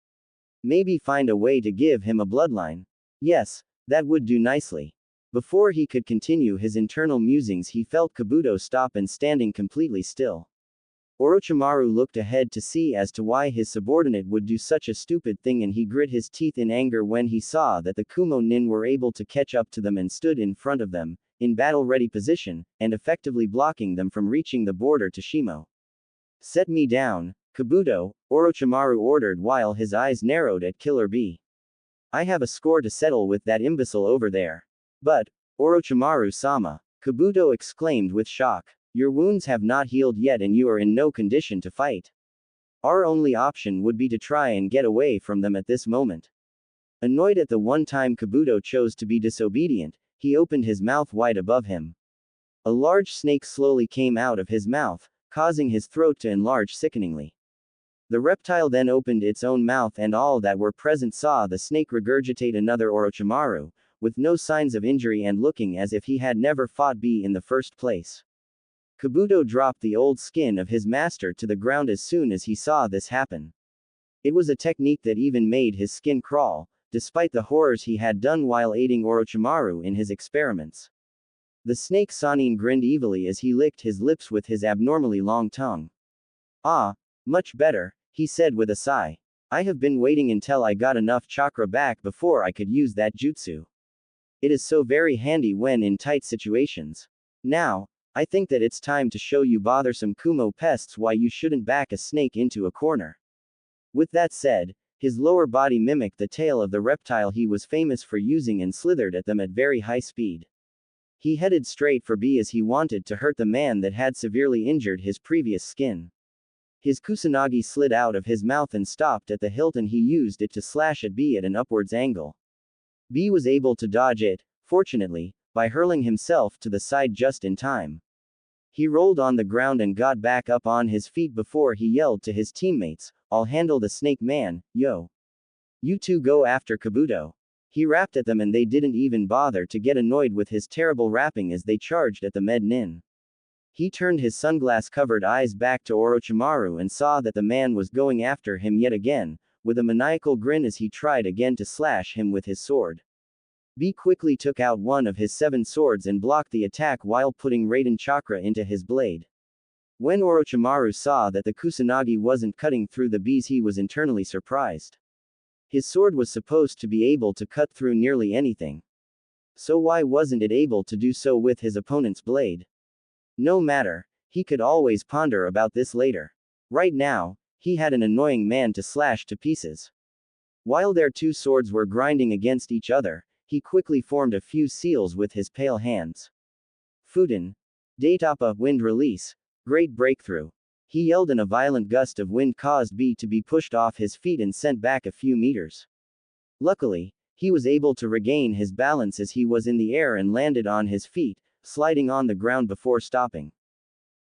Maybe find a way to give him a bloodline. Yes, that would do nicely. Before he could continue his internal musings, he felt Kabuto stop and standing completely still. Orochimaru looked ahead to see as to why his subordinate would do such a stupid thing, and he grit his teeth in anger when he saw that the Kumo Nin were able to catch up to them and stood in front of them, in battle-ready position, and effectively blocking them from reaching the border to Shimo. "Set me down, Kabuto," Orochimaru ordered while his eyes narrowed at Killer Bee. "I have a score to settle with that imbecile over there." "But, Orochimaru-sama," Kabuto exclaimed with shock. "Your wounds have not healed yet and you are in no condition to fight." Our only option would be to try and get away from them at this moment. Annoyed at the one time Kabuto chose to be disobedient, he opened his mouth wide above him. A large snake slowly came out of his mouth, causing his throat to enlarge sickeningly. The reptile then opened its own mouth and all that were present saw the snake regurgitate another Orochimaru, with no signs of injury and looking as if he had never fought B in the first place. Kabuto dropped the old skin of his master to the ground as soon as he saw this happen. It was a technique that even made his skin crawl, despite the horrors he had done while aiding Orochimaru in his experiments. The snake Sannin grinned evilly as he licked his lips with his abnormally long tongue. Ah, much better, he said with a sigh. I have been waiting until I got enough chakra back before I could use that jutsu. It is so very handy when in tight situations. Now, I think that it's time to show you bothersome Kumo pests why you shouldn't back a snake into a corner. With that said, his lower body mimicked the tail of the reptile he was famous for using and slithered at them at very high speed. He headed straight for B as he wanted to hurt the man that had severely injured his previous skin. His kusanagi slid out of his mouth and stopped at the hilt and he used it to slash at B at an upwards angle. B was able to dodge it, fortunately, by hurling himself to the side just in time. He rolled on the ground and got back up on his feet before he yelled to his teammates, "I'll handle the snake man, yo. You two go after Kabuto." He rapped at them and they didn't even bother to get annoyed with his terrible rapping as they charged at the med nin. He turned his sunglass-covered eyes back to Orochimaru and saw that the man was going after him yet again, with a maniacal grin as he tried again to slash him with his sword. B quickly took out one of his 7 swords and blocked the attack while putting Raiden chakra into his blade. When Orochimaru saw that the kusanagi wasn't cutting through the B's, he was internally surprised. His sword was supposed to be able to cut through nearly anything. So why wasn't it able to do so with his opponent's blade? No matter, he could always ponder about this later. Right now, he had an annoying man to slash to pieces. While their 2 swords were grinding against each other, he quickly formed a few seals with his pale hands. Futen. Daitapa, wind release. Great breakthrough. He yelled and a violent gust of wind caused B to be pushed off his feet and sent back a few meters. Luckily, he was able to regain his balance as he was in the air and landed on his feet, sliding on the ground before stopping.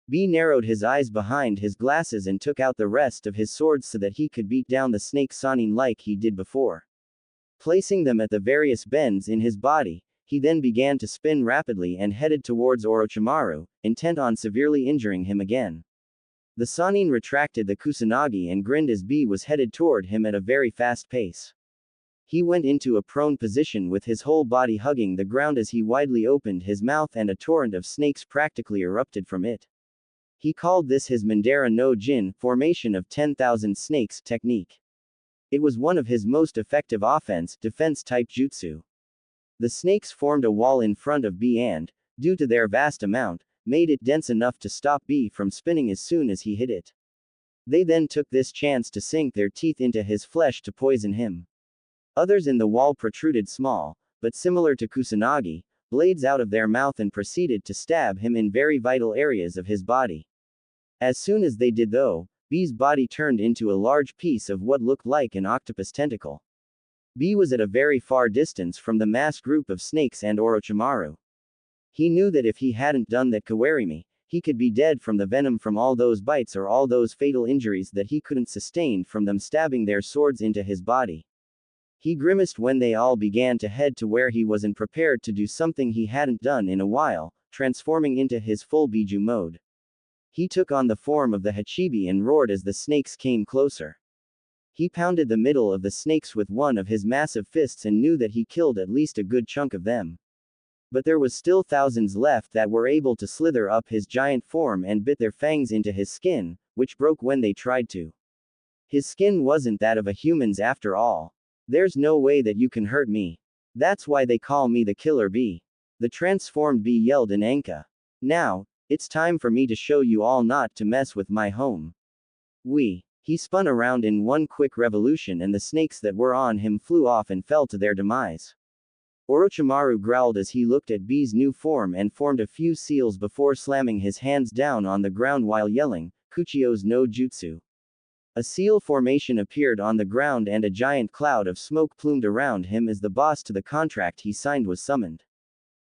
B narrowed his eyes behind his glasses and took out the rest of his swords so that he could beat down the snake Sannin like he did before. Placing them at the various bends in his body, he then began to spin rapidly and headed towards Orochimaru, intent on severely injuring him again. The Sannin retracted the kusanagi and grinned as B was headed toward him at a very fast pace. He went into a prone position with his whole body hugging the ground as he widely opened his mouth and a torrent of snakes practically erupted from it. He called this his Mandara no Jin, formation of 10,000 snakes technique. It was one of his most effective defense type jutsu. The snakes formed a wall in front of B and, due to their vast amount, made it dense enough to stop B from spinning as soon as he hit it. They then took this chance to sink their teeth into his flesh to poison him. Others in the wall protruded small, but similar to kusanagi, blades out of their mouth and proceeded to stab him in very vital areas of his body. As soon as they did though, B's body turned into a large piece of what looked like an octopus tentacle. B was at a very far distance from the mass group of snakes and Orochimaru. He knew that if he hadn't done that kawarimi, he could be dead from the venom from all those bites or all those fatal injuries that he couldn't sustain from them stabbing their swords into his body. He grimaced when they all began to head to where he wasn't prepared to do something he hadn't done in a while, transforming into his full Biju mode. He took on the form of the Hachibi and roared as the snakes came closer. He pounded the middle of the snakes with one of his massive fists and knew that he killed at least a good chunk of them. But there was still thousands left that were able to slither up his giant form and bit their fangs into his skin, which broke when they tried to. His skin wasn't that of a human's after all. There's no way that you can hurt me. That's why they call me the Killer Bee. The transformed bee yelled in Anka. Now, it's time for me to show you all not to mess with my home. He spun around in one quick revolution and the snakes that were on him flew off and fell to their demise. Orochimaru growled as he looked at B's new form and formed a few seals before slamming his hands down on the ground while yelling, Kuchio's no jutsu. A seal formation appeared on the ground and a giant cloud of smoke plumed around him as the boss to the contract he signed was summoned.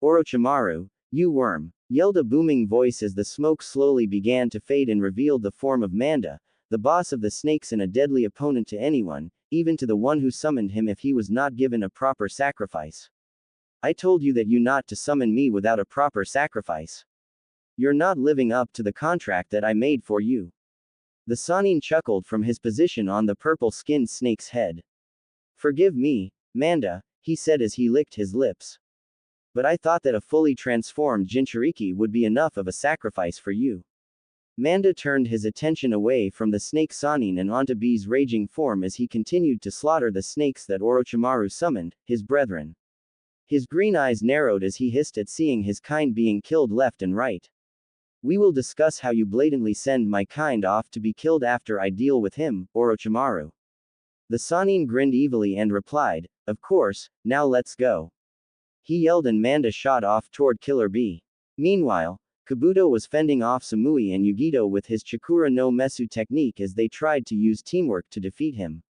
Orochimaru, you worm! Yelled a booming voice as the smoke slowly began to fade and revealed the form of Manda, the boss of the snakes and a deadly opponent to anyone, even to the one who summoned him if he was not given a proper sacrifice. I told you that you not to summon me without a proper sacrifice. You're not living up to the contract that I made for you. The Sannin chuckled from his position on the purple-skinned snake's head. Forgive me, Manda, he said as he licked his lips. But I thought that a fully transformed Jinchuriki would be enough of a sacrifice for you. Manda turned his attention away from the snake Sannin and onto B's raging form as he continued to slaughter the snakes that Orochimaru summoned, his brethren. His green eyes narrowed as he hissed at seeing his kind being killed left and right. We will discuss how you blatantly send my kind off to be killed after I deal with him, Orochimaru. The Sannin grinned evilly and replied, of course, now let's go. He yelled and Manda shot off toward Killer B. Meanwhile, Kabuto was fending off Samui and Yugito with his Chikura no Mesu technique as they tried to use teamwork to defeat him.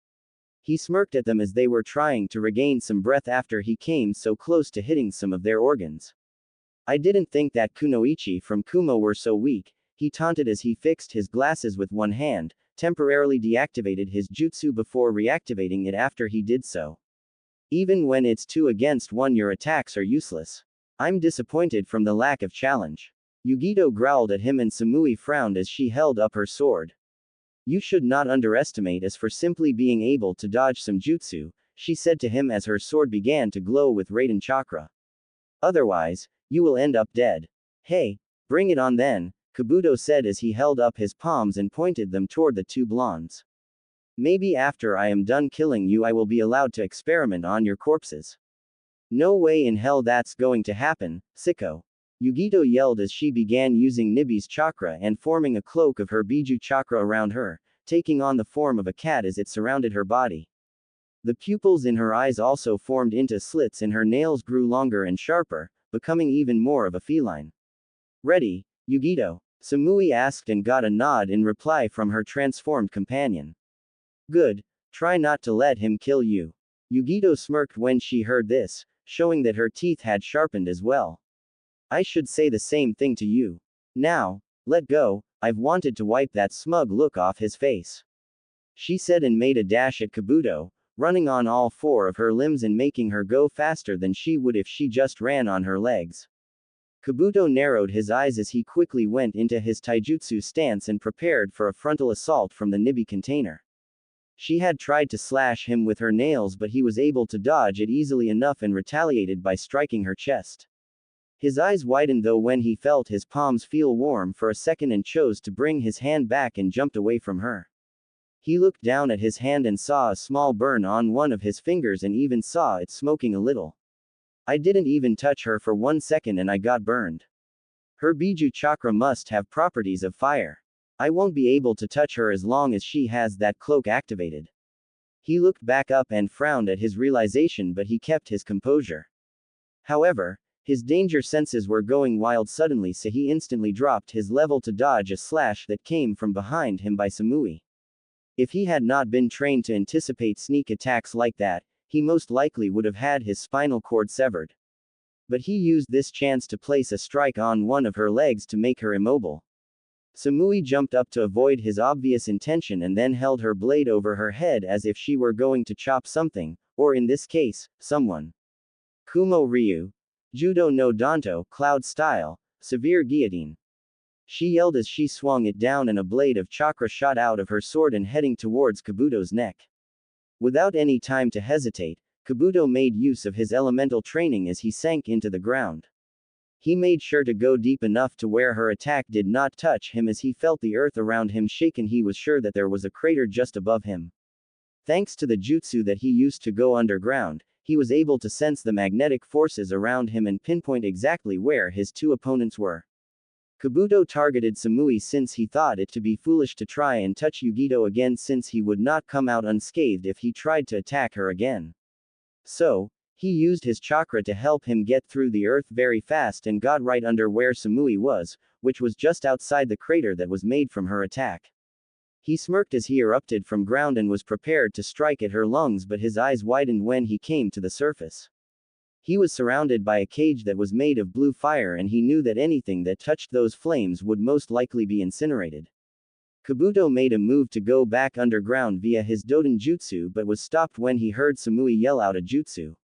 He smirked at them as they were trying to regain some breath after he came so close to hitting some of their organs. I didn't think that Kunoichi from Kumo were so weak, he taunted as he fixed his glasses with one hand, temporarily deactivated his jutsu before reactivating it after he did so. Even when it's 2 against 1 your attacks are useless. I'm disappointed from the lack of challenge. Yugito growled at him and Samui frowned as she held up her sword. You should not underestimate us for simply being able to dodge some jutsu, she said to him as her sword began to glow with Raiden chakra. Otherwise, you will end up dead. Hey, bring it on then, Kabuto said as he held up his palms and pointed them toward the 2 blondes. Maybe after I am done killing you I will be allowed to experiment on your corpses. No way in hell that's going to happen, sicko. Yugito yelled as she began using Nibi's chakra and forming a cloak of her Biju chakra around her, taking on the form of a cat as it surrounded her body. The pupils in her eyes also formed into slits and her nails grew longer and sharper, becoming even more of a feline. Ready, Yugito? Samui asked and got a nod in reply from her transformed companion. Good, try not to let him kill you. Yugito smirked when she heard this, showing that her teeth had sharpened as well. I should say the same thing to you. Now, let go, I've wanted to wipe that smug look off his face. She said and made a dash at Kabuto, running on all 4 of her limbs and making her go faster than she would if she just ran on her legs. Kabuto narrowed his eyes as he quickly went into his taijutsu stance and prepared for a frontal assault from the Nibi container. She had tried to slash him with her nails but he was able to dodge it easily enough and retaliated by striking her chest. His eyes widened though when he felt his palms feel warm for a second and chose to bring his hand back and jumped away from her. He looked down at his hand and saw a small burn on one of his fingers and even saw it smoking a little. I didn't even touch her for 1 second and I got burned. Her Biju chakra must have properties of fire. I won't be able to touch her as long as she has that cloak activated. He looked back up and frowned at his realization but he kept his composure. However, his danger senses were going wild suddenly so he instantly dropped his level to dodge a slash that came from behind him by Samui. If he had not been trained to anticipate sneak attacks like that, he most likely would have had his spinal cord severed. But he used this chance to place a strike on one of her legs to make her immobile. Samui jumped up to avoid his obvious intention and then held her blade over her head as if she were going to chop something, or in this case, someone. Kumo Ryu. Judo no Danto, cloud style, severe guillotine. She yelled as she swung it down and a blade of chakra shot out of her sword and heading towards Kabuto's neck. Without any time to hesitate, Kabuto made use of his elemental training as he sank into the ground. He made sure to go deep enough to where her attack did not touch him as he felt the earth around him shake and he was sure that there was a crater just above him. Thanks to the jutsu that he used to go underground, he was able to sense the magnetic forces around him and pinpoint exactly where his 2 opponents were. Kabuto targeted Samui since he thought it to be foolish to try and touch Yugito again since he would not come out unscathed if he tried to attack her again. So, he used his chakra to help him get through the earth very fast and got right under where Samui was, which was just outside the crater that was made from her attack. He smirked as he erupted from ground and was prepared to strike at her lungs, but his eyes widened when he came to the surface. He was surrounded by a cage that was made of blue fire, and he knew that anything that touched those flames would most likely be incinerated. Kabuto made a move to go back underground via his Doden Jutsu, but was stopped when he heard Samui yell out a jutsu.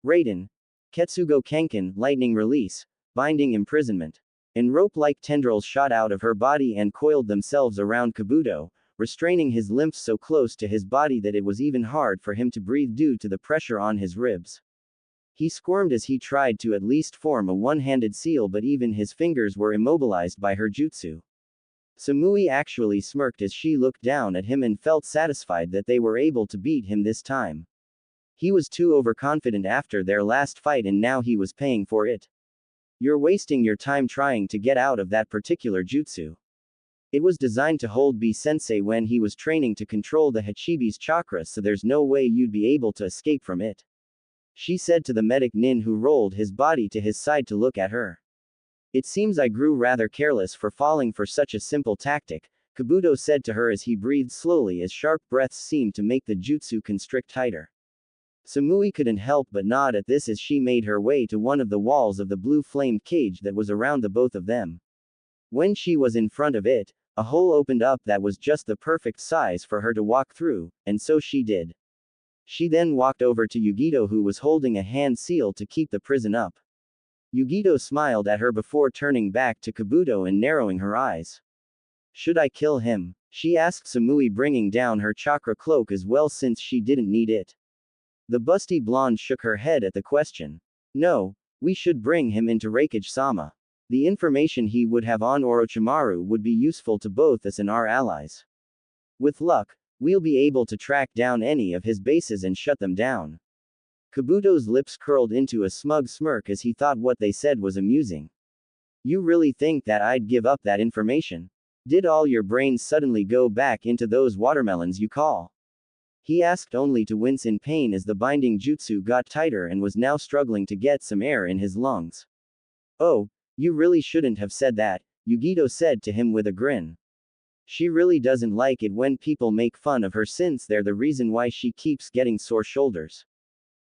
Raiden. Ketsugo Kenkin, lightning release, binding imprisonment. And rope-like tendrils shot out of her body and coiled themselves around Kabuto, restraining his limbs so close to his body that it was even hard for him to breathe due to the pressure on his ribs. He squirmed as he tried to at least form a one-handed seal, but even his fingers were immobilized by her jutsu. Samui actually smirked as she looked down at him and felt satisfied that they were able to beat him this time. He was too overconfident after their last fight, and now he was paying for it. You're wasting your time trying to get out of that particular jutsu. It was designed to hold B-sensei when he was training to control the Hachibi's chakra, so there's no way you'd be able to escape from it. She said to the medic nin, who rolled his body to his side to look at her. It seems I grew rather careless for falling for such a simple tactic, Kabuto said to her as he breathed slowly as sharp breaths seemed to make the jutsu constrict tighter. Samui couldn't help but nod at this as she made her way to one of the walls of the blue-flamed cage that was around the both of them. When she was in front of it, a hole opened up that was just the perfect size for her to walk through, and so she did. She then walked over to Yugito, who was holding a hand seal to keep the prison up. Yugito smiled at her before turning back to Kabuto and narrowing her eyes. Should I kill him? She asked Samui, bringing down her chakra cloak as well since she didn't need it. The busty blonde shook her head at the question. No, we should bring him into Raikage-sama. The information he would have on Orochimaru would be useful to both us and our allies. With luck, we'll be able to track down any of his bases and shut them down. Kabuto's lips curled into a smug smirk as he thought what they said was amusing. You really think that I'd give up that information? Did all your brains suddenly go back into those watermelons you call? He asked, only to wince in pain as the binding jutsu got tighter and was now struggling to get some air in his lungs. Oh, you really shouldn't have said that, Yugito said to him with a grin. She really doesn't like it when people make fun of her, since they're the reason why she keeps getting sore shoulders.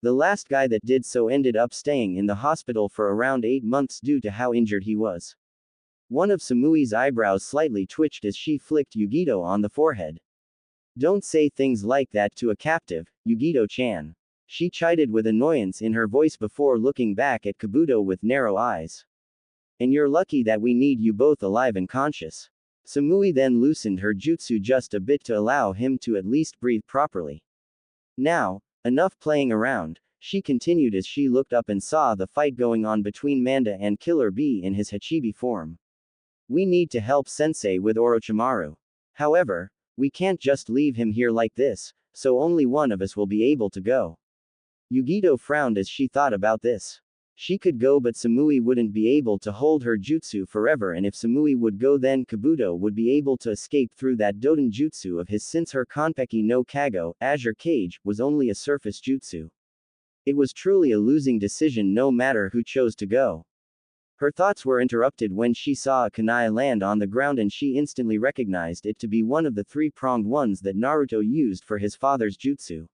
The last guy that did so ended up staying in the hospital for around 8 months due to how injured he was. One of Samui's eyebrows slightly twitched as she flicked Yugito on the forehead. Don't say things like that to a captive, Yugito-chan. She chided with annoyance in her voice before looking back at Kabuto with narrow eyes. And you're lucky that we need you both alive and conscious. Samui then loosened her jutsu just a bit to allow him to at least breathe properly. Now, enough playing around, she continued as she looked up and saw the fight going on between Manda and Killer Bee in his Hachibi form. We need to help Sensei with Orochimaru. However, we can't just leave him here like this, so only one of us will be able to go. Yugito frowned as she thought about this. She could go, but Samui wouldn't be able to hold her jutsu forever, and if Samui would go, then Kabuto would be able to escape through that Doden jutsu of his, since her Konpeki no Kago, Azure Cage, was only a surface jutsu. It was truly a losing decision no matter who chose to go. Her thoughts were interrupted when she saw a kunai land on the ground, and she instantly recognized it to be one of the three-pronged ones that Naruto used for his father's jutsu.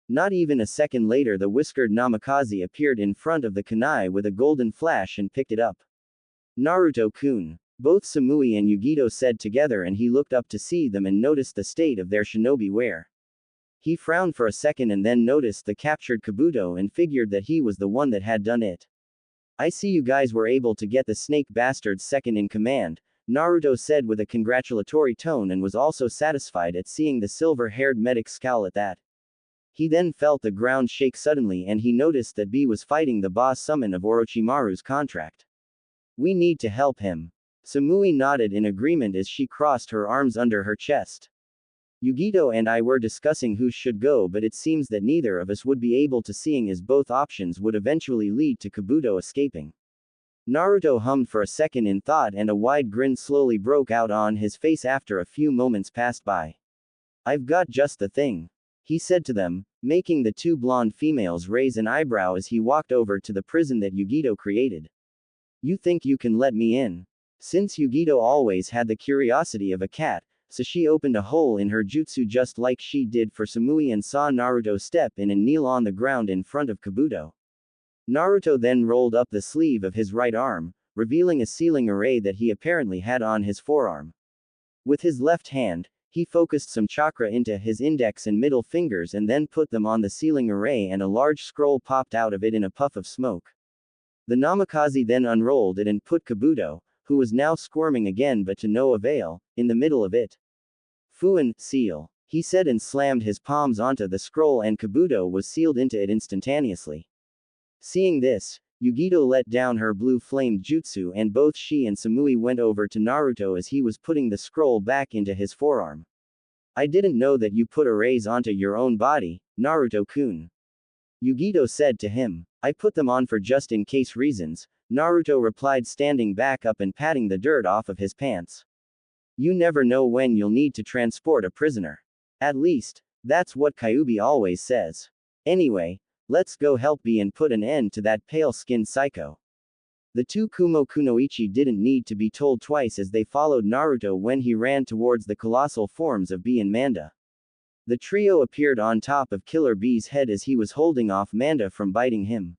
Not even a second later, the whiskered Namikaze appeared in front of the kunai with a golden flash and picked it up. Naruto-kun. Both Samui and Yugito said together, and he looked up to see them and noticed the state of their shinobi wear. He frowned for a second and then noticed the captured Kabuto and figured that he was the one that had done it. I see you guys were able to get the snake bastards second in command, Naruto said with a congratulatory tone, and was also satisfied at seeing the silver-haired medic scowl at that. He then felt the ground shake suddenly, and he noticed that B was fighting the boss summon of Orochimaru's contract. We need to help him. Samui nodded in agreement as she crossed her arms under her chest. Yugito and I were discussing who should go, but it seems that neither of us would be able to, seeing as both options would eventually lead to Kabuto escaping. Naruto hummed for a second in thought, and a wide grin slowly broke out on his face after a few moments passed by. I've got just the thing, he said to them, making the two blonde females raise an eyebrow as he walked over to the prison that Yugito created. You think you can let me in? Since Yugito always had the curiosity of a cat, so she opened a hole in her jutsu just like she did for Samui and saw Naruto step in and kneel on the ground in front of Kabuto. Naruto then rolled up the sleeve of his right arm, revealing a sealing array that he apparently had on his forearm. With his left hand, he focused some chakra into his index and middle fingers and then put them on the sealing array, and a large scroll popped out of it in a puff of smoke. The Namikaze then unrolled it and put Kabuto, who was now squirming again but to no avail, in the middle of it. Fuin, seal, he said and slammed his palms onto the scroll, and Kabuto was sealed into it instantaneously. Seeing this, Yugito let down her blue-flamed jutsu and both she and Samui went over to Naruto as he was putting the scroll back into his forearm. I didn't know that you put arrays onto your own body, Naruto-kun. Yugito said to him. I put them on for just in case reasons, Naruto replied, standing back up and patting the dirt off of his pants. You never know when you'll need to transport a prisoner. At least, that's what Kyuubi always says. Anyway, let's go help B and put an end to that pale-skinned psycho. The two Kumo Kunoichi didn't need to be told twice as they followed Naruto when he ran towards the colossal forms of B and Manda. The trio appeared on top of Killer B's head as he was holding off Manda from biting him.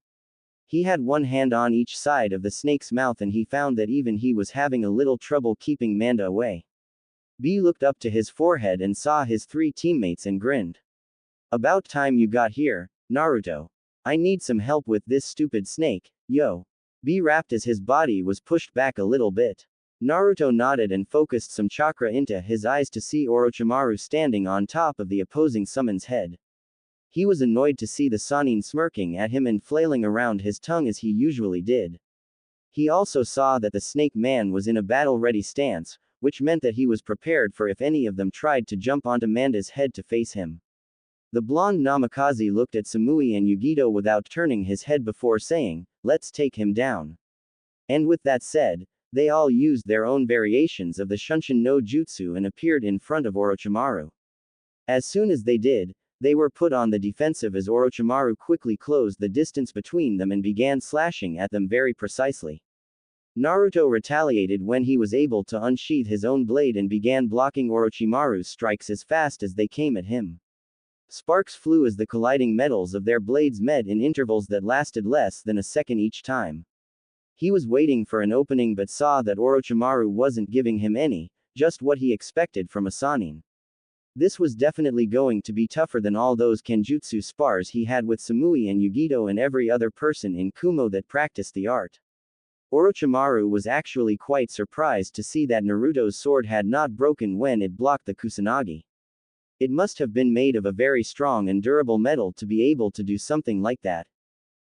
He had one hand on each side of the snake's mouth and he found that even he was having a little trouble keeping Manda away. B looked up to his forehead and saw his three teammates and grinned. About time you got here, Naruto. I need some help with this stupid snake, yo. B rapped as his body was pushed back a little bit. Naruto nodded and focused some chakra into his eyes to see Orochimaru standing on top of the opposing summon's head. He was annoyed to see the Sannin smirking at him and flailing around his tongue as he usually did. He also saw that the snake man was in a battle-ready stance, which meant that he was prepared for if any of them tried to jump onto Manda's head to face him. The blonde Namikaze looked at Samui and Yugito without turning his head before saying, let's take him down. And with that said, they all used their own variations of the Shunshin no Jutsu and appeared in front of Orochimaru. As soon as they did, they were put on the defensive as Orochimaru quickly closed the distance between them and began slashing at them very precisely. Naruto retaliated when he was able to unsheath his own blade and began blocking Orochimaru's strikes as fast as they came at him. Sparks flew as the colliding metals of their blades met in intervals that lasted less than a second each time. He was waiting for an opening but saw that Orochimaru wasn't giving him any, just what he expected from a Sannin. This was definitely going to be tougher than all those Kenjutsu spars he had with Samui and Yugito and every other person in Kumo that practiced the art. Orochimaru was actually quite surprised to see that Naruto's sword had not broken when it blocked the Kusanagi. It must have been made of a very strong and durable metal to be able to do something like that.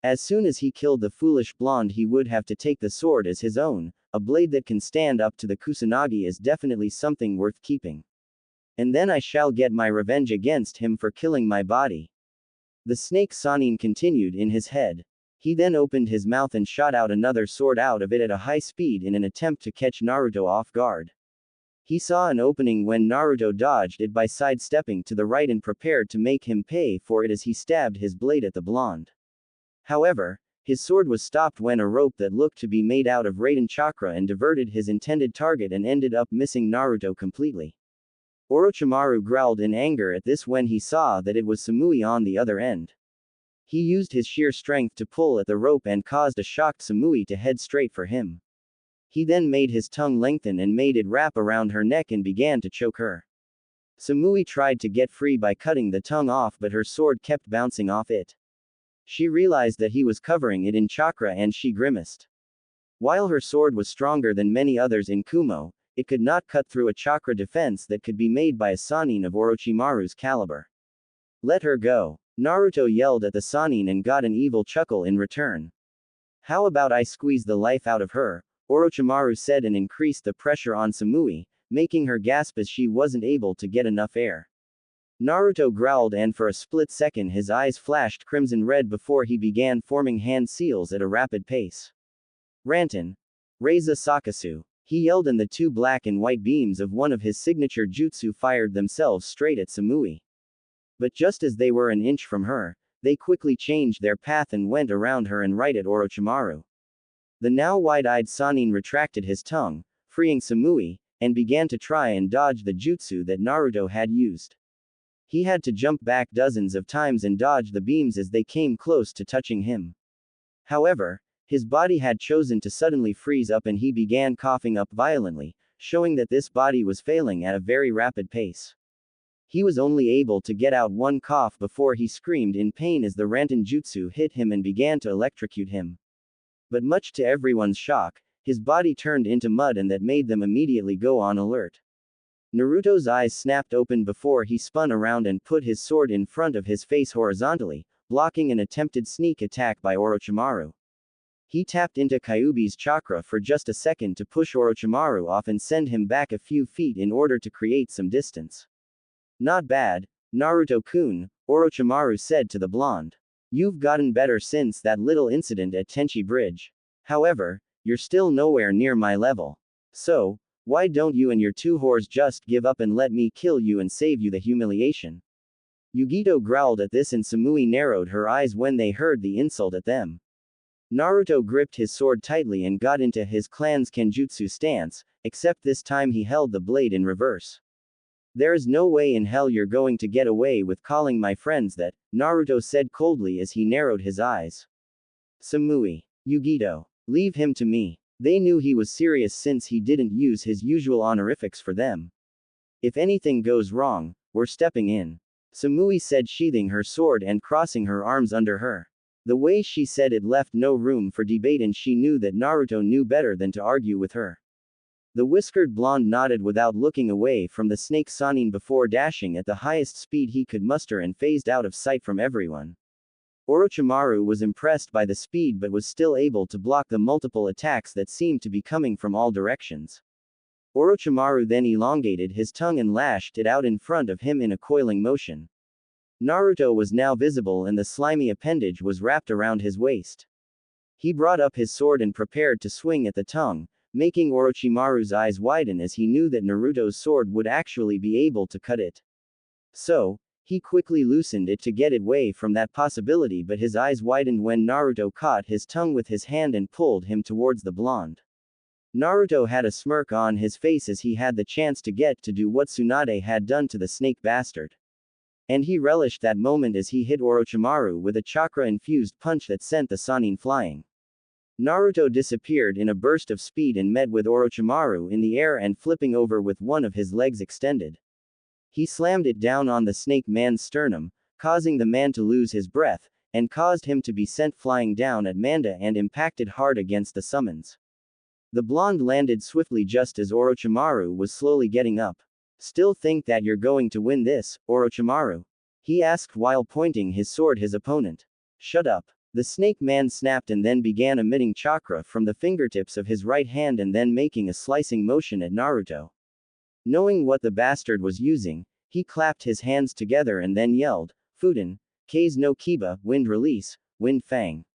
As soon as he killed the foolish blonde, he would have to take the sword as his own. A blade that can stand up to the Kusanagi is definitely something worth keeping. And then I shall get my revenge against him for killing my body. The snake Sannin continued in his head. He then opened his mouth and shot out another sword out of it at a high speed in an attempt to catch Naruto off guard. He saw an opening when Naruto dodged it by sidestepping to the right and prepared to make him pay for it as he stabbed his blade at the blonde. However, his sword was stopped when a rope that looked to be made out of Raiden chakra and diverted his intended target and ended up missing Naruto completely. Orochimaru growled in anger at this when he saw that it was Samui on the other end. He used his sheer strength to pull at the rope and caused a shocked Samui to head straight for him. He then made his tongue lengthen and made it wrap around her neck and began to choke her. Samui tried to get free by cutting the tongue off, but her sword kept bouncing off it. She realized that he was covering it in chakra and she grimaced. While her sword was stronger than many others in Kumo, it could not cut through a chakra defense that could be made by a Sannin of Orochimaru's caliber. Let her go. Naruto yelled at the Sannin and got an evil chuckle in return. How about I squeeze the life out of her? Orochimaru said and increased the pressure on Samui, making her gasp as she wasn't able to get enough air. Naruto growled and for a split second his eyes flashed crimson red before he began forming hand seals at a rapid pace. Rantan. Reiza Sakasu. He yelled and the two black and white beams of one of his signature jutsu fired themselves straight at Samui. But just as they were an inch from her, they quickly changed their path and went around her and right at Orochimaru. The now wide-eyed Sannin retracted his tongue, freeing Samui, and began to try and dodge the jutsu that Naruto had used. He had to jump back dozens of times and dodge the beams as they came close to touching him. However, his body had chosen to suddenly freeze up and he began coughing up violently, showing that this body was failing at a very rapid pace. He was only able to get out one cough before he screamed in pain as the Ranten jutsu hit him and began to electrocute him. But much to everyone's shock, his body turned into mud and that made them immediately go on alert. Naruto's eyes snapped open before he spun around and put his sword in front of his face horizontally, blocking an attempted sneak attack by Orochimaru. He tapped into Kyuubi's chakra for just a second to push Orochimaru off and send him back a few feet in order to create some distance. Not bad, Naruto-kun, Orochimaru said to the blonde. You've gotten better since that little incident at Tenchi Bridge. However, you're still nowhere near my level. So, why don't you and your two whores just give up and let me kill you and save you the humiliation? Yugito growled at this and Samui narrowed her eyes when they heard the insult at them. Naruto gripped his sword tightly and got into his clan's Kenjutsu stance, except this time he held the blade in reverse. There is no way in hell you're going to get away with calling my friends that, Naruto said coldly as he narrowed his eyes. Samui. Yugito. Leave him to me. They knew he was serious since he didn't use his usual honorifics for them. If anything goes wrong, we're stepping in. Samui said, sheathing her sword and crossing her arms under her. The way she said it left no room for debate and she knew that Naruto knew better than to argue with her. The whiskered blonde nodded without looking away from the snake Sannin before dashing at the highest speed he could muster and phased out of sight from everyone. Orochimaru was impressed by the speed but was still able to block the multiple attacks that seemed to be coming from all directions. Orochimaru then elongated his tongue and lashed it out in front of him in a coiling motion. Naruto was now visible and the slimy appendage was wrapped around his waist. He brought up his sword and prepared to swing at the tongue, making Orochimaru's eyes widen as he knew that Naruto's sword would actually be able to cut it. So, he quickly loosened it to get away from that possibility, but his eyes widened when Naruto caught his tongue with his hand and pulled him towards the blonde. Naruto had a smirk on his face as he had the chance to get to do what Tsunade had done to the snake bastard. And he relished that moment as he hit Orochimaru with a chakra-infused punch that sent the Sannin flying. Naruto disappeared in a burst of speed and met with Orochimaru in the air and flipping over with one of his legs extended. He slammed it down on the snake man's sternum, causing the man to lose his breath, and caused him to be sent flying down at Manda and impacted hard against the summons. The blonde landed swiftly just as Orochimaru was slowly getting up. Still think that you're going to win this, Orochimaru? He asked while pointing his sword his opponent. Shut up. The snake man snapped and then began emitting chakra from the fingertips of his right hand and then making a slicing motion at Naruto. Knowing what the bastard was using, he clapped his hands together and then yelled, Fuden, K's no Kiba, wind release, wind fang.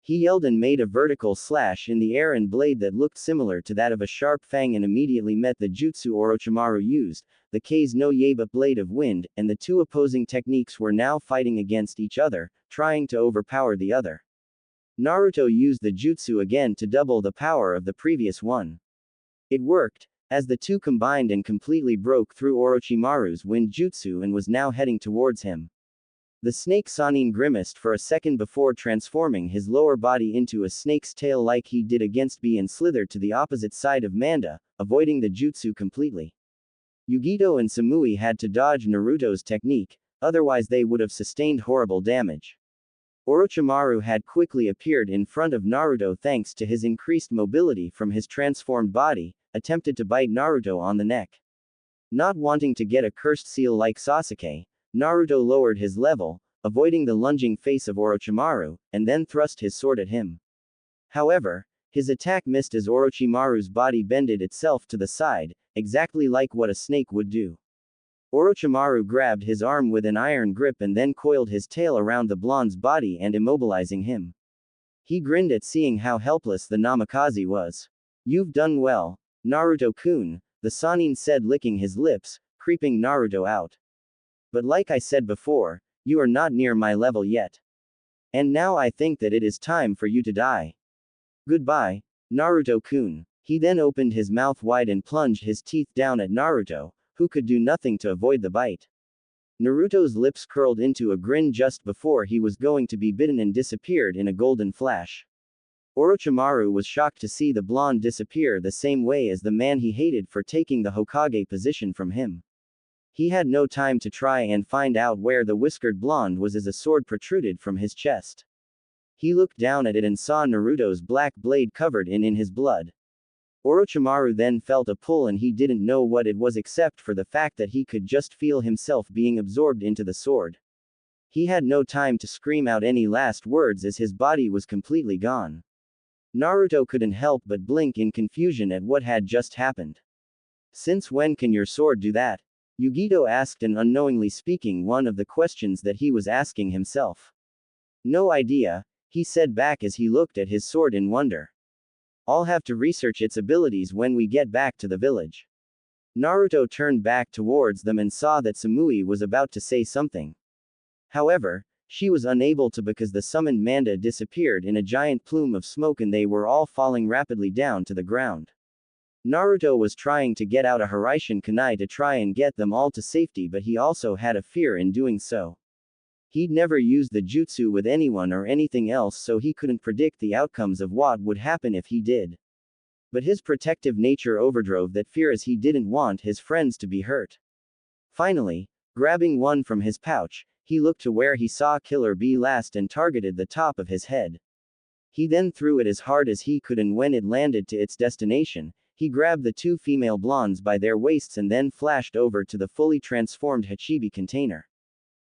He yelled and made a vertical slash in the air and blade that looked similar to that of a sharp fang and immediately met the jutsu Orochimaru used, the K's no Yaba blade of wind, and the two opposing techniques were now fighting against each other, trying to overpower the other. Naruto used the jutsu again to double the power of the previous one. It worked, as the two combined and completely broke through Orochimaru's wind jutsu and was now heading towards him. The snake Sannin grimaced for a second before transforming his lower body into a snake's tail like he did against B and slithered to the opposite side of Manda, avoiding the jutsu completely. Yugito and Samui had to dodge Naruto's technique, otherwise they would have sustained horrible damage. Orochimaru had quickly appeared in front of Naruto thanks to his increased mobility from his transformed body, attempted to bite Naruto on the neck. Not wanting to get a cursed seal like Sasuke, Naruto lowered his level, avoiding the lunging face of Orochimaru, and then thrust his sword at him. However, his attack missed as Orochimaru's body bended itself to the side, exactly like what a snake would do. Orochimaru grabbed his arm with an iron grip and then coiled his tail around the blonde's body and immobilizing him. He grinned at seeing how helpless the Namikaze was. You've done well, Naruto-kun, the Sannin said licking his lips, creeping Naruto out. But like I said before, you are not near my level yet. And now I think that it is time for you to die. Goodbye, Naruto-kun. He then opened his mouth wide and plunged his teeth down at Naruto, who could do nothing to avoid the bite. Naruto's lips curled into a grin just before he was going to be bitten and disappeared in a golden flash. Orochimaru was shocked to see the blonde disappear the same way as the man he hated for taking the Hokage position from him. He had no time to try and find out where the whiskered blonde was as a sword protruded from his chest. He looked down at it and saw Naruto's black blade covered in his blood. Orochimaru then felt a pull and he didn't know what it was except for the fact that he could just feel himself being absorbed into the sword. He had no time to scream out any last words as his body was completely gone. Naruto couldn't help but blink in confusion at what had just happened. "Since when can your sword do that?" Yugito asked, and unknowingly speaking one of the questions that he was asking himself. "No idea," he said back as he looked at his sword in wonder. "I'll have to research its abilities when we get back to the village." Naruto turned back towards them and saw that Samui was about to say something. However, she was unable to because the summoned Manda disappeared in a giant plume of smoke and they were all falling rapidly down to the ground. Naruto was trying to get out a Hiraishin Kunai to try and get them all to safety, but he also had a fear in doing so. He'd never used the jutsu with anyone or anything else, so he couldn't predict the outcomes of what would happen if he did. But his protective nature overdrove that fear as he didn't want his friends to be hurt. Finally, grabbing one from his pouch, he looked to where he saw Killer Bee last and targeted the top of his head. He then threw it as hard as he could, and when it landed to its destination, he grabbed the two female blondes by their waists and then flashed over to the fully transformed Hachibi container.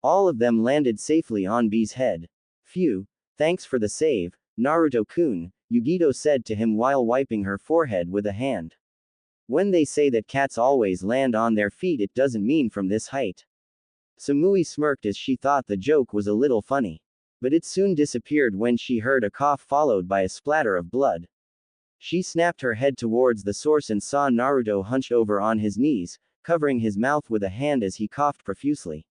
All of them landed safely on B's head. "Phew, thanks for the save, Naruto-kun," Yugito said to him while wiping her forehead with a hand. "When they say that cats always land on their feet, it doesn't mean from this height." Samui smirked as she thought the joke was a little funny. But it soon disappeared when she heard a cough followed by a splatter of blood. She snapped her head towards the source and saw Naruto hunched over on his knees, covering his mouth with a hand as he coughed profusely.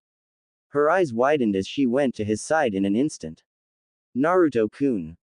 Her eyes widened as she went to his side in an instant. "Naruto-kun.